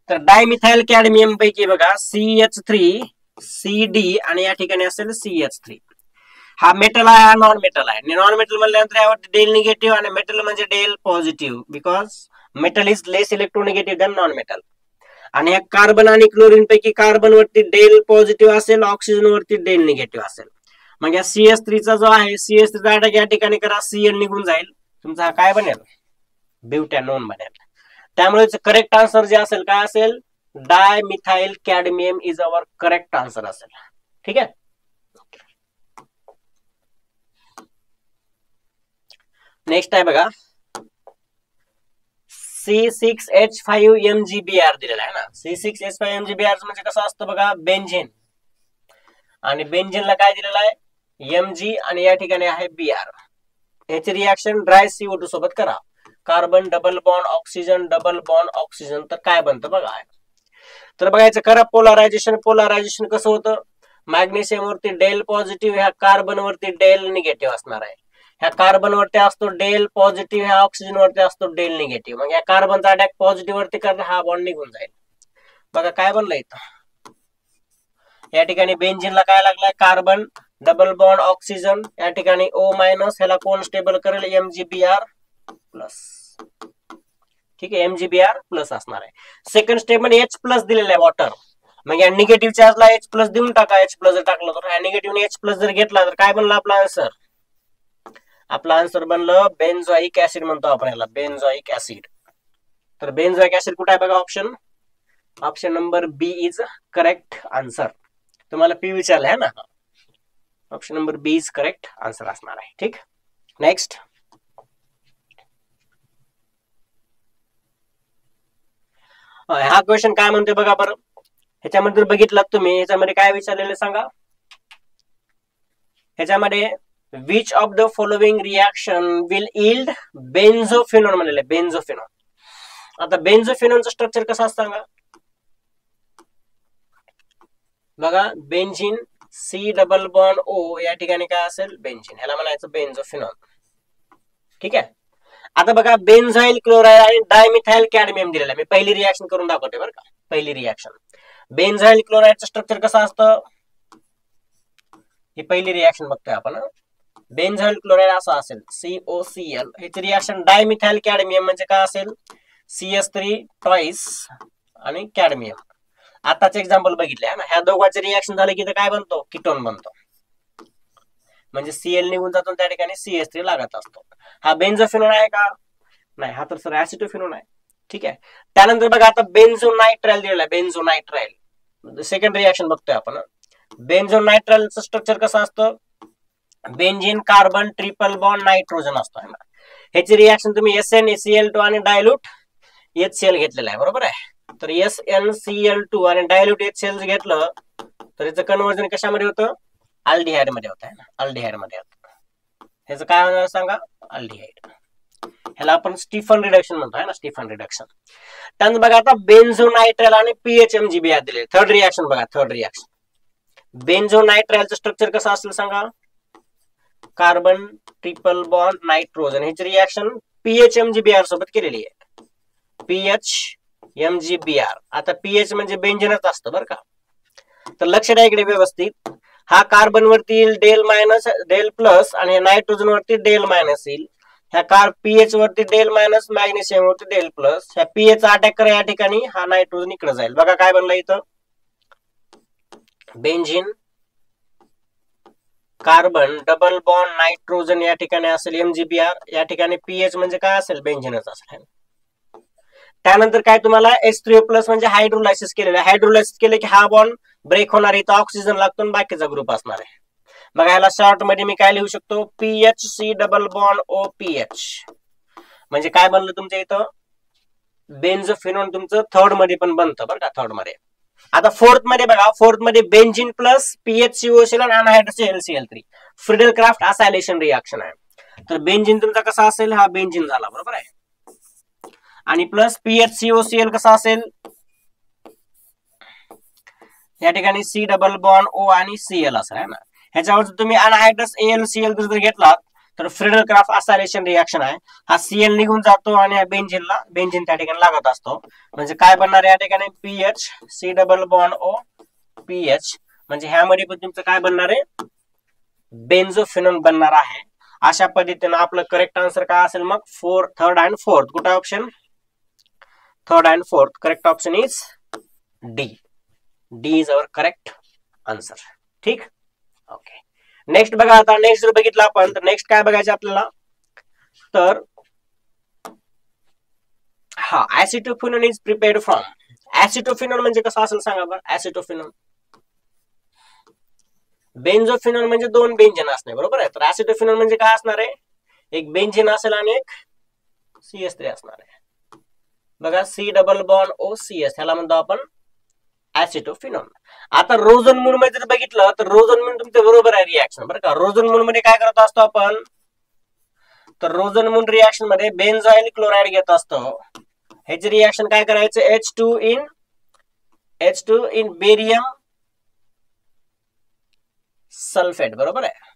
तर डायमिथाइल कॅडमियम पैकी बघा CH3 CD आणि या ठिकाणी असेल CH3. हा मेटल आहे, हा नॉन मेटल आहे. नॉन मेटल म्हणल्यानंतर यावरती डेल निगेटिव्ह आणि मेटल म्हणजे del positive, because metal is less electronegative than non metal. आणि या कार्बन आणि क्लोरीन पैकी कार्बन वरती डेल पॉझिटिव्ह असेल, ऑक्सिजन वरती डेल निगेटिव्ह असेल. मग या CH3 चा जो आहे CH3 चा अटॅक या ठिकाणी करा, Cl निघून जाईल, तुमचा हा काय बनेल, ब्युटॅनोन बनेल. त्यामुळे करेक्ट आन्सर जे असेल काय असेल, dimethyl cadmium is our correct answer असेल. ठीक आहे. नेक्स्ट आहे बघा C6H5MgBr दिलेला आहे ना. C6H5MgBr म्हणजे कसं असतं बघा, बेंझिन, आणि बेंझिनला काय दिलेलं आहे Mg आणि या ठिकाणी आहे Br. याची रिएक्शन ड्राय CO2 सोबत करा, carbon double bond oxygen double bond oxygen, तर काय बनतं बघा. तर बघायचं करा पोलरायझेशन. पोलरायझेशन कसं होतं, मॅग्नेशियम वरती डेल पॉझिटिव्ह, ह्या कार्बन वरती डेल निगेटिव्ह असणार आहे. ह्या कार्बन वरती असतो डेल पॉझिटिव्ह, ह्या ऑक्सिजन वरती असतो डेल निगेटिव्ह. मग या कार्बनचा अटॅक पॉझिटिव्ह वरती करता हा बॉन्ड निघून जाईल. बघा काय बनलं इथं, या ठिकाणी बेंझिनला काय लागलाय, कार्बन डबल बॉन्ड ऑक्सिजन, या ठिकाणी O मायनस, ह्याला कोण स्टेबल करेल, MgBr प्लस. ठीक आहे, MgBr प्लस असणार आहे. सेकंड स्टेप मध्ये H प्लस दिलेलं आहे वॉटर, मग या निगेटिव्ह चार्जला H प्लस देऊन टाका. H प्लस जर टाकलं तर, निगेटिव्ह H प्लस जर घेतला तर काय बनलं आपला आन्सर, आपला आन्सर बनलं बेन्झोइक ऍसिड म्हणतो आपण याला, बेन्झोइक ऍसिड. तर बेन्झोइक ऍसिड कुठे आहे बघा, option number B is correct answer. तुम्हाला पी विचारलं आहे ना, option number B is correct answer असणार आहे. ठीक. नेक्स्ट हा क्वेश्चन काय म्हणते बघा बरं, ह्याच्यामध्ये बघितलं तुम्ही, ह्याच्यामध्ये काय विचारलेलं सांगा. ह्याच्यामध्ये which of the following reaction will yield benzophenone म्हणलेलं, बेन्झोफिनोन. आता बेन्झोफिनोनचं स्ट्रक्चर कसं असतं सांगा बघा, benzene C double bond O, या ठिकाणी काय असेल बेंझिन, ह्याला म्हणायचं बेन्झोफिनोन. ठीक आहे. आता बघा बेन्झाइल क्लोराइड आणि डायमिथाइल कॅडमियम दिलेला आहे, मी पहिली रिएक्शन करून दाखवते बरं का. पहिली रिएक्शन बेन्झाइल क्लोराइडचं स्ट्रक्चर कसं असतं, ही पहिली रिएक्शन बघतोय आपण. बेन्झाइल क्लोराइड असं असेल COCl, ह्याची रिएक्शन डायमिथाइल कॅडमियम म्हणजे काय असेल CH3 ट्वाइस आणि कॅडमियम. आताच एक्झाम्पल बघितले ना, ह्या दोघांचे रिएक्शन झाले की काय बनतो, कीटोन बनतो, म्हणजे Cl निघून जातो, त्या ठिकाणी CH3 लागत असतो. हा बेन्झोफिनोन आहे का, नाही, हा तर सर ऍसिटोफिनोन आहे. ठीक आहे. त्यानंतर बघा आता बेन्झोनाइट्राइल दिलेला आहे, बेन्झोनाइट्राइल. सेकंड रिएक्शन बघतोय आपण. बेन्झोनाइट्राइलचं स्ट्रक्चर कसं असतं, benzene carbon triple bond nitrogen असतो. ह्याची रिएक्शन तुम्ही SnCl2 आणि डायल्यूट HCl घेतलेलं आहे, बरोबर आहे. तर SnCl2 आणि डायल्यूट HCl घेतलं तर याचं कन्व्हर्जन कशामध्ये होतं, अल्डिहाइड मध्ये होत आहे ना, अल्डिहाइड मध्ये होतं. ह्याचं काय होणार सांगा, अल्डिहाइड. ह्याला आपण स्टीफन रिडक्शन म्हणतो आहे ना, स्टीफन रिडक्शन. त्यानंतर बघा आता बेन्झोनाइट्राइल आणि PHMgBr दिले. थर्ड रिएक्शन बघा, थर्ड रिएक्शन बेन्झोनाइट्राइलचं स्ट्रक्चर कसं असेल सांगा, कार्बन ट्रिपल बॉन्ड नायट्रोजन, ह्याची रिएक्शन PHMgBr सोबत केलेली आहे, PHMgBr. आता PH म्हणजे बेंझिनच असतं बरं का. तर लक्ष द्या इकडे व्यवस्थित, हा कार्बन वरती येईल डेल मायनस डेल प्लस, आणि नायट्रोजन वरती डेल मायनस येईल. ह्या पीएच वरती डेल मायनस, मॅग्नेशियम वरती डेल प्लस. ह्या पीएच चा अटॅक करा या ठिकाणी, हा नायट्रोजन इकडे जाईल. बघा काय बनलं इथं, benzene carbon double bond nitrogen, या ठिकाणी असेल MgBr, या ठिकाणी पीएच म्हणजे काय असेल, बेंझिनच असेल. त्यानंतर काय तुम्हाला H3O प्लस म्हणजे हायड्रोलायसिस केलेलं आहे. हायड्रोलायसिस केले की हा बॉन्ड ब्रेक होणार, इथं ऑक्सिजन लागतो आणि बाकीचा ग्रुप असणार आहे. बघा याला शॉर्ट मध्ये मी काय लिहू शकतो, PHC डबल बॉन्ड OPH. म्हणजे काय बनलं तुमच्या इथं, बेन्झोफिनोन तुमचं थर्ड मध्ये पण बनतं बरं का, थर्ड मध्ये. आता फोर्थ मध्ये बघा, फोर्थ मध्ये बेंझिन प्लस PHCOCl आणि अनहायड्रस LCl3 Friedel Crafts acylation reaction आहे. तर बेंझिन तुमचा कसा असेल, हा बेंझिन झाला बरोबर आहे, आणि प्लस PHCOCl कसा असेल, या ठिकाणी C डबल बॉन्ड O आणि Cl असं आहे ना. ह्याच्यावर तुम्ही अनहायड्रस AlCl जर घेतलात तर फ्रिडल क्राफ्ट असायलेशन रिएक्शन आहे. हा Cl निघून जातो आणि या बेंझिन त्या ठिकाणी लागत असतो. म्हणजे काय बनणार या ठिकाणी, PH C double bond O PH. म्हणजे ह्यामध्ये पण तुमचं काय बनणार आहे, बेन्झोफिनोन बनणार आहे. अशा पद्धतीने आपलं करेक्ट आन्सर काय असेल मग, थर्ड अँड फोर्थ. कुठे option, third and fourth. Correct option is D. D is our correct answer. ठीक, ओके. नेक्स्ट बघा, आता नेक्स्ट जर बघितलं आपण तर नेक्स्ट काय बघायचं आपल्याला, तर हा ऍसिटोफिनोन इज प्रिपेअर्ड फ्रॉम. ऍसिटोफिनोन म्हणजे कसं असेल सांगा बरं. ऍसिटोफिनोन, बेन्झोफिनोन म्हणजे दोन बेंझिन असणे बरोबर आहे. तर ऍसिटोफिनोन म्हणजे काय असणार आहे, एक बेंझिन असेल आणि एक CH3 असणार आहे. बघा C डबल बॉन्ड OCS, ह्याला म्हणतो आपण ऍसिटोफिनोन. आता रोझन मून मध्ये जर बघितलं तर रोझन मून तुमचं बरोबर आहे रिएक्शन बरं का. रोझन मून मध्ये काय करत असतो आपण, तर रोझन मून रिएक्शन मध्ये बेन्झाइल क्लोराइड घेत असतो. ह्याचे रिएक्शन काय करायचं, H2 इन बेरियम सल्फेट बरोबर आहे.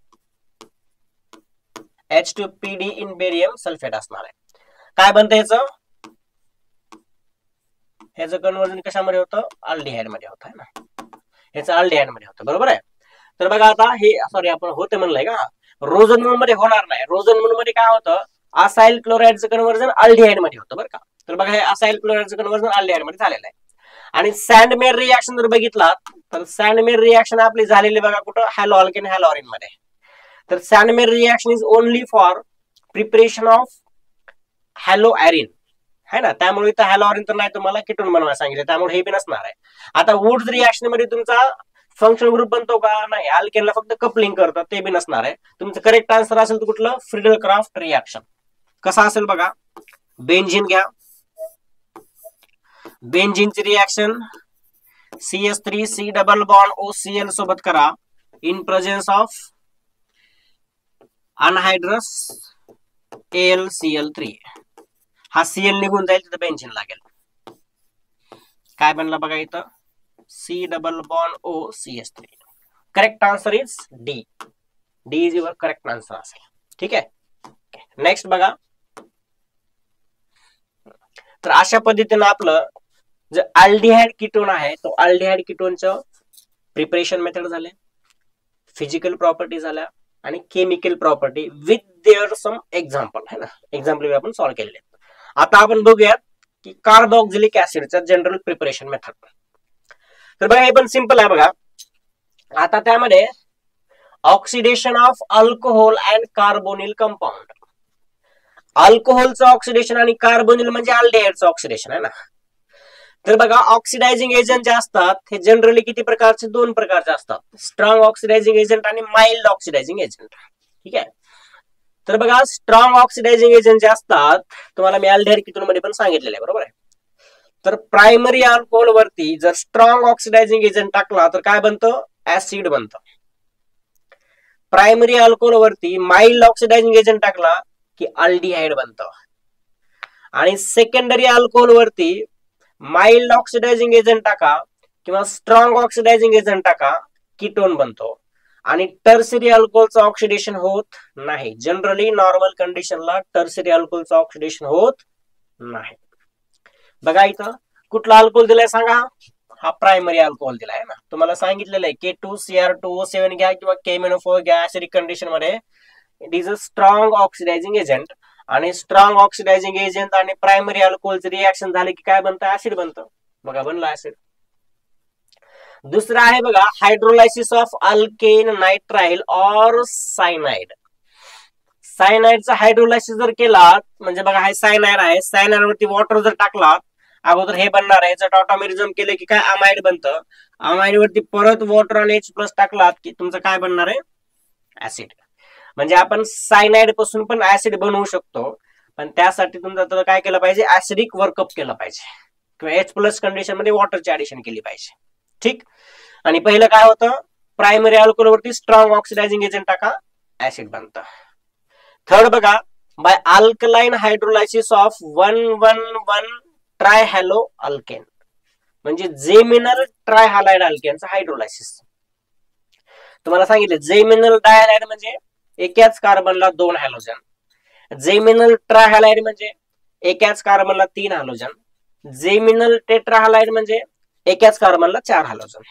H2PD इन बेरियम सल्फेट असणार आहे. काय बनतं ह्याचं, ह्याचं कन्वर्जन कशामध्ये होतं, अल्डिहाइड मध्ये होतं है ना. ह्याचं अल्डिहाइड मध्ये होतं बरोबर आहे. तर बघा आता हे, सॉरी आपण होते म्हणलंय का, रोझन मून मध्ये होणार नाही. रोझन मून मध्ये काय होतं, असाइल क्लोराइडचं कन्वर्जन अल्डिहाइड मध्ये होतं बरं का. तर बघा हे असाइल क्लोराइडचं कन्वर्जन अल्डिहाइड मध्ये झालेलं आहे. आणि सँडमेअर रिएक्शन जर बघितला तर सँडमेअर रिएक्शन आपली झालेली बघा कुठं, हॅलो अल्केन हॅलोरिन मध्ये. तर Sandmeyer reaction is only for preparation of haloarene है ना. त्यामुळे इथं हॅलोरिन तर नाही, तुम्हाला कीटोन बनवायला सांगितलं, त्यामुळे हे बी नसणार आहे. आता वुड्स रिएक्शन मध्ये तुमचा फंक्शनल ग्रुप बनतो का, नाही, अल्केनला फक्त कपलिंग करतात, ते बी नसणार आहे. तुमचं करेक्ट आन्सर असेल तर कुठलं, फ्रिडल क्राफ्ट रिएक्शन. कसा असेल बघा, बेंझिन घ्या, बेंझिनची reaction CH3 C double bond OCl सोबत करा इन प्रेझेन्स ऑफ अनहायड्रस AlCl3. हा Cl निघून जाईल, तिथं बेंझिन लागेल. काय बनलं बघा इथं, C double bond OCH3. Correct answer is D. D is your correct answer असेल. ठीक आहे, नेक्स्ट बघा. तर अशा पद्धतीने आपलं जे अल्डिहाइड कीटोन आहे, तो अल्डिहाइड कीटोनचं प्रिपरेशन मेथड झाले, फिजिकल प्रॉपर्टी झाल्या आणि chemical property with their some example है ना. एक्झाम्पल आपण सॉल्व्ह केलेले. आता आपण बघूयात की कार्बोक्सिलिक ऍसिडचं जनरल प्रिपरेशन मेथड. तर बघा हे पण सिंपल आहे बघा. आता त्यामध्ये oxidation of alcohol and carbonyl compound. अल्कोहोलचं ऑक्सिडेशन आणि कार्बोनिल म्हणजे अल्डिहाइडचं ऑक्सिडेशन आहे ना. तर बघा ऑक्सिडायझिंग एजंट जे असतात हे जनरली किती प्रकारचे, दोन प्रकारचे असतात, स्ट्रॉंग ऑक्सिडायझिंग एजंट आणि माइल्ड ऑक्सिडायझिंग एजंट. ठीक आहे. तर बघा स्ट्रॉंग ऑक्सिडायझिंग एजंट जे असतात, तुम्हाला मी अल्डिहाइड कीटोन मध्ये पण सांगितलेलं आहे बरोबर आहे. तर प्रायमरी अल्कोहोल वरती जर स्ट्रॉंग ऑक्सिडायझिंग एजंट टाकला तर काय बनतं, ऍसिड बनतं. प्रायमरी अल्कोहोल वरती माइल्ड ऑक्सिडायझिंग एजंट टाकला की अल्डिहाइड बनतं. आणि सेकंडरी अल्कोहोल वरती माइल्ड ऑक्सिडायझिंग एजंट टाका किंवा स्ट्रॉंग ऑक्सिडायझिंग एजंट टाका, कीटोन बनतो. आणि टर्सरी अल्कोहोलचं ऑक्सिडेशन होत नाही. जनरली नॉर्मल कंडिशनला टर्सरी अल्कोहोलचं ऑक्सिडेशन होत नाही. बघा इथं कुठला अल्कोहोल दिलाय सांगा, हा प्रायमरी अल्कोहोल दिलाय ना. तुम्हाला सांगितलेलं आहे K2Cr2O7 घ्या किंवा KMnO4 घ्या, ऍसिडिक कंडिशन मध्ये it is a strong oxidising agent. आणि स्ट्रॉंग ऑक्सिडायझिंग एजंट आणि प्रायमरी अल्कोहोलचं रिएक्शन झाले की काय बनतं, ऍसिड बनतं. बघा बनलं ऍसिड. दुसरं आहे बघा hydrolysis of alkane nitrile or cyanide. सायनाइडचा हायड्रोलायसिस जर केला म्हणजे बघा हा सायनाइड आहे, सायनाइड वरती वॉटर जर टाकला, अगोदर हे बनणार आहे, जर टॉटॉमेरिझम केलं की काय अमाइड बनतं. अमाइड वरती परत वॉटर आणि H+ टाकलात की तुमचं काय बनणार आहे, ऍसिड. म्हणजे आपण सायनाइड पासून पण ऍसिड बनवू शकतो, पण त्यासाठी तुमचं काय केलं पाहिजे, ऍसिडिक वर्कअप केलं पाहिजे किंवा H+ कंडिशन मध्ये वॉटरची ऍडिशन केली पाहिजे. ठीक. आणि पहिलं काय होतं, प्रायमरी अल्कोहोल वरती स्ट्रॉंग ऑक्सिडायझिंग एजंट टाका, ऍसिड बनतं. थर्ड बघा, bye alkaline hydrolysis of 1,1,1 ट्रायहॅलो alkane, म्हणजे जेमिनल ट्रायहॅलाइड अल्केनचं हायड्रोलायसिस. तुम्हाला सांगितलं जेमिनल डायहॅलाइड म्हणजे एकाच कार्बनला 2 हॅलोजन, जेमिनल ट्रायहॅलाइड म्हणजे एकाच कार्बनला 3 हॅलोजन, जेमिनल टेट्राहॅलाइड म्हणजे एकाच कार्बनला 4 हॅलोजन.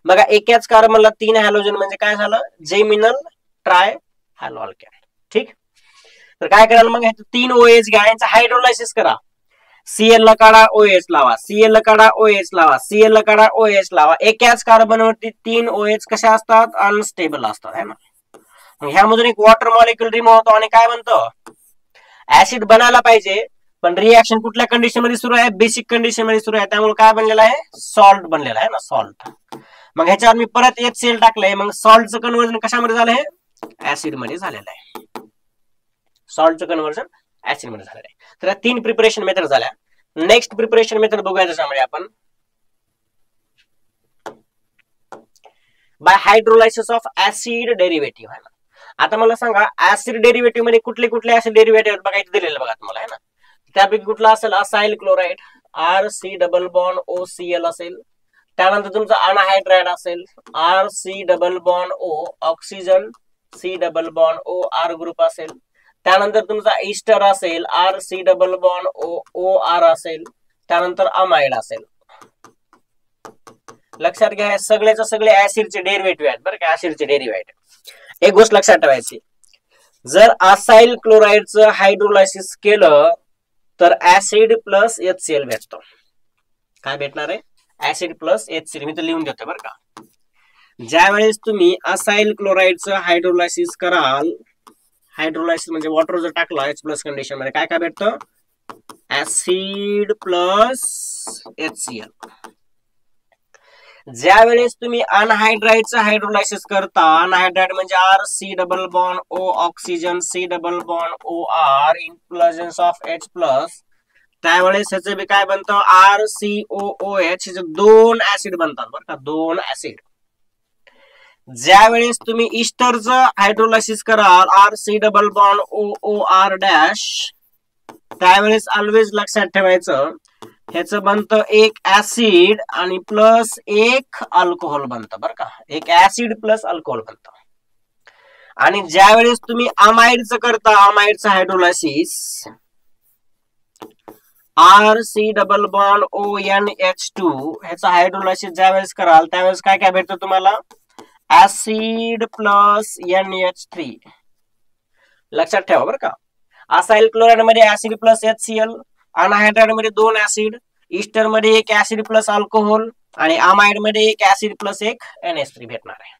बघा एकाच कार्बनला 3 हॅलोजन म्हणजे काय झालं, जेमिनल ट्राय हॅलो अल्केन. ठीक. तर काय कराल मग, 3 OH घ्या, यांचा हायड्रोलायसिस करा. Cl ला काढा, OH लावा, Cl ला काढा, OH लावा, Cl ला काढा, OH लावा. एकाच कार्बनवरती 3 OH कशा असतात, अनस्टेबल असतात है ना. ह्यामधून एक वॉटर मॉलिक्युल रिमूव्ह होतो आणि काय बनतो, ऍसिड बनायला पाहिजे, पण रिएक्शन कुठल्या कंडिशन मध्ये सुरू आहे, बेसिक कंडिशन मध्ये सुरू आहे, त्यामुळे काय बनलेलं आहे, सॉल्ट बनलेला आहे ना, सॉल्ट. मग ह्याच्यावर मी परत HCl टाकलंय, मग सॉल्टचं कन्व्हर्जन कशामध्ये झालं, हे ऍसिड मध्ये झालेलं आहे. सॉल्टचं कन्व्हर्जन ऍसिड मध्ये झालेलं आहे. तर 3 प्रिपरेशन मेथड झाल्या. नेक्स्ट प्रिपरेशन मेथड बघूया त्याच्यामध्ये आपण, bye hydrolysis of acid derivative आहे ना. आता मला सांगा, ऍसिड डेरिव्हेटिव्ह मध्ये कुठले कुठले ऍसिड डेरिव्हेटिव्ह बघायचे दिलेलं बघा तुम्हाला आहे ना. त्यापैकी कुठला असेल, acyl chloride RC double bond OCl असेल. त्यानंतर तुमचा अनहायड्राइड असेल RC double bond O, oxygen C double bond O R group असेल. त्यानंतर तुमचा ईस्टर असेल RC double bond O OR असेल. त्यानंतर अमाइड असेल. लक्षात घ्या, हे सगळेचे सगळे ऍसिडचे डेरिव्हेटिव्ह आहेत बरं का, ऍसिडचे डेरिव्हेटिव्ह. एक गोष्ट लक्षात ठेवायची, जर असाइल क्लोराइडचं हायड्रोलायसिस केलं तर ऍसिड प्लस HCl भेटतो. काय भेटणार आहे, ऍसिड प्लस HCl. मी तर लिहून देतो बरं का. ज्या वेळेस तुम्ही असाइल क्लोराइडचं हायड्रोलायसिस कराल, हायड्रोलायसिस म्हणजे वॉटर जर टाकला H+ कंडिशन मध्ये, काय काय भेटतं, ऍसिड प्लस HCl. ज्या वेळेस तुम्ही अनहायड्राइडचं हायड्रोलायसिस करता, अनहायड्राइड म्हणजे RC double bond O oxygen C double bond OR in presence of H+, त्यावेळेस ह्याचं बी काय बनतं, RCOOH. 2 ऍसिड बनतात बरं का, 2 ऍसिड. ज्या वेळेस तुम्ही ईस्टरचं हायड्रोलायसिस कराल RC double bond OOR dash, त्यावेळेस ऑलवेज लक्षात ठेवायचं, ह्याचं बनतं एक ऍसिड आणि प्लस एक अल्कोहोल बनतं बरं का, एक ऍसिड प्लस अल्कोहोल बनतं. आणि ज्या वेळेस तुम्ही अमाइडचं करता, अमाइडचं hydrolysis RC double bond ONH2, ह्याचा हायड्रोलायसिस ज्या वेळेस कराल त्यावेळेस काय काय भेटतं तुम्हाला, ऍसिड प्लस NH3. लक्षात ठेवा बरं का. असाइल क्लोराइड मध्ये ऍसिड प्लस HCl, अनहायड्राइड मध्ये 2 ऍसिड, ईस्टर मध्ये एक ऍसिड प्लस अल्कोहोल आणि अमाइड मध्ये एक ऍसिड प्लस एक NH3 भेटणार आहे.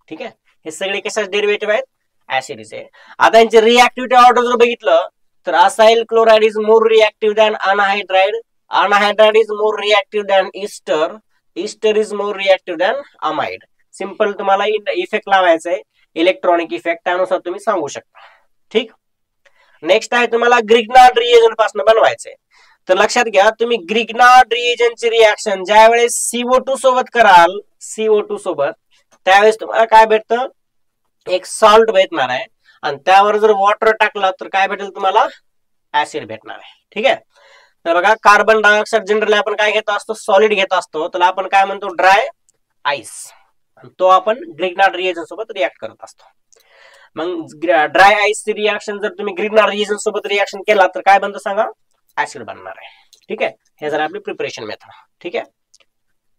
ठीक आहे, हे सगळे कशाचे डेरिव्हेटिव्ह आहेत, ऍसिडचे. आता यांची रिएक्टिव्हिटी ऑर्डर जर बघितलं तर acyl chloride is more reactive than anhydride, anhydride is more reactive than Easter, Easter is more reactive than amide. Simple तुम्हाला इफेक्ट लावायचा आहे, इलेक्ट्रॉनिक इफेक्ट, त्यानुसार तुम्ही सांगू शकता. ठीक. नेक्स्ट आहे तुम्हाला ग्रिग्नार्ड रिएजंट पासून बनवायचंय. तर लक्षात घ्या, तुम्ही ग्रिग्नार्ड रिएजंटची रिएक्शन ज्या वेळेस CO2 सोबत कराल, CO2 सोबत, त्यावेळेस तुम्हाला काय भेटतं, एक सॉल्ट भेटणार आहे आणि त्यावर जर वॉटर टाकला तर काय भेटेल तुम्हाला, ऍसिड भेटणार आहे. ठीक आहे. तर बघा, कार्बन डायऑक्साइड जनरली आपण काय घेत असतो, सॉलिड घेत असतो, त्याला आपण काय म्हणतो, ड्राय आईस. तो आपण ग्रिग्नार्ड रिएजंट सोबत रिएक्ट करत असतो. मग ड्राय आईसची रिएक्शन जर तुम्ही ग्रिग्नार्ड रिएजंट सोबत रिएक्शन केला तर काय बनतं सांगा, ऍसिड बनणार आहे. ठीक आहे, हे जर आपली प्रिपरेशन मेथड. ठीक आहे.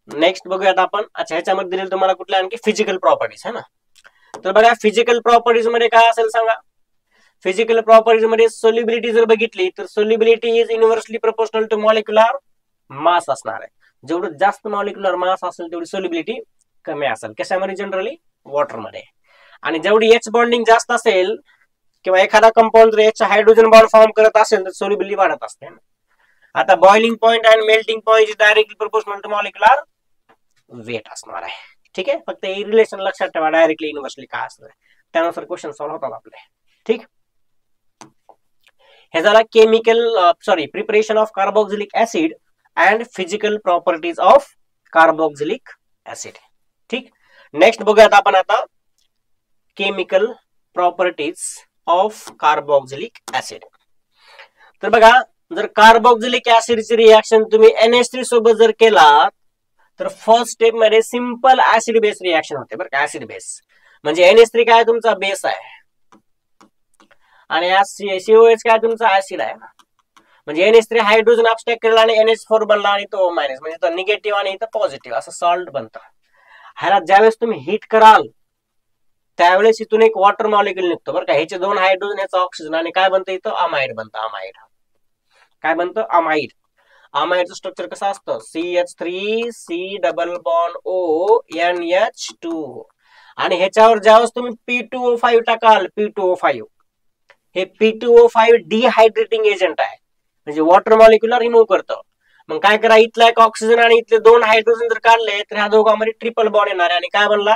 नेक्स्ट बघूयात आपण. अच्छा, ह्याच्यामध्ये दिलेलं तुम्हाला कुठल्या आणखी फिजिकल प्रॉपर्टीज आहे ना. तर बघा, फिजिकल प्रॉपर्टीज मध्ये काय असेल सांगा. फिजिकल प्रॉपर्टीज मध्ये सोल्युबिलिटी जर बघितली तर solubility is inversely proportional to molecular mass असणार आहे. जेवढं जास्त मॉलिक्युलर मास असेल तेवढी सोल्युबिलिटी कमी असेल. कशामध्ये, जनरली वॉटर मध्ये. आणि जेवढी H बॉन्डिंग जास्त असेल किंवा एखादा कंपाऊंड जर H हायड्रोजन बॉन्ड फॉर्म करत असेल तर सोल्युबिलिटी वाढत असते. आता boiling point and melting point is directly proportional to molecular weight असणार आहे. ठीक आहे, फक्त हे रिलेशन लक्षात ठेवा, डायरेक्टली इनव्हर्सली काय असणार. त्यानुसार क्वेश्चन सॉल्व्ह होतात आपले. ठीक, हे झाला chemical preparation of carboxylic acid and physical properties of carboxylic acid. ठीक, नेक्स्ट बघूयात आपण आता chemical properties of carboxylic acid. तर बघा, जर कार्बोक्सिलिक ऍसिडची रिएक्शन तुम्ही NH3 सोबत जर केला तर फर्स्ट स्टेप मध्ये सिंपल ऍसिड बेस रिएक्शन होते बरं का. ऍसिड बेस म्हणजे NH3 काय तुमचा बेस आहे आणि COH काय तुमचा ऍसिड आहे. म्हणजे NH3 हायड्रोजन अपस्टॅक केला आणि NH4 बनला आणि तो मायनस, म्हणजे तो निगेटिव्ह आणि इथं पॉझिटिव्ह असं सॉल्ट बनतं. ह्याला ज्यावेळेस तुम्ही हिट कराल त्यावेळेस इथून एक वॉटर मॉलिक्यूल निघतो बरं का. ह्याचे 2 हायड्रोजन, ह्याचा ऑक्सिजन, आणि काय बनतं इथं अमाइड बनतं. अमाइड काय बनतं? अमाइड. अमाइडचं स्ट्रक्चर कसं असतं? CH3 C double bond O NH2 आणि ह्याच्यावर ज्यावेळेस तुम्ही P2O5 टाकाल, P2O5 हे P2O5 डिहायड्रेटिंग एजंट आहे, म्हणजे वॉटर मॉलिक्यूलला रिमूव्ह करतं. मग काय करा, इथला एक ऑक्सिजन आणि इथले 2 हायड्रोजन जर काढले तर ह्या दोघांमध्ये ट्रिपल बॉन्ड येणार आहे आणि काय बनला?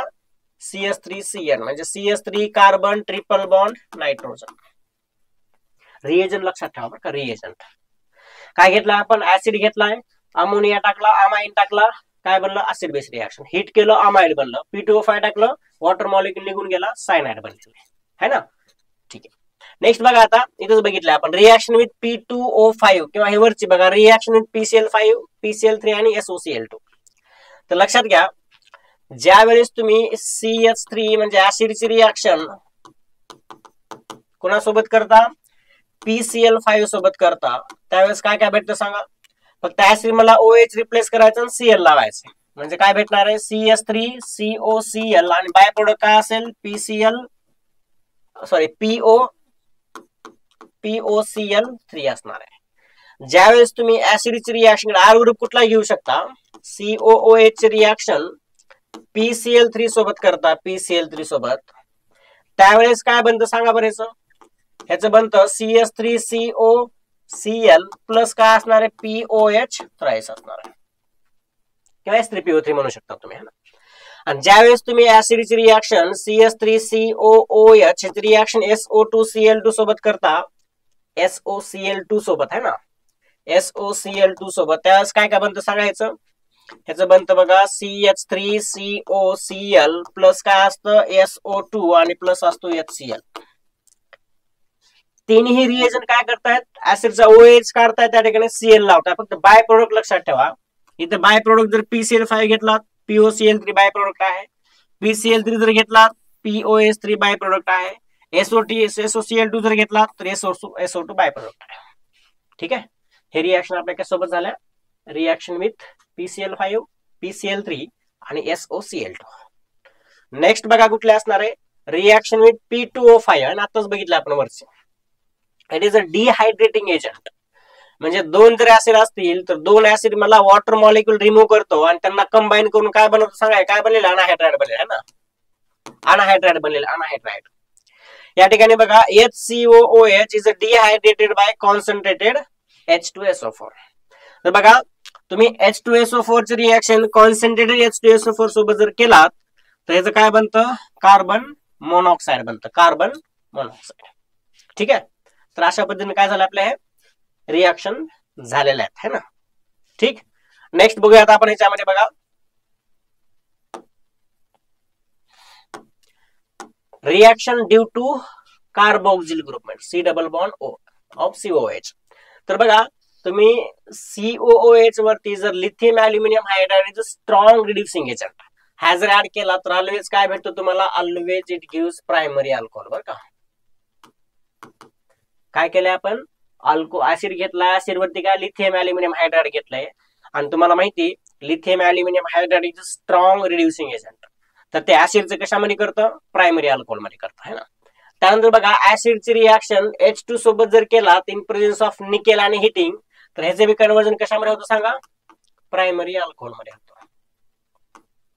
CH3CN म्हणजे CH3 carbon triple bond nitrogen. Reagent लक्षात ठेवा बरं का. रिएजंट काय घेतला आपण? ऍसिड घेतलाय, अमोनिया टाकला, अमाइन टाकला, काय बनलं? Acid base reaction. हिट केलं, अमाइड बनलं. P2O5 टाकलं, वॉटर मॉलिक्यूल निघून गेला, सायनाइड बनले, है ना. ठीक आहे, नेक्स्ट बघा, आता इथंच बघितलं आपण रिएक्शन विथ P2O5 किंवा हे वरची बघा रिएक्शन विथ PCl5 PCl3 आणि SOCl2. तर लक्षात घ्या, ज्या वेळेस तुम्ही CH3 म्हणजे ऍसिडची रिएक्शन कोणासोबत करता? PCl5 सोबत करता, त्यावेळेस काय काय भेटतं सांगा? फक्त ऍसिड मला OH रिप्लेस करायचं आणि Cl लावायचं, म्हणजे काय भेटणार आहे? CH3 COCl आणि बाय प्रोडक्ट काय असेल? POCl3 असणार आहे. ज्यावेळेस तुम्ही ऍसिडची रिएक्शन R ग्रुप कुठला घेऊ शकता? COOH ची रिएक्शन PCl3 सोबत करता, PCl3 सोबत, त्यावेळेस काय बनतं सांगा बरं? ह्याचं बनतं CH3COCl प्लस काय असणार आहे? POH थ्राइस असणार आहे किंवा S3PO3 म्हणू शकता तुम्ही, है ना. आणि ज्यावेळेस तुम्ही ऍसिडची रिएक्शन CH3COOH ची रिएक्शन SO2Cl2 सोबत करता, SOCl2 सोबत, है ना, SOCl2 सोबत, त्यावेळेस काय काय बनतं सांगायचं? ह्याचं बनतं बघा CH3COCl प्लस काय असतं? SO2 आणि प्लस असतो HCl. तिन्ही रिएजंट काय करतायत? ऍसिडचा OH काढतायत, त्या ठिकाणी Cl लावताय. फक्त बाय प्रोडक्ट लक्षात ठेवा, इथं बाय प्रोडक्ट जर PCl5 घेतला POCl3 बाय प्रोडक्ट आहे, PCl3 जर घेतला POH3 बाय प्रोडक्ट आहे, SOCl2 जर घेतला तर SO2 बाय प्रोडक्ट आहे. ठीक आहे, हे रिएक्शन आपल्या कशासोबत झाल्या? रिएक्शन विथ PCl5 PCl3 आणि SOCl2. नेक्स्ट बघा कुठले असणार आहे? रिएक्शन विथ P2O5 आणि आताच बघितलं आपण वरचे. इट इज अ डिहायड्रेटिंग एजंट, म्हणजे 2 जर ऍसिड असतील तर 2 ऍसिड मला वॉटर मॉलिक्यूल रिमूव्ह करतो आणि त्यांना कंबाईन करून काय बनवतो सांगा? काय बनलेलं? अनहायड्राइड बनलेलं आहे ना. अनहायड्राइड बनलेलं, अनहायड्राइड. या ठिकाणी बघा HCOOH is dehydrated by concentrated H2SO4. तर बघा, तुम्ही H2SO4 ची रिएक्शन कॉन्सन्ट्रेटेड H2SO4 सोबत जर केलात तर ह्याचं काय बनतं? कार्बन मोनॉक्साइड बनतं, कार्बन मोनॉक्साइड. ठीक आहे, तर अशा पद्धतीने काय झालं? आपल्या हे रिएक्शन झालेले आहेत, है ना. ठीक, नेक्स्ट बघूयात आपण ह्याच्यामध्ये बघा रिएक्शन ड्यू टू कार्बोक्सिल ग्रुपमेंट C double bond O of COOH. तर बघा, तुम्ही COOH वरती जर lithium aluminium hydride is strong reducing agent हा जर ऍड केला तर ऑलवेज काय भेटतो तुम्हाला? Always it gives primary alcohol. बरं का, काय केलंय आपण? ऍसिड घेतला, ऍसिड वरती काय? लिथियम अल्युमिनियम हायड्राइड घेतलंय आणि तुम्हाला माहिती lithium aluminium hydride is strong reducing agent, तर ते ऍसिडचं कशामध्ये करतं? प्रायमरी अल्कोहोल मध्ये करतं, है ना. त्यानंतर बघा, ऍसिडची रिएक्शन H2 सोबत जर केला इन प्रेझेन्स ऑफ निकेल आणि हिटिंग तर ह्याचे बी कन्वर्जन कशामध्ये होतं सांगा? प्रायमरी अल्कोहोल मध्ये होतं.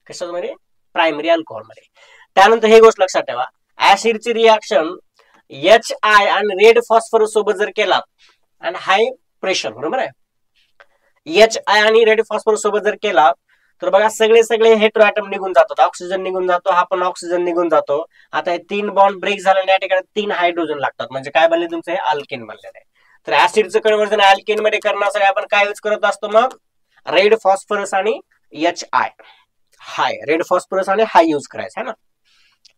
कशामध्ये? प्रायमरी अल्कोहोल मध्ये. त्यानंतर हे गोष्ट लक्षात ठेवा, ऍसिडची रिएक्शन HI आणि रेड फॉस्फरस सोबत जर केला आणि हाय प्रेशर, बरोबर आहे, HI आणि रेड फॉस्फरस सोबत जर केला तर बघा सगळे सगळे हेटेरोएटम निघून जातात, ऑक्सिजन निघून जातो, हा पण ऑक्सिजन निघून जातो. आता हे 3 बॉन्ड ब्रेक झाल्याने या ठिकाणी 3 हायड्रोजन लागतात, म्हणजे काय बनले तुमचं हे अल्केन बनलेलं आहे. तर ऍसिडचं कन्व्हर्जन अल्केन मध्ये करण्यासाठी आपण काय यूज करत असतो मग, रेड फॉस्फरस आणि HI हाय, रेड फॉस्फरस आणि हाय यूज करायचा आहे ना.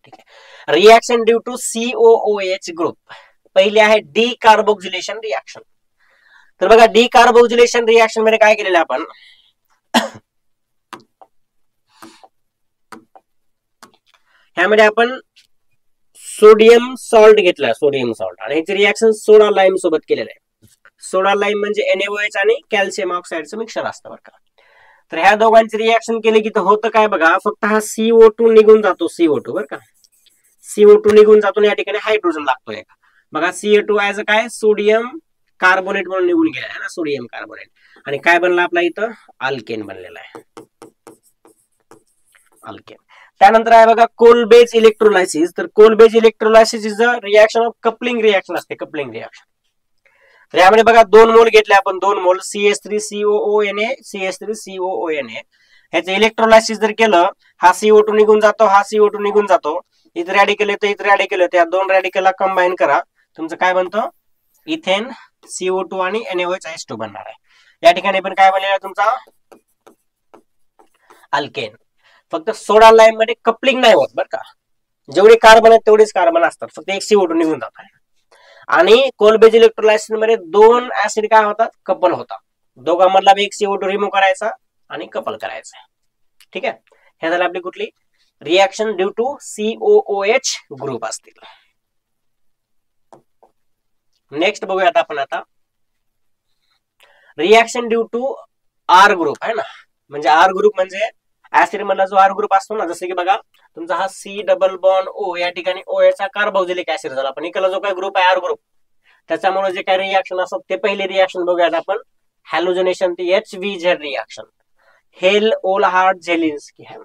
ठीक आहे. Reaction due to COOH group, पहिली आहे डी कार्बोक्सिलेशन रिएक्शन. तर बघा डी कार्बोक्सिलेशन रिएक्शन मध्ये काय केलेलं आपण, ह्यामध्ये आपण सोडियम सॉल्ट घेतला, सोडियम सॉल्ट, आणि ह्याचे रिएक्शन सोडा लाईम सोबत केलेलं आहे. सोडा लाईम म्हणजे NaOH आणि कॅल्शियम ऑक्साईडचं मिक्सर असतं बरं का. तर ह्या दोघांची रिएक्शन केली की होतं काय बघा, फक्त हा CO2 निघून जातो, CO2 बरं का, CO2 निघून जातो, या ठिकाणी हायड्रोजन लागतो एक. बघा CO2 ऍज अ काय, सोडियम कार्बोनेट म्हणून निघून गेला आहे ना, सोडियम कार्बोनेट, आणि काय बनला आपला इथं अल्केन बनलेला आहे, अल्केन. त्यानंतर आहे बघा कोलबेज इलेक्ट्रोलायसिस. तर Kolbe's electrolysis is a reaction of coupling reaction असते, कपलिंग रिएक्शन. तर यामध्ये बघा 2 मोल घेतले आपण, 2 मोल CH3COONA CH3COONA. ह्याचं इलेक्ट्रोलायसिस जर केलं, हा CO2 निघून जातो, हा CO2 निघून जातो, इथं रॅडिकल येतं, इथं रॅडिकल येतं, या 2 रॅडिकलला कंबाईन करा, तुमचं काय बनतं, इथेन CO2 आणि NaOH बनणार आहे. या ठिकाणी पण काय बनलेला तुमचा अल्केन. फक्त सोडा लाईम मध्ये कपलिंग नाही होत बरं का, जेवढे कार्बन आहेत तेवढेच कार्बन असतात, फक्त एक CO2 निघून जात आहे. आणि कोलबेज इलेक्ट्रोलायसिस मध्ये 2 ऍसिड काय होतात, कपल होतात, दोघांमधला एक CO2 रिमूव्ह करायचा आणि कपल करायचा. ठीक आहे, हे झालं आपली कुठली reaction due to COOH group असतील. नेक्स्ट बघूयात आपण आता reaction due to R group आहे ना, म्हणजे R ग्रुप म्हणजे ऍसिड मधला जो R ग्रुप असतो ना, जसं की बघा तुमचा हा C डबल बॉन्ड O, या ठिकाणी OH चा कार्बोक्सिलिक ऍसिड झाला, पण इकडला जो काही ग्रुप आहे R ग्रुप, त्याच्यामुळे जे काही रिएक्शन असतात ते पहिले रिएक्शन बघूयात आपण, हॅलोजनेशन ती HVZ रिएक्शन, हेल ओलहार्ड झेलिन्स्की आहे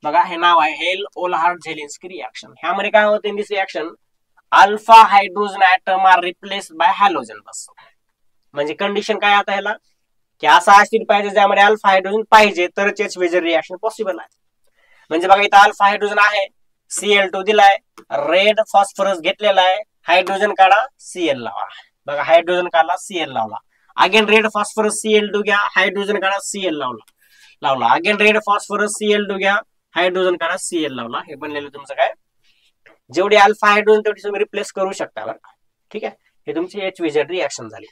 बघा, हे नाव आहे हेल ओलहार्ड झेलिन्स्की रिएक्शन. ह्यामध्ये काय होतं in this reaction, alpha hydrogen atom are replaced by halogen. बस म्हणजे कंडिशन काय आता ह्याला, की असा ऍसिड पाहिजे ज्यामध्ये अल्फा हायड्रोजन पाहिजे, तरच HVZ रिएक्शन पॉसिबल आहे. म्हणजे बघा इथं अल्फा हायड्रोजन आहे, Cl2 दिलाय, रेड फॉस्फरस घेतलेला आहे, हायड्रोजन काढा Cl लावा, बघा हायड्रोजन काढला Cl लावला, अगेन रेड फॉस्फरस Cl2 घ्या, हायड्रोजन काढा Cl लावला, अगेन रेड फॉस्फरस Cl2 घ्या, हायड्रोजन काढा Cl लावला. हे बनलेलं तुमचं काय, जेवढे अल्फा हायड्रोजन तेवढी तुम्ही रिप्लेस करू शकता बरं का. ठीक आहे, हे तुमची HVZ रिएक्शन झाली.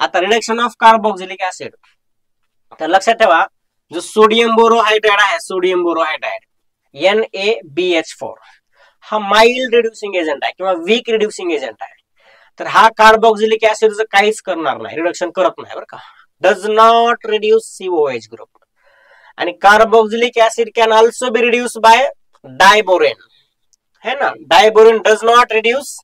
आता रिडक्शन ऑफ कार्बोक्सिलिक ऍसिड, तर लक्षात ठेवा जो सोडियम बोरोहायड्राइड आहे, सोडियम बोरोहायड्राइड NaBH4, हा माइल्ड रिड्युसिंग एजंट आहे किंवा वीक रिड्युसिंग एजंट आहे. तर हा कार्बोक्सिलिक ऍसिडचं काहीच करणार नाही, रिडक्शन करत नाही बरं का, does not reduce COOH group. आणि carboxylic acid can also be reduce by diborane, है ना, diborane does not reduce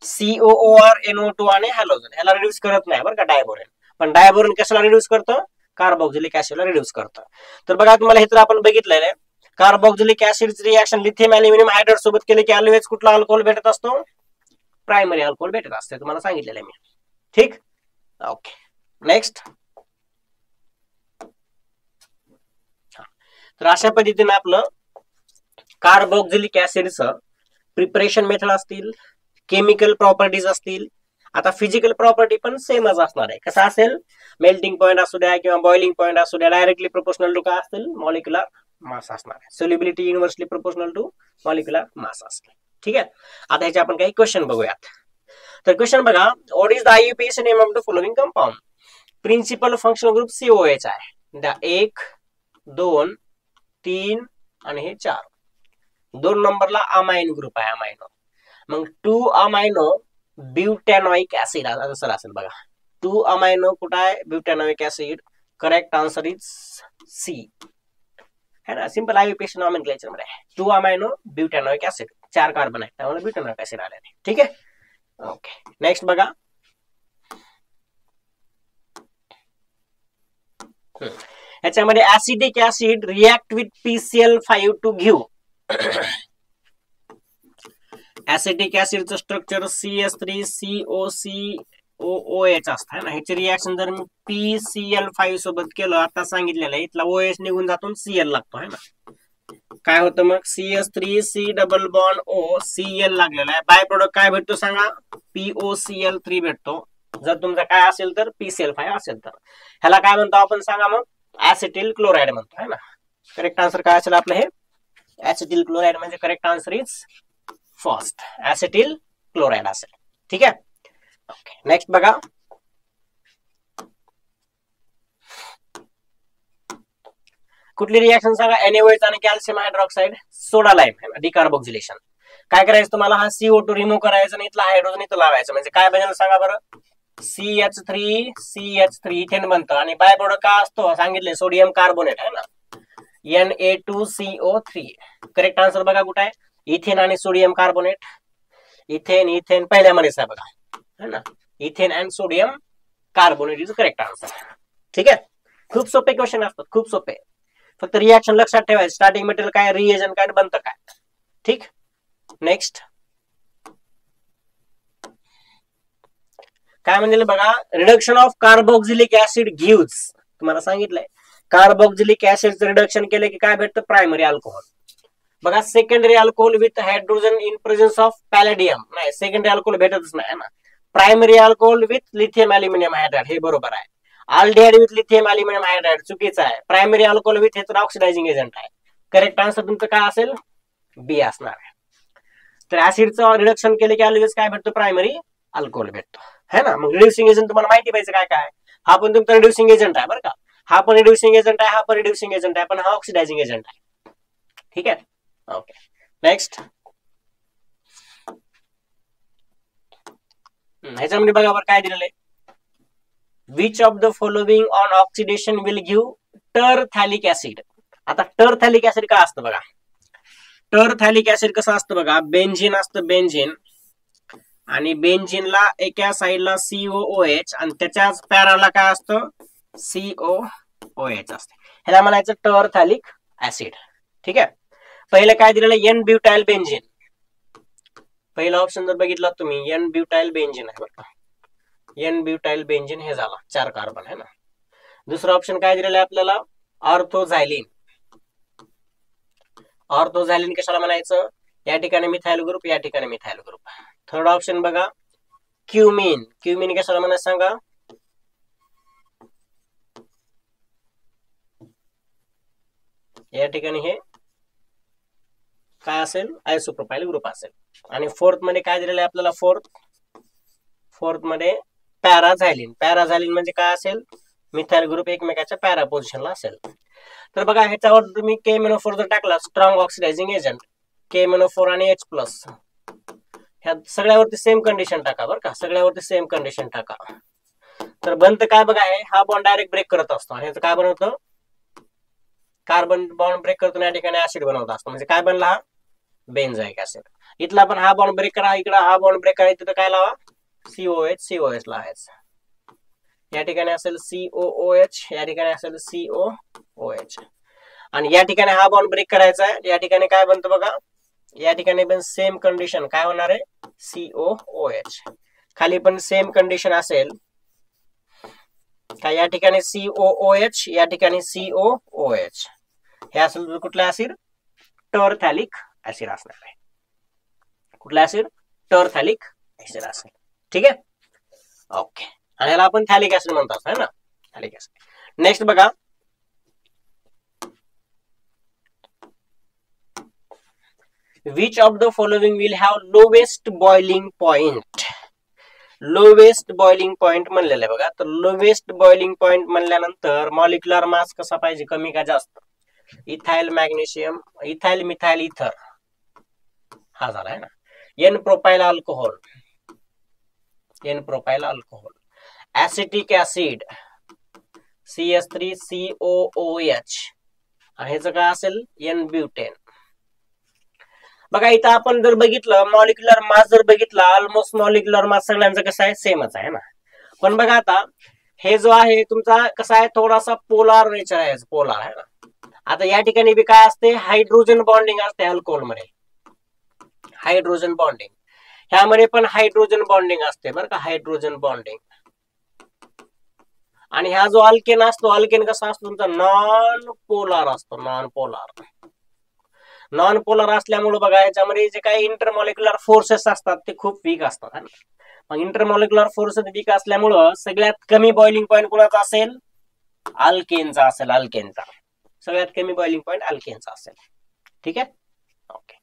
COOR NO2 आणि हॅलोजन, ह्याला रिड्यूस करत नाही बरं का डायबोरेन. पण डायबोरेन कशाला रिड्यूस करतं, कार्बोक्सिलिक ऍसिडला रिड्यूस करतं. तर बघा तुम्हाला हे तर आपण बघितलेलं आहे, कार्बोक्सिलिक ऍसिडची रिएक्शन लिथियम अल्युमिनियम हायड्राइड सोबत केले की ऑलवेज कुठला अल्कोहोल भेटत असतो, प्रायमरी अल्कोहोल भेटत असते, तुम्हाला सांगितलेलं आहे मी. ठीक, ओके. नेक्स्ट, तर अशा पद्धतीने आपलं कार्बोक्सिलिक ऍसिडचं प्रिपरेशन मेथड असतील, केमिकल प्रॉपर्टीज असतील. आता फिजिकल प्रॉपर्टी पण सेमच असणार आहे. कसं असेल, मेल्टिंग पॉईंट असू द्या किंवा बॉइलिंग पॉईंट असू द्या, डायरेक्टली प्रोपोर्शनल टू काय असतील, मॉलिक्युलर मास असणार आहे. Solubility inversely proportional to molecular mass असते. ठीक आहे, आता ह्याचे आपण काही क्वेश्चन बघूयात. तर क्वेश्चन बघा, what is the IUPAC name of the following compound. Principal functional group COH आहे, 1 2 3 आणि हे 4. 2 नंबरला अमाइन ग्रुप आहे, अमाइनो. मग 2 अमाइनो ब्युटॅनॉइक ऍसिड असं असेल बघा, 2 अमाइनो कुठं आहे, butanoic acid. Correct answer is C, है ना, सिंपल IUPAC नॉमेनक्लेचर मध्ये 2 अमाइनो ब्युटॅनॉइक ऍसिड, 4 कार्बन आहे त्यामुळे ब्युटॅनॉइक ऍसिड आले. ठीक आहे, ओके. नेक्स्ट बघा, याच्यामध्ये acidic acid react with PCl5 to give. Acidic ऍसिडचं स्ट्रक्चर CH3COC OH असतं है ना. ह्याची रिॲक्शन जर मी PCl5 सोबत केलं, आता सांगितलेलं आहे, इथला OH निघून जातो Cl लागतो है ना. काय होतं मग CH3 C double bond O Cl लागलेला आहे. बाय प्रोडक्ट काय भेटतो सांगा, POCl3 भेटतो. जर तुमचा काय असेल तर PCl5 असेल तर ह्याला काय म्हणतो आपण सांगा मग, ऍसिटिल क्लोराइड म्हणतो है ना. करेक्ट आन्सर काय असेल आपलं, हे ऍसिटिल क्लोराइड म्हणजे correct answer is first, acetyl chloride असेल. ठीक आहे. ओके, नेक्स्ट बघा. कुठली रिएक्शन सांगा, NaOH आणि कॅल्शियम हायड्रॉक्साईड सोडा लाईम डिकार्बोक्सिलेशन. काय करायचं तुम्हाला, हा CO2 रिमूव्ह करायचा आणि इथला हायड्रोजन इथं लावायचं, म्हणजे काय बनेल सांगा बरं, CH3 इथेन बनतं आणि बाय प्रोडक्ट काय असतो सांगितले, सोडियम कार्बोनेट है ना, Na2CO3. करेक्ट आन्सर बघा कुठे आहे, इथेन आणि सोडियम कार्बोनेट. इथेन पहिल्यामध्येच आहे बघा है ना, ethane and sodium carbonate is correct answer. ठीक आहे. खूप सोपे क्वेश्चन असतात, खूप सोपे. फक्त रिएक्शन लक्षात ठेवायचं, स्टार्टिंग मटेरियल काय, रिएजंट काय, बनतं काय. ठीक. नेक्स्ट काय म्हणजे बघा, reduction of carboxylic acid gives. तुम्हाला सांगितलंय कार्बोक्सिलिक ऍसिडचं रिडक्शन केलं की काय भेटतं, प्रायमरी अल्कोहोल. बघा secondary alcohol with hydrogen in presence of palladium, नाही सेकंडरी अल्कोहोल भेटतच नाही ना. Primary alcohol with lithium aluminium hydride, हे बरोबर आहे. Aldehyde with lithium aluminium hydride चुकीचं आहे. प्रायमरी अल्कोहोल विथ हे तर ऑक्सिडायझिंग एजंट आहे. करेक्ट आन्सर तुमचं काय असेल, बी असणार आहे. तर ऍसिडचं रिडक्शन केलं की ऑलवेज काय भेटतो, प्रायमरी अल्कोहोल भेटतो है ना. मग रिड्युसिंग एजंट तुम्हाला माहिती पाहिजे काय काय. हा पण तुमचा रिड्युसिंग एजंट आहे बरं का, हा पण रिड्युसिंग एजंट आहे, हा पण रिड्युसिंग एजंट आहे, पण हा ऑक्सिडायझिंग एजंट आहे. ठीक आहे. Okay, next. ह्याच्यामध्ये बघा बरं काय दिलेलं आहे, which of the following on oxidation will give terephthalic acid. आता टरथॅलिक ऍसिड काय असतं बघा, टरथॅलिक ऍसिड कसं असतं बघा, बेंझिन असतं, बेंझिन आणि बेंझिनला एका साईडला COOH आणि त्याच्याच पॅराला काय असतं, COOH असते. ह्याला म्हणायचं टरथॅलिक ऍसिड. ठीक आहे. पहिलं काय दिलेलं, N ब्युटाइल बेंझिन. पहिला ऑप्शन जर बघितला तुम्ही, N ब्युटाइल बेंझिन आहे बरं का, N ब्युटाइल बेंझिन हे झाला 4 कार्बन है ना. दुसरा ऑप्शन काय दिलेला आहे आपल्याला, ऑर्थोझायलिन. ऑर्थोझायलिन कशाला म्हणायचं, या ठिकाणी मिथाइल ग्रुप, या ठिकाणी मिथाइल ग्रुप. थर्ड ऑप्शन बघा, क्युमिन. क्युमिन कशाला म्हणायचं सांगा, या ठिकाणी हे काय असेल, आयसोप्रोपाइल ग्रुप असेल. आणि फोर्थ मध्ये काय दिलेलं आहे आपल्याला, फोर्थ मध्ये पॅराझायलिन. पॅराझायलिन म्हणजे काय असेल, मिथाइल ग्रुप एकमेकाच्या पॅरा पोझिशनला असेल. तर बघा ह्याच्यावर तुम्ही KMnO4 जर टाकला, स्ट्रॉंग ऑक्सिडायझिंग एजंट, KMnO4 आणि H+, ह्या सगळ्यावरती सेम कंडिशन टाका बरं का, सगळ्यावरती सेम कंडिशन टाका. तर बनतं काय बघा, हा बॉन्ड डायरेक्ट ब्रेक करत असतो आणि ह्याचं काय बनवतं, कार्बन बॉन्ड ब्रेक करतो, या ठिकाणी ऍसिड बनवत असतो. म्हणजे काय बनला, हा बेंझोइक ऍसिड. इथला पण हा बॉन्ड ब्रेक करा, इकडे हा बॉन्ड ब्रेक करा, तिथं काय लावा, COH लावायचं. या ठिकाणी असेल COOH, या ठिकाणी असेल COOH आणि या ठिकाणी हा बॉन्ड ब्रेक करायचा आहे. या ठिकाणी काय बनतं बघा, या ठिकाणी पण सेम कंडिशन काय होणार आहे, COOH. खाली पण सेम कंडिशन असेल का, या ठिकाणी COOH, या ठिकाणी COOH. हे असेल कुठला ऍसिड, टरथॅलिक ऍसिड असणार आहे. कुठला ऍसिड, टरथॅलिक ऍसिड असेल. ठीक आहे. ओके, आणि याला आपण थॅलिक ऍसिड म्हणतात है ना, थॅलिक ऍसिड. नेक्स्ट बघा, which of the following will have lowest boiling point. Lowest boiling point म्हणलेलं आहे बघा. तर लोवेस्ट बॉइलिंग पॉइंट म्हणल्यानंतर मॉलिक्युलर मास कसा पाहिजे, कमी का जास्त, इथाइल मॅग्नेशियम, इथाइल मिथाइल इथर हा झाला है ना. N propyl alcohol, N propyl alcohol, acetic acid CH3COOH आणि ह्याचं काय असेल, N ब्युटेन. बघा इथं आपण जर बघितलं, मॉलिक्युलर मास जर बघितला, ऑलमोस्ट मॉलिक्युलर मास सगळ्यांचं कसं आहे, सेमच आहे ना. पण बघा आता हे जो आहे तुमचा कसा आहे, थोडासा पोलार नेचर आहे, पोलार आहे ना. आता या ठिकाणी बी काय असते, हायड्रोजन बॉन्डिंग असते अल्कोहोल मध्ये, हायड्रोजन बॉन्डिंग. ह्यामध्ये पण हायड्रोजन बॉन्डिंग असते बरं का, हायड्रोजन बॉन्डिंग. आणि हा जो अल्केन असतो, अल्केन कसा असतो तुमचा नॉन पोलार असतो, नॉन पोलार. नॉन पोलार असल्यामुळे बघा याच्यामध्ये जे काही इंटरमॉलिक्युलर फोर्सेस असतात ते खूप वीक असतात. मग इंटरमॉलिक्युलर फोर्सेस वीक असल्यामुळं सगळ्यात कमी बॉइलिंग पॉईंट कोणाचा असेल, अल्केनचा असेल, अल्केनचा. सगळ्यात कमी बॉइलिंग पॉईंट अल्केनचा असेल. ठीक आहे, ओके.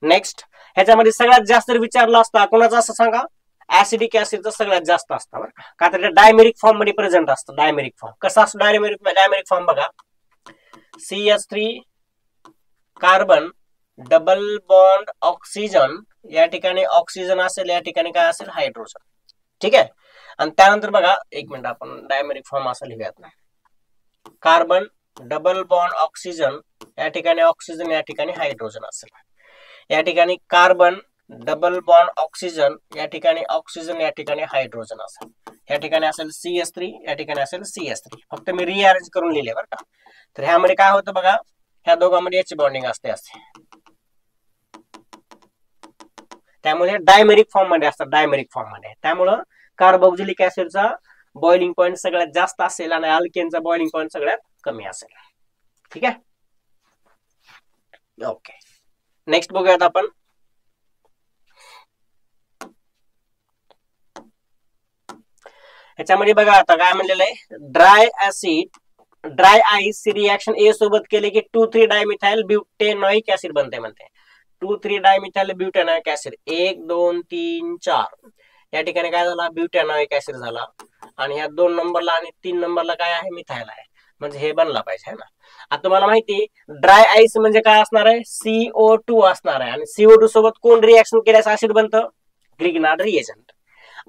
नेक्स्ट, ह्याच्यामध्ये सगळ्यात जास्त विचारलं असतं कोणाचं असं सांगा, ऍसिडिक ऍसिडचं सगळ्यात जास्त असतं बरं का, तर डायमेरिक फॉर्म मध्ये प्रेझेंट असतं. डायमेरिक फॉर्म कसा असतो, डायमेरिक फॉर्म बघा, CH3 carbon double bond oxygen, या ठिकाणी ऑक्सिजन असेल, या ठिकाणी काय असेल, हायड्रोजन. ठीक आहे. आणि त्यानंतर बघा, एक मिनिट, आपण डायमेरिक फॉर्म असं लिहूयात ना, कार्बन डबल बॉन्ड ऑक्सिजन, या ठिकाणी ऑक्सिजन, या ठिकाणी हायड्रोजन असेल. या ठिकाणी कार्बन डबल बॉन्ड ऑक्सिजन, या ठिकाणी ऑक्सिजन, या ठिकाणी हायड्रोजन असेल. या ठिकाणी असेल CH3, या ठिकाणी असेल CH3. फक्त मी रिअरेंज करून लिहिले बरं का. तर ह्यामध्ये काय होतं बघा, ह्या दोघांमध्ये याची बॉन्डिंग असते असे, त्यामुळे डायमेरिक फॉर्म मध्ये असतात, डायमेरिक फॉर्म मध्ये. त्यामुळं कार्बोक्सिलिक ऍसिडचा बॉइलिंग पॉईंट सगळ्यात जास्त असेल आणि अल्केनचा बॉइलिंग पॉईंट सगळ्यात कमी असेल. ठीक आहे, ओके. नेक्स्ट बघूयात आपण, ह्याच्यामध्ये बघा आता काय म्हणलेलं आहे, ड्राय आईस रिएक्शन ए सोबत केले की 2,3 डायमिथाइल ब्युटेनॉइक ऍसिड बनते म्हणते. 2,3 डायमिथाइल ब्युटेनॉइक ऍसिड, 1 2 3 4, या ठिकाणी काय झाला, ब्युटेनॉइक ऍसिड झाला. आणि ह्या 2 नंबरला आणि 3 नंबरला काय आहे, मिथाइल आहे. म्हणजे हे बनला पाहिजे है ना. आता तुम्हाला माहिती, ड्राय आईस म्हणजे काय असणार आहे, CO2 असणार आहे. आणि CO2 सोबत कोण रिएक्शन केल्यास ऍसिड बनतं, ग्रिग्नार्ड रिएजंट.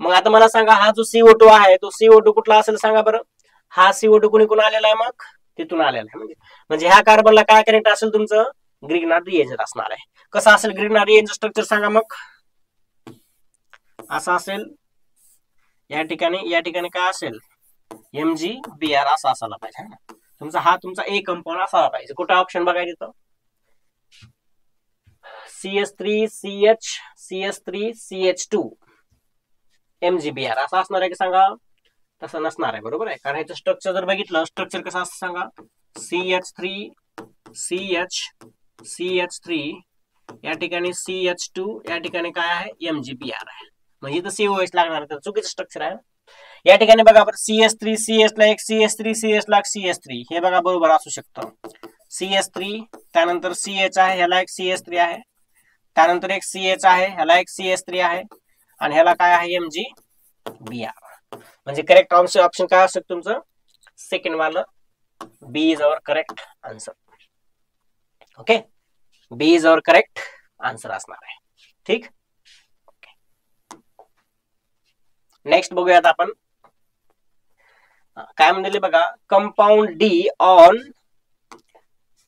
मग आता मला सांगा, हा जो CO2 आहे तो CO2 कुठला असेल सांगा बरं. हा CO2 कुणीकडून आलेला आहे, मग तिथून आलेला आहे. म्हणजे ह्या कार्बनला काय कनेक्ट असेल तुमचं, ग्रिग्नार्ड रिएजंट असणार आहे. कसं असेल ग्रिग्नार्ड रिएजंट स्ट्रक्चर सांगा मग. असं असेल, या ठिकाणी काय असेल, MgBr असा असायला पाहिजे ना तुमचा. हा तुमचा ए कंपाऊंड असायला पाहिजे. कुठं ऑप्शन बघायचं तिथं, CH3CH CH3CH2 MgBr असं असणार आहे की सांगा, तसं नसणार आहे. बरोबर आहे, कारण ह्याचं स्ट्रक्चर जर बघितलं, स्ट्रक्चर कसं असतं सांगा, CH3 या ठिकाणी CH2, या ठिकाणी काय आहे, MgBr आहे. म्हणजे इथं COH लागणार, तर चुकीचं स्ट्रक्चर आहे. या ठिकाणी बघा बरं, CH3 CH ला एक, CH3 CH ला CH3, हे बघा बरोबर असू शकतं. CH3, त्यानंतर CH आहे, ह्याला एक CH3 आहे, त्यानंतर एक CH आहे, ह्याला एक CH3 आहे, आणि ह्याला काय आहे, MgBr. म्हणजे करेक्ट ऑप्शन काय असू शकतं तुमचं, सेकंड वाला, B is our correct answer. Okay, B is our correct answer असणार आहे. ठीक, नेक्स्ट बघूयात आपण काय म्हणले बघा, compound D on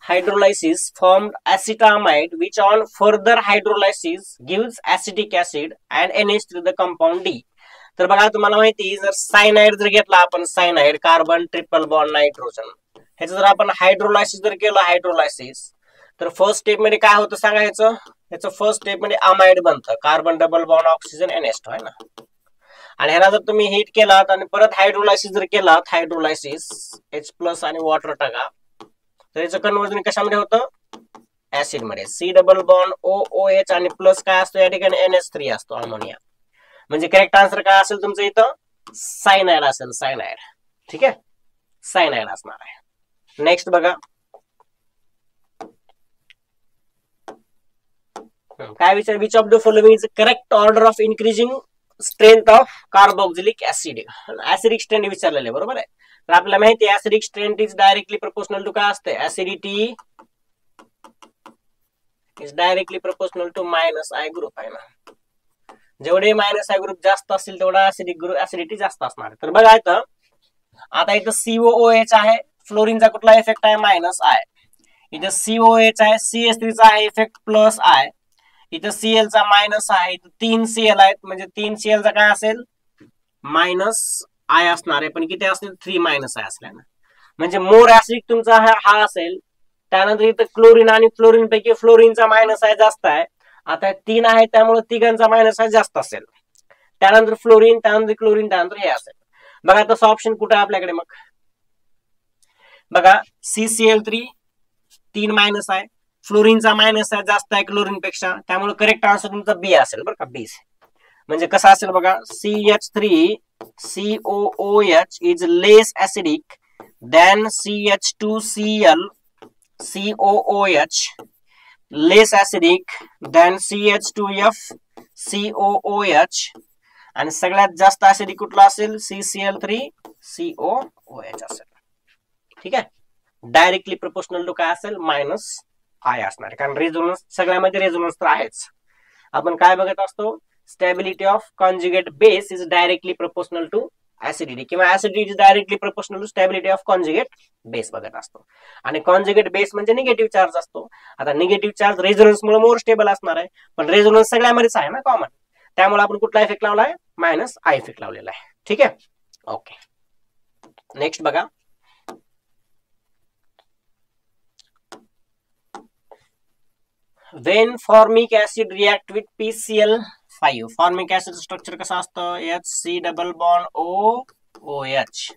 hydrolysis formed acetamide which on further hydrolysis gives acetic acid and NH3 the compound D. तर बघा तुम्हाला माहिती, जर सायनाइड जर घेतला आपण, cyanide carbon triple bond nitrogen, ह्याचं जर आपण हायड्रोलायसिस जर केलं, हायड्रोलायसिस, तर फर्स्ट स्टेप मध्ये काय होतं सांगा, ह्याचं फर्स्ट स्टेप मध्ये अमाइड बनतं, carbon double bond oxygen NH2 आहे ना. आणि ह्याला जर तुम्ही हीट केलात आणि परत हायड्रोलायसिस जर केलात, हायड्रोलायसिस H+ आणि वॉटर टाका, तर याचं कन्वर्जन कशामध्ये होतं, ऍसिड मध्ये. C डबल बॉन्ड OH आणि प्लस काय असतो या ठिकाणी, NH3 असतो, अमोनिया. म्हणजे करेक्ट आन्सर काय असेल तुमचं इथं, सायनाइड असेल, सायनाइड. ठीक आहे, सायनाइड असणार आहे. नेक्स्ट बघा काय विचार, which of the following is correct order of increasing strength of carboxylic acid. Acidic strength विचारलेले, बरोबर आहे. तर आपल्याला माहिती आहे acidic strength is directly proportional to काय असते, acidity is directly proportional to -I group आहे ना. जेवढे -I ग्रुप जास्त असतील तेवढा ऍसिडिटी जास्त असणार. तर बघा इथं, आता इथं COOH आहे, फ्लोरीनचा कुठला इफेक्ट आहे, -I. इथं COH आहे, CH3 चा आहे इफेक्ट +I. इथं Cl चा मायनस आहे, इथं 3 Cl आहेत, म्हणजे 3 Cl चा काय असेल, -I असणार आहे. पण किती असतील, 3 -I असल्या ना. म्हणजे मोर ऍसिडिक तुमचा हा असेल. त्यानंतर इथं क्लोरीन आणि फ्लोरीन पैकी फ्लोरीनचा -I जास्त आहे. आता 3 आहे त्यामुळे तिघांचा -I जास्त असेल. त्यानंतर फ्लोरीन, त्यानंतर क्लोरीन, त्यानंतर हे असेल. बघा तसं ऑप्शन कुठं आहे आपल्याकडे? मग बघा CCl3 3 मायनस आहे, फ्लोरीनचा मायनस आहे, जास्त आहे क्लोरीन पेक्षा, त्यामुळे करेक्ट आन्सर तुमचा बी असेल बरं का, बी. म्हणजे कसं असेल बघा, CH3COOH is less acidic than CH2Cl COOH, less acidic than CH2F आणि सगळ्यात जास्त ऍसिडिक कुठला असेल? CCl3COOH असेल. ठीक आहे, डायरेक्टली प्रोपोर्शनल टू काय असेल? -I असणार, कारण रेझोनन्स सगळ्यामध्ये रेझोनन्स तर आहेच. आपण काय बघत असतो? Stability of conjugate base is directly proportional to acidity, किंवा acidity is directly proportional to stability of conjugate base बघत असतो. आणि कॉन्जुगेट बेस म्हणजे निगेटिव्ह चार्ज असतो. आता निगेटिव्ह चार्ज रेझोनन्स मुळे मोर स्टेबल असणार आहे, पण रेझोनन्स सगळ्यामध्येच आहे ना कॉमन, त्यामुळे आपण कुठला इफेक्ट लावलाय? -I इफेक्ट लावलेला आहे. ठीक आहे, ओके. नेक्स्ट बघा, when formic acid react with PCl5, formic acid structure कसं असतं? HC डबल बॉन्ड OOH,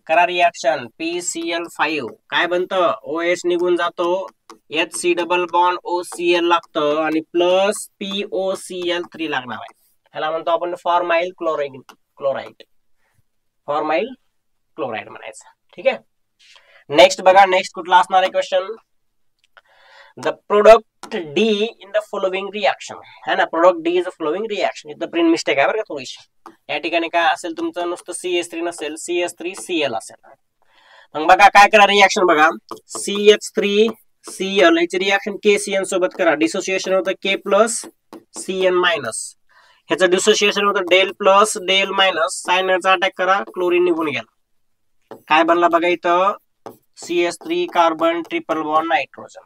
करा रिएक्शन, PCl5 काय बनतं? OH निघून जातो, HC डबल बॉन्ड OCl लागतं आणि प्लस POCl3 लागणार आहे. ह्याला म्हणतो आपण फॉर्माइल क्लोराइड, फॉर्माइल क्लोराइड म्हणायचं. ठीक आहे, नेक्स्ट बघा, नेक्स्ट कुठला असणार आहे question? The product D in the following reaction, है ना, product D is the following reaction. इथं प्रिंट मिस्टेक आहे बरं का थोडीशी. या ठिकाणी काय असेल तुमचं? नुसतं CH3 नसेल, CH3Cl असेल. मग बघा काय करा रिएक्शन, बघा CH3Cl याची रिएक्शन KCN सोबत करा, डिसोसिएशन होतं K प्लस CN मायनस, ह्याचं डिसोसिएशन होतं डेल प्लस डेल मायनस, सायनाइडचा अटॅक करा, क्लोरीन निघून गेला. काय बनला बघा इथं? CH3 carbon triple bond nitrogen.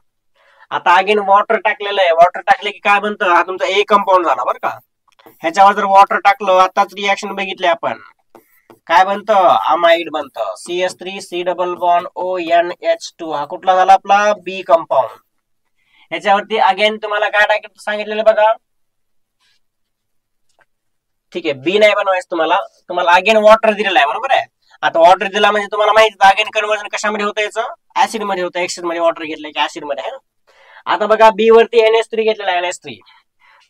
आता अगेन वॉटर टाकलेलं आहे, वॉटर टाकले की काय बनतं? हा तुमचा A कंपाऊंड झाला बरं का. ह्याच्यावर जर वॉटर टाकलं, आताच रिएक्शन बघितली आपण, काय बनतं? अमाइड बनतं, CH3C डबल बॉन्ड ONH2, हा कुठला झाला आपला? B compound. ह्याच्यावरती अगेन तुम्हाला काय टाकायचं सांगितलेलं बघा. ठीक आहे, बी नाही बनवायचं तुम्हाला अगेन वॉटर दिलेलं आहे, बरोबर आहे. आता वॉटर दिला म्हणजे तुम्हाला माहिती अगेन कन्वर्जन कशामध्ये होतं? याचं ऍसिड मध्ये होतं. एक्सिड मध्ये वॉटर घेतलं की ऍसिड मध्ये आहे. आता बघा बी वरती NH3 घेतलेला आहे, NH3,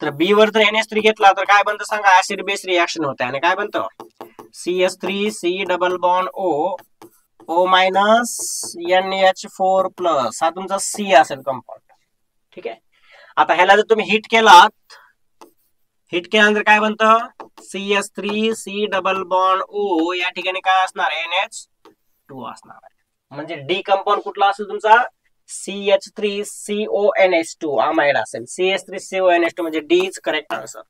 तर बी वर जर NH3 घेतला तर काय बनतं सांगा? ऍसिड बेस रिएक्शन होते आणि काय बनतं? CH3C double bond O minus NH4 plus, हा तुमचा C असेल कंपाऊंड. ठीक आहे, आता ह्याला जर तुम्ही हिट केल्यानंतर काय बनतं? CH3C डबल बॉन्ड O, या ठिकाणी काय असणार? NH2 असणार आहे. म्हणजे डी कंपाऊंड कुठला असेल तुमचा? CH3CONH2 अमाइड असेल. CH3CONH2 म्हणजे डी इज करेक्ट आन्सर.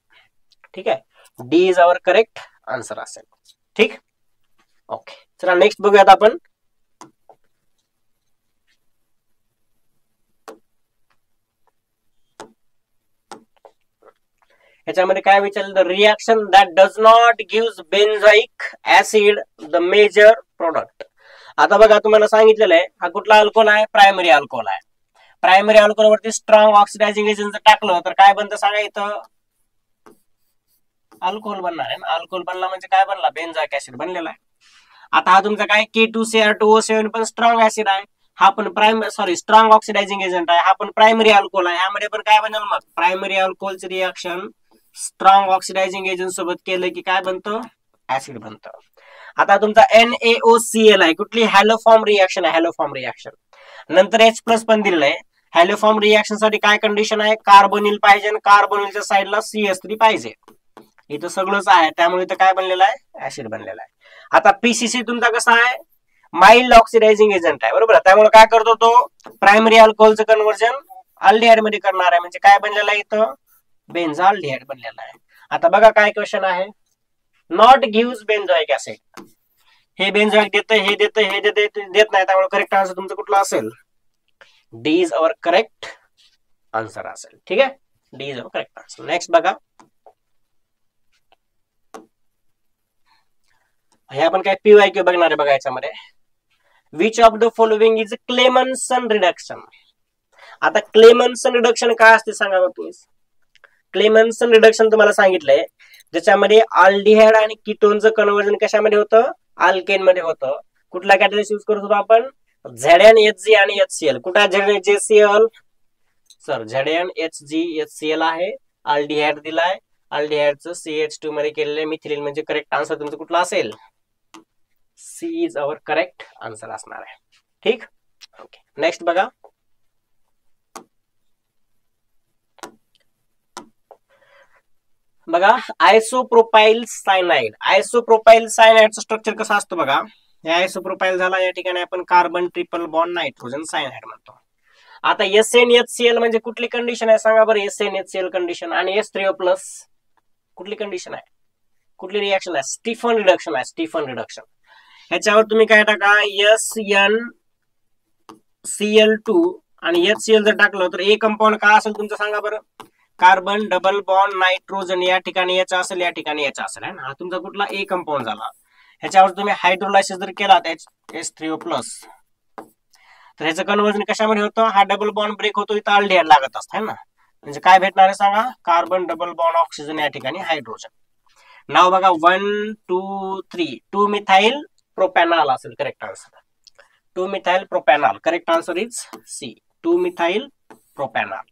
ठीक आहे, D is our correct answer असेल. ठीक, ओके. चला नेक्स्ट बघूयात आपण. ह्याच्यामध्ये काय विचारलं? The reaction that does not gives benzoic acid the major product. आता बघा तुम्हाला सांगितलेलं आहे, हा कुठला अल्कोहोल आहे? प्रायमरी अल्कोहोल आहे. प्रायमरी अल्कोहोल वरती स्ट्रॉंग ऑक्सिडायझिंग एजंट जर टाकलं तर काय बनतं सांगा? इथं अल्कोहोल बनणार आहे ना. अल्कोहोल बनला म्हणजे काय बनला? बेन्झोइक ऍसिड बनलेला आहे. आता हा तुमचा काय K2Cr2O7 पण स्ट्रॉंग ऍसिड आहे, हा पण स्ट्रॉंग ऑक्सिडायझिंग एजंट आहे, हा पण प्रायमरी अल्कोहोल आहे. ह्यामध्ये पण काय बनेल मग? प्रायमरी अल्कोहोलची रिएक्शन स्ट्रॉंग ऑक्सिडायझिंग एजंट सोबत केलं की काय बनतं? ऍसिड बनतं. आता तुमचा NaOCl आहे, कुठली? हॅलोफॉर्म रिएक्शन आहे, हॅलोफॉर्म रिएक्शन. नंतर H प्लस पण दिलेलं आहे. हॅलोफॉर्म रिएक्शन साठी काय कंडिशन आहे? कार्बोनिल पाहिजे आणि कार्बोनिलच्या साईडला CH3 पाहिजे. इथं सगळंच आहे, त्यामुळे इथं काय बनलेलं आहे? ऍसिड बनलेला आहे. आता PCC तुमचा कसा आहे? माइल्ड ऑक्सिडायझिंग एजंट आहे, बरोबर. त्यामुळे काय करतो तो? प्रायमरी अल्कोहोलचं कन्वर्जन अल्डिहाइड मध्ये करणार आहे, म्हणजे काय बनलेलं आहे इथं? बेन्झाल्डिहाइड बनलेला आहे. आता बघा काय क्वेश्चन आहे? Not gives benzoic acid. हे बेन्झोइक देतं, हे देत नाही, त्यामुळे करेक्ट आन्सर तुमचं कुठला असेल? D is our correct answer असेल. ठीक आहे, D is our correct answer. Next बघा, हे आपण काय PYQ बघणार आहे बघा. याच्यामध्ये which of the following is Clemmensen reduction. आता क्लेमन्सन रिडक्शन काय असते सांगा बघ तुम्ही. क्लेमन्सन रिडक्शन तुम्हाला सांगितलंय, ज्याच्यामध्ये अल्डिहाइड आणि कीटोनचं कन्वर्जन कशामध्ये होतं? अल्केन मध्ये होतं. कुठला कॅटलिस्ट यूज करत होतो आपण? ZnHg आणि HCl. कुठे ZnHCl? सर ZnHgHCl आहे. अल्डिहाइड दिलाय, अल्डिहाइडचं CH2 मध्ये केलेलं मिथिलीन म्हणजे करेक्ट आन्सर तुमचं कुठला असेल? C is our correct answer असणार आहे. ठीक, ओके. नेक्स्ट बघा, आयसोप्रोपाइल सायनाइड. आयसोप्रोपाइल सायनाइडचं स्ट्रक्चर कसं असतं बघा. हे आयसोप्रोपाइल झाला, या ठिकाणी आपण carbon triple bond nitrogen cyanide म्हणतो. आता SnHCl म्हणजे कुठली कंडिशन आहे सांगा बरं? SnHCl condition. आणि H3O+ कुठली कंडिशन आहे? कुठली रिएक्शन आहे? स्टीफन रिडक्शन आहे, स्टीफन रिडक्शन. ह्याच्यावर तुम्ही काय टाका, SnCl2 आणि HCl जर टाकलं तर ए कंपाऊंड काय असेल तुमचं सांगा बरं? कार्बन डबल बॉन्ड नायट्रोजन, या ठिकाणी याचा असेल, या ठिकाणी याचा असेल, है ना. हा तुमचा कुठला ए कंपाऊंड झाला. ह्याच्यावर तुम्ही हायड्रोलायसिस जर केला H3O+, तर ह्याचं कन्वर्जन कशामध्ये होतं? हा डबल बॉन्ड ब्रेक होतो, इथं अल्डिहाइड लागत असतं, है ना. म्हणजे काय भेटणार आहे सांगा? कार्बन डबल बॉन्ड ऑक्सिजन, या ठिकाणी हायड्रोजन. नाव बघा 1 2 3 2 मिथाइल प्रोपॅनॉल असेल correct answer. 2 methyl propanol correct answer is C. 2 methyl propanol.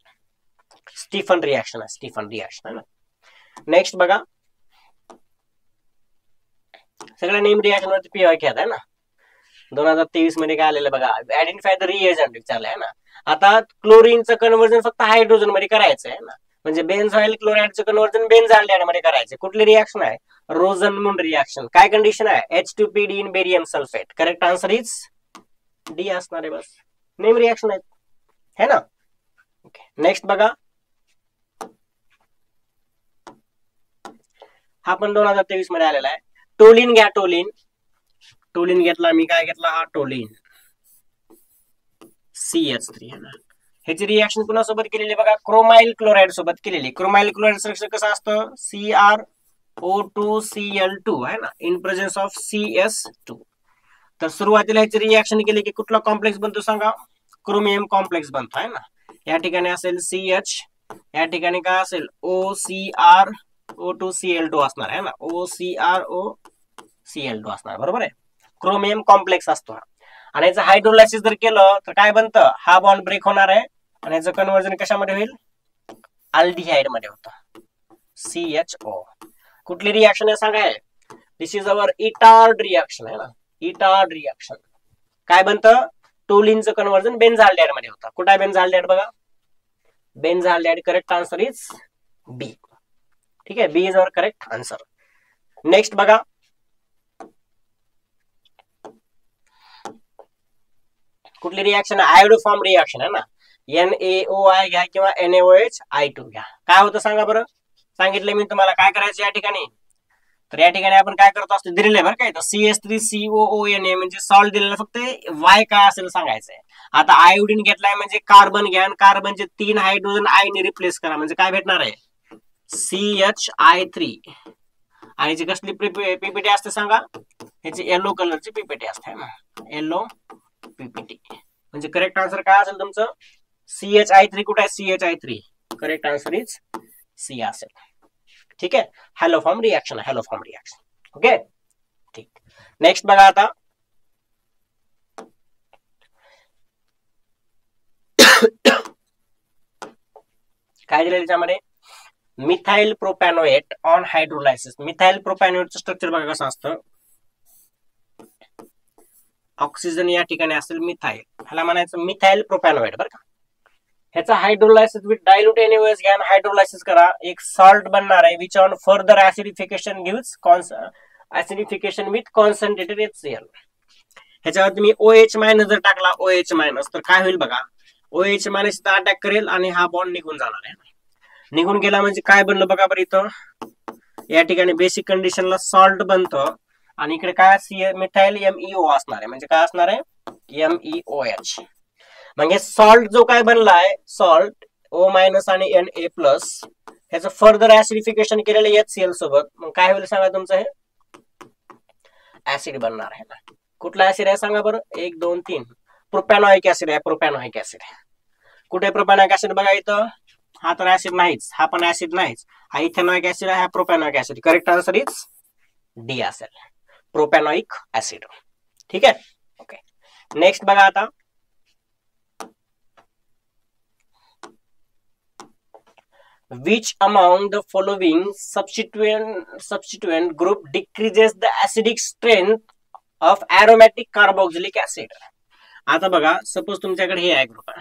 Stephen reaction आहे, स्टीफन रिएक्शन आहे ना. नेक्स्ट बघा, सगळ्या नेम रिएक्शन वरती पीवाय ख्यात आहे ना. 2023 मध्ये काय आलेलं बघा, आयडेंटिफाय द रिएजंट विचारलं आहे ना. आता क्लोरीनचं कन्वर्जन फक्त हायड्रोजन मध्ये करायचं आहे ना. म्हणजे बेन्झॉइल क्लोराइडचं कन्वर्जन बेन्झाल्डिहाइड मध्ये करायचं. कुठली रिएक्शन आहे? रोझनमुंड रिएक्शन. काय कंडिशन आहे? H2PD in barium sulphate. Correct answer is D असणार आहे. बस नेम रिएक्शन आहे, है ना. ओके, नेक्स्ट बघा, हा पण 2023 मध्ये आलेला आहे. टोलिन घ्या, टोलिन. टोलिन घेतला मी, काय घेतला? हा टोलिन CH3 है ना. ह्याची रिएक्शन कुणासोबत केलेली बघा? क्रोमाइल क्लोराइड सोबत केलेली. क्रोमाइल क्लोराइड रिएक्शन कसं असतं? CrO2Cl2 है ना, इन प्रेझेन्स ऑफ CS2. तर सुरुवातीला ह्याची रिएक्शन केली की कुठला कॉम्प्लेक्स बनतो सांगा? क्रोमियम कॉम्प्लेक्स बनतो, है ना. या ठिकाणी असेल CH, या ठिकाणी काय असेल? OCrO2Cl2 असणार आहे ना. OCrOCl2 असणार, बरोबर आहे. क्रोमियम कॉम्प्लेक्स असतो. आणि याचं हायड्रोलायसिस जर केलं तर काय बनतं? हा बॉन्ड ब्रेक होणार आहे आणि याचं कन्वर्जन कशामध्ये होईल? अल्डिहाइड मध्ये होतं, CHO. कुठली रिएक्शन आहे सांगा? दिस इज अवर इटार्ड रिएक्शन आहे ना, इटार्ड रिएक्शन. काय बनतं? टोलिनचं कन्वर्जन बेन्झाल्डिहाइड मध्ये होतं. कुठे आहे बेन्झाल्डिहाइड बघा? Benzaldehyde correct answer is B. ठीक आहे, B is our correct answer. Next बघा, कुठली रिएक्शन आहे? आयोडोफॉर्म रिएक्शन आहे ना. NaOI घ्या किंवा NaOH(I2) घ्या. काय होतं सांगा बरं? सांगितलं मी तुम्हाला काय करायचं या ठिकाणी. तर या ठिकाणी आपण काय करतो असतो, दिलेलं आहे बरं काय, CH3COONA म्हणजे सॉल्ट दिलेलं, फक्त वाय काय असेल सांगायचंय. आता आयोडीन घेतलाय म्हणजे कार्बन घ्या, आणि कार्बनचे 3 हायड्रोजन आयने रिप्लेस करा, म्हणजे काय भेटणार आहे? CHI3. आणि जी कसली पीपीटी असते सांगा? ह्याची येलो कलरची पीपीटी असते ना, येलो पीपीटी. म्हणजे करेक्ट आन्सर काय असेल तुमचं? CHI3. कुठे आहे CHI3? Correct answer is C असेल. ठीक आहे, हॅलोफॉर्म रिएक्शन आहे, हॅलोफॉर्म रिएक्शन. ओके, ठीक. नेक्स्ट बघा, आता काय दिलेलं त्याच्यामध्ये? Methyl propanoate on hydrolysis. Methyl प्रोपॅनोएटचं स्ट्रक्चर बघा कसं असतं. ऑक्सिजन या ठिकाणी असेल मिथाइल, ह्याला म्हणायचं मिथाइल प्रोपॅनोएट बरं का. ह्याचा हायड्रोलायसिस विथ डायल्यूट NaOH घ्या, हायड्रोलायसिस करा, एक सॉल्ट बनणार आहे which on further acidification gives acidification with concentrated HCl. ह्याच्यावर तुम्ही OH- जर टाकला, OH- तर काय होईल बघा? OH- अटॅक करेल आणि हा बॉन्ड निघून जाणार आहे. निघून गेला म्हणजे काय बनलं बघा बरं, इथं या ठिकाणी बेसिक कंडिशनला सॉल्ट बनतं आणि इकडे काय मिथाइल MEO असणार आहे. म्हणजे काय असणार आहे? MEOH. म्हणजे सॉल्ट जो काय बनलाय, सॉल्ट O- आणि Na+, ह्याचं फर्दर ऍसिडिफिकेशन केलेलं HCl सोबत, मग काय होईल सांगा? तुमचं हे ऍसिड बनणार आहे ना. कुठला ऍसिड आहे सांगा बरं? 1 2 3 प्रोपॅनॉइक ऍसिड आहे, प्रोपॅनॉइक ऍसिड. कुठे प्रोपॅनॉइक ऍसिड बघा इथं? हा तर ऍसिड नाहीच, हा पण ऍसिड नाहीच, हा इथेनॉइक ऍसिड आहे, हा propanoic acid. Correct answer is D असेल. Propanoic acid. ठीक आहे. ओके, नेक्स्ट बघा आता, which among the following substituent group decreases the acidic strength of aromatic carboxylic acid. आता बघा, सपोज तुमच्याकडे हे आहे ग्रुप,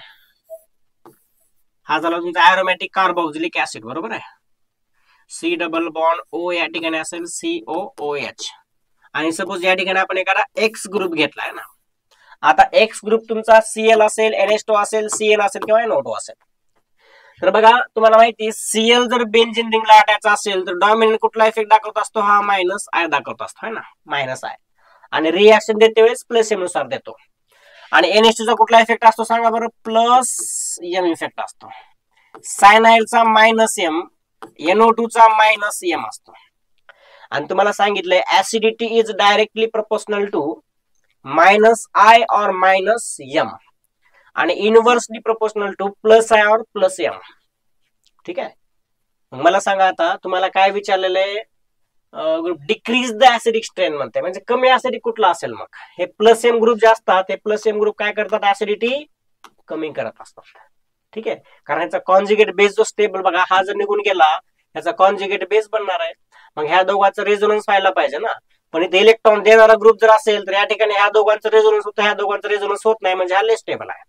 हा झाला तुमचा aromatic carboxylic acid, बरोबर आहे. C डबल बॉन्ड O या ठिकाणी असेल COOH, आणि सपोज या ठिकाणी आपण एखादा X ग्रुप घेतलाय ना. आता X ग्रुप तुमचा Cl असेल, NH2 असेल, Cl असेल किंवा NO2 असेल. तर बघा, तुम्हाला माहिती Cl जर बेंझिन रिंगला अटॅच असेल तर डॉमिनंट कुठला इफेक्ट दाखवत असतो, हा मायनस आय दाखवत असतो, है ना, मायनस आय. आणि रिएक्शन देते वेळेस प्लस एम नुसार देतो. आणि NH2 चा कुठला इफेक्ट असतो सांगा बरं, प्लस एम इफेक्ट असतो. सायनाइडचा मायनस एम, NO2 चा मायनस एम असतो. आणि तुम्हाला सांगितलंय acidity is directly proportional to minus I और मायनस एम, आणि inversely proportional to plus I और प्लस एम. ठीक आहे. मला सांगा आता, तुम्हाला काय विचारलेलं आहे, डिक्रीज द ऍसिडिक स्ट्रेंथ म्हणते, म्हणजे कमी ऍसिडिक कुठला असेल. मग हे प्लस एम ग्रुप जे असतात, हे प्लस एम ग्रुप काय करतात, ऍसिडिटी कमी करत असतात. ठीक आहे, कारण ह्याचा कॉन्जुगेट बेस जो स्टेबल बघा, हा जर निघून गेला ह्याचा कॉन्जुगेट बेस बनणार आहे. मग ह्या दोघांचं रेझोनन्स व्हायला पाहिजे ना. पण इथे इलेक्ट्रॉन देणारा ग्रुप जर असेल तर या ठिकाणी ह्या दोघांचं रेझोनन्स होतं, ह्या दोघांचं रेझोनन्स होत नाही, म्हणजे हा लेस स्टेबल आहे.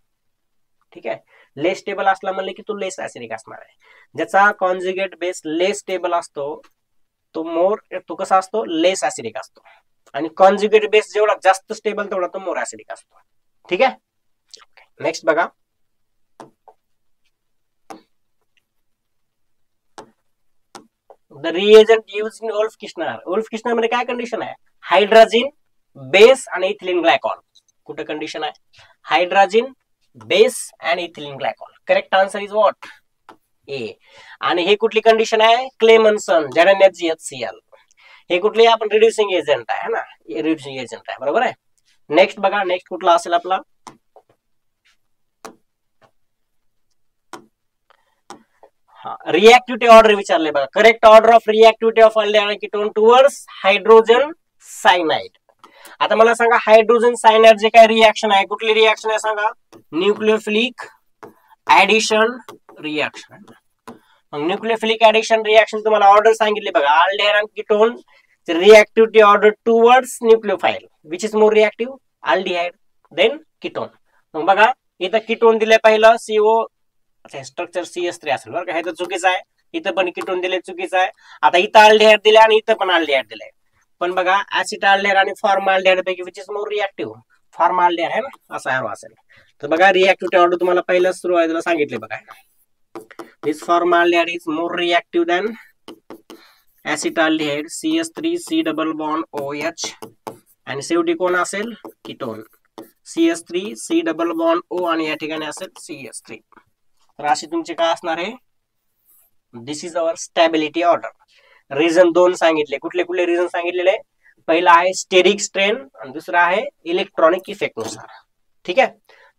ठीक आहे, लेस स्टेबल असला म्हणले की तो लेस ऍसिडिक असणार आहे. ज्याचा कॉन्जुगेट बेस लेस स्टेबल असतो तो कसा असतो, लेस ऍसिडिक असतो. आणि कॉन्जुगेट बेस जेवढा जास्त स्टेबल तेवढा तो मोर ऍसिडिक असतो. ठीक आहे. नेक्स्ट बघा, the reagent used in Wolff Kishner. Wolff Kishner मध्ये काय कंडिशन आहे, हायड्रोजन बेस आणि इथिलीन ग्लायकॉल. कुठे कंडिशन आहे, hydrogen base and ethylene glycol. Correct answer is what, A. आणि हे कुठली कंडिशन आहे, क्लेमन्सन ZnHCl. हे कुठली आपण रिड्युसिंग एजंट आहे ना, रिड्युसिंग एजंट आहे, बरोबर आहे. नेक्स्ट बघा, नेक्स्ट कुठला असेल आपला, रिएक्टिव्हिटी ऑर्डर विचारले बघा. Correct order of reactivity of aldehyde ketone towards hydrogen cyanide. आता मला सांगा, हायड्रोजन सायनाइड जे काय रिएक्शन आहे, कुठली रिएक्शन आहे सांगा, न्यूक्लियोफिलिक ऍडिशन रिएक्शन. मग न्यूक्लियोफिलिक ऍडिशन रिएक्शन तुम्हाला ऑर्डर सांगितले बघा, अल्डिहाइड आणि ketone reactivity order towards nucleophile, which is more reactive, aldehyde than ketone. मग बघा, इथं कीटोन दिले पहिलं CO, स्ट्रक्चर CS3 असेल बरं का, हे तर चुकीचं आहे. इथं पण कीटोन दिले, चुकीचं आहे. आता इथं अल्डिहाइड दिले आणि इथं पण अल्डिहाइड दिले. पण बघा, ऍसिटाल्डिहाइड आणि फॉर्माल्डिहाइड पैकी which is more reactive, formaldehyde आहे ना, असा एरो असेल. तर बघा, रिएक्टिव्हिटी ऑर्डर तुम्हाला पहिलं सुरुवातीला सांगितले बघा, this formaldehyde is more reactive than acetaldehyde, CS3 C double bond OH, आणि शेवटी कोण असेल, ketone CS3 C double bond O, आणि या ठिकाणी असेल CS3. तर अशी तुमची काय असणार आहे, this is our stability order. Reason 2 सांगितले, कुठले कुठले रिझन सांगितलेले, पहिला आहे स्टेरिक स्ट्रेन आणि दुसरा आहे इलेक्ट्रॉनिक इफेक्ट नुसार. ठीक आहे.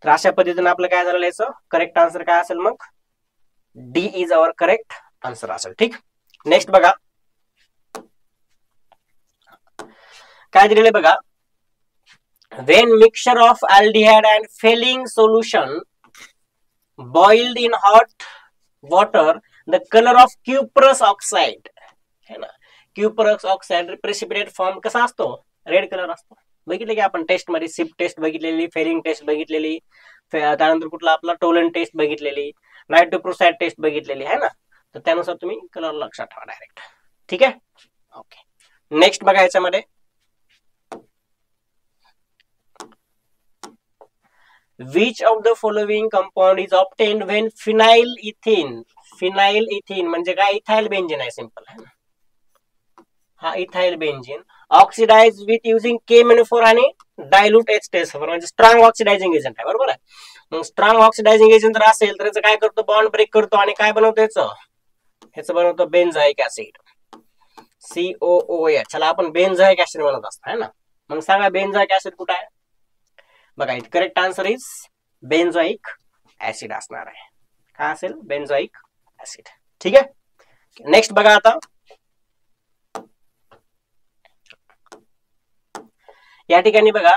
तर अशा पद्धतीने आपलं काय झालं, याचं करेक्ट आन्सर काय असेल, मग D is our correct answer असेल. ठीक. नेक्स्ट बघा, काय दिलेलं बघा, when mixture of aldehyde and Fehling solution boiled in hot water, the color of cuprous oxide है ना, cuprous oxide precipitate form कसा असतो, रेड कलर असतो. बघितले की आपण टेस्ट मध्ये सिप टेस्ट बघितलेली, फेलिंग टेस्ट बघितलेली, त्यानंतर कुठला आपला टोलन टेस्ट बघितलेली, नायट्रोप्रोसाइड टेस्ट बघितलेली आहे ना. तर त्यानुसार तुम्ही कलर लक्षात ठेवा डायरेक्ट. ठीक आहे. ओके, नेक्स्ट बघा, याच्यामध्ये which of the following compound is obtained when phenyl ethene, phenyl ethene म्हणजे काय, इथाइल बेंझिन आहे, सिंपल आहे ना, हा ethyl benzene oxidise with using KMnO4 आणि डायल्यूट H2SO4, म्हणजे स्ट्रॉंग ऑक्सिडायझिंग एजंट आहे, बरोबर आहे. मग स्ट्रॉंग ऑक्सिडायझिंग एजंट जर असेल तर काय करतो, बॉन्ड ब्रेक करतो आणि काय बनवतो, ह्याचं बनवतो बेन्झोइक ऍसिड COOH. चला, आपण बेन्झोइक ऍसिड बनवत असतो है ना. मग सांगा, बेन्झोइक ऍसिड कुठे आहे, बघा, इथे करेक्ट आन्सर इज बेन्झोइक ऍसिड असणार आहे. काय असेल, बेन्झोइक ऍसिड. ठीक आहे. नेक्स्ट बघा आता, या ठिकाणी बघा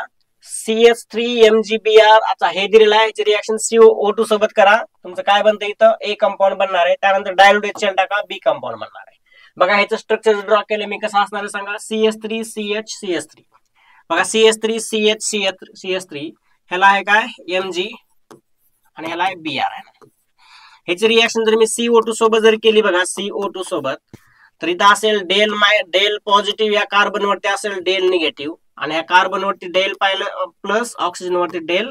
CH3MgBr आता हे दिलेलं आहे, याची रिएक्शन CO2 सोबत करा, तुमचं काय बनतं इथं A कंपाऊंड बनणार आहे. त्यानंतर डायल्यूट HCl टाका, B कंपाऊंड बनणार आहे. बघा ह्याचं स्ट्रक्चर ड्रॉ केलं मी, कसं असणार आहे सांगा. CH3CH बघा CH3CH3 ह्याला आहे काय Mg आणि ह्याला आहे Br आहे. ह्याची रिएक्शन जर मी CO2 सोबत जर केली बघा, CO2 सोबत, तर इथं असेल डेल पॉझिटिव्ह, या कार्बन वरती असेल डेल निगेटिव्ह, आणि ह्या कार्बन वरती डेल प्लस, ऑक्सिजन वरती डेल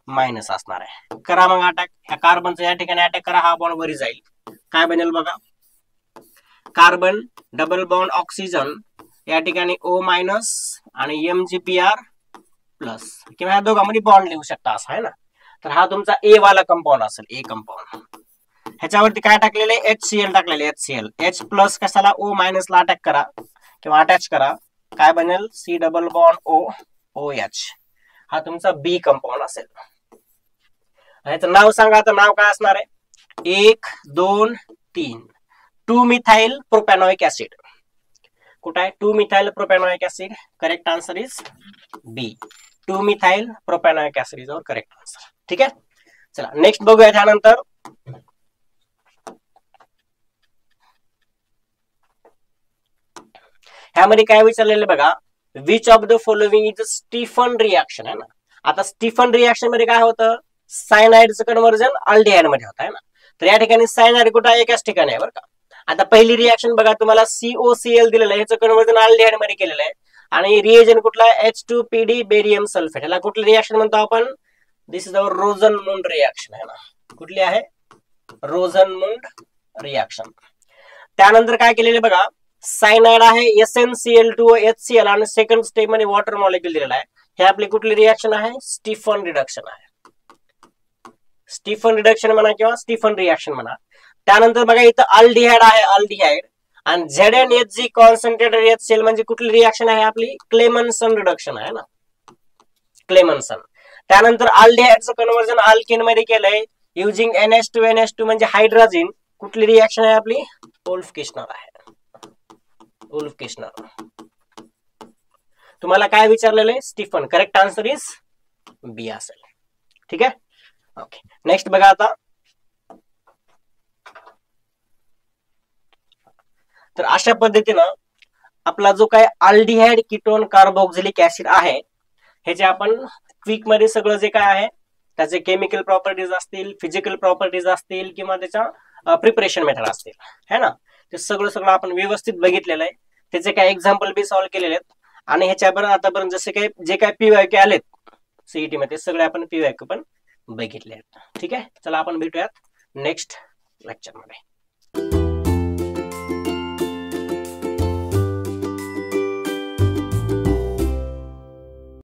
मायनस असणार आहे. करा मग अटॅक, ह्या कार्बनचा या ठिकाणी अटॅक करा, हा बॉन्ड वरी जाईल, काय बनेल बघा. कार्बन डबल बॉन्ड ऑक्सिजन या ठिकाणी O मायनस आणि MgBr प्लस, किंवा ह्या दोघांमध्ये बॉन्ड लिहू शकता असं आहे ना. तर हा तुमचा A वाला कंपाऊंड असेल, A कंपाऊंड. ह्याच्यावरती काय टाकलेले, HCl टाकलेले, HCl H प्लस कशाला O मायनस ला अटॅक करा किंवा अटॅच करा, काय बनेल C double bond O OH, हा तुमचा B कंपाऊंड असेल. ह्याचं नाव सांगा, तर नाव काय असणार आहे. 1 2 3 2 मिथाइल प्रोपॅनॉइक ऍसिड. कुठं आहे 2 methyl propanoic acid, correct answer is B. 2 methyl propanoic acid is our correct answer. ठीक आहे, चला नेक्स्ट बघूया. त्यानंतर ह्यामध्ये काय विचारलेलं बघा, which of the following is Stephen reaction आहे ना. आता स्टीफन रिएक्शन मध्ये काय होतं, सायनाइडचं कन्व्हर्जन अल्डिहाइड मध्ये होत आहे ना. तर या ठिकाणी सायनाइड कुठं एकाच ठिकाणी आहे बरं का. आता पहिली रिएक्शन बघा, तुम्हाला COCl दिलेलं आहे, ह्याचं कन्व्हर्जन अल्डिहाइड मध्ये केलेलं आहे, आणि रिएजंट कुठला आहे H2PD बेरियम सल्फेट. ह्याला कुठली रिएक्शन म्हणतो आपण, दिस इज अवर रोझनमुंड रिएक्शन आहे ना. कुठली आहे, रोझनमुंड रिएक्शन. त्यानंतर काय केलेलं बघा, सायनाइड आहे SnCl2 HCl, आणि सेकंड स्टेप मध्ये वॉटर मॉलिक्यूल दिलेला आहे. हे आपली कुठली रिएक्शन आहे, स्टीफन रिडक्शन आहे. स्टीफन रिडक्शन म्हणा किंवा स्टीफन रिएक्शन म्हणा. त्यानंतर बघा इथं अल्डिहाइड आहे, अल्डिहाइड, आणि ZnHg कॉन्सन्ट्रेटेड HCl म्हणजे कुठली रिएक्शन आहे आपली, क्लेमन्सन रिडक्शन आहे ना, क्लेमन्सन. त्यानंतर अल्डिहाइडचं कन्व्हर्जन अल्केन मध्ये केलंय युजिंग NH2NH2 म्हणजे हायड्रोजन. कुठली रिएक्शन आहे आपली, वुल्फ किशनर आहे, वुल्फ किशनर. तुम्हाला काय विचारलेलं आहे, Stephen. Correct answer is B असेल. ठीक आहे, ओके. नेक्स्ट बघा आता, तर अशा पद्धतीनं आपला जो काय अल्डिहाइड कीटोन कार्बोक्सिलिक ऍसिड आहे, ह्याचे आपण क्विक मध्ये सगळं जे काय आहे त्याचे केमिकल प्रॉपर्टीज असतील, फिजिकल प्रॉपर्टीज असतील, किंवा त्याच्या प्रिपरेशन मेथड असतील है ना, ते सगळं आपण व्यवस्थित बघितलेलं आहे. त्याचे काय एक्झाम्पल बी सॉल्व्ह केलेले आहेत, आणि ह्याच्याबरोबर आतापर्यंत जसे काही जे काय PYQ आलेत CET मध्ये सगळे आपण PYQ पण बघितले आहेत. ठीक आहे, चला आपण भेटूयात नेक्स्ट लेक्चर मध्ये.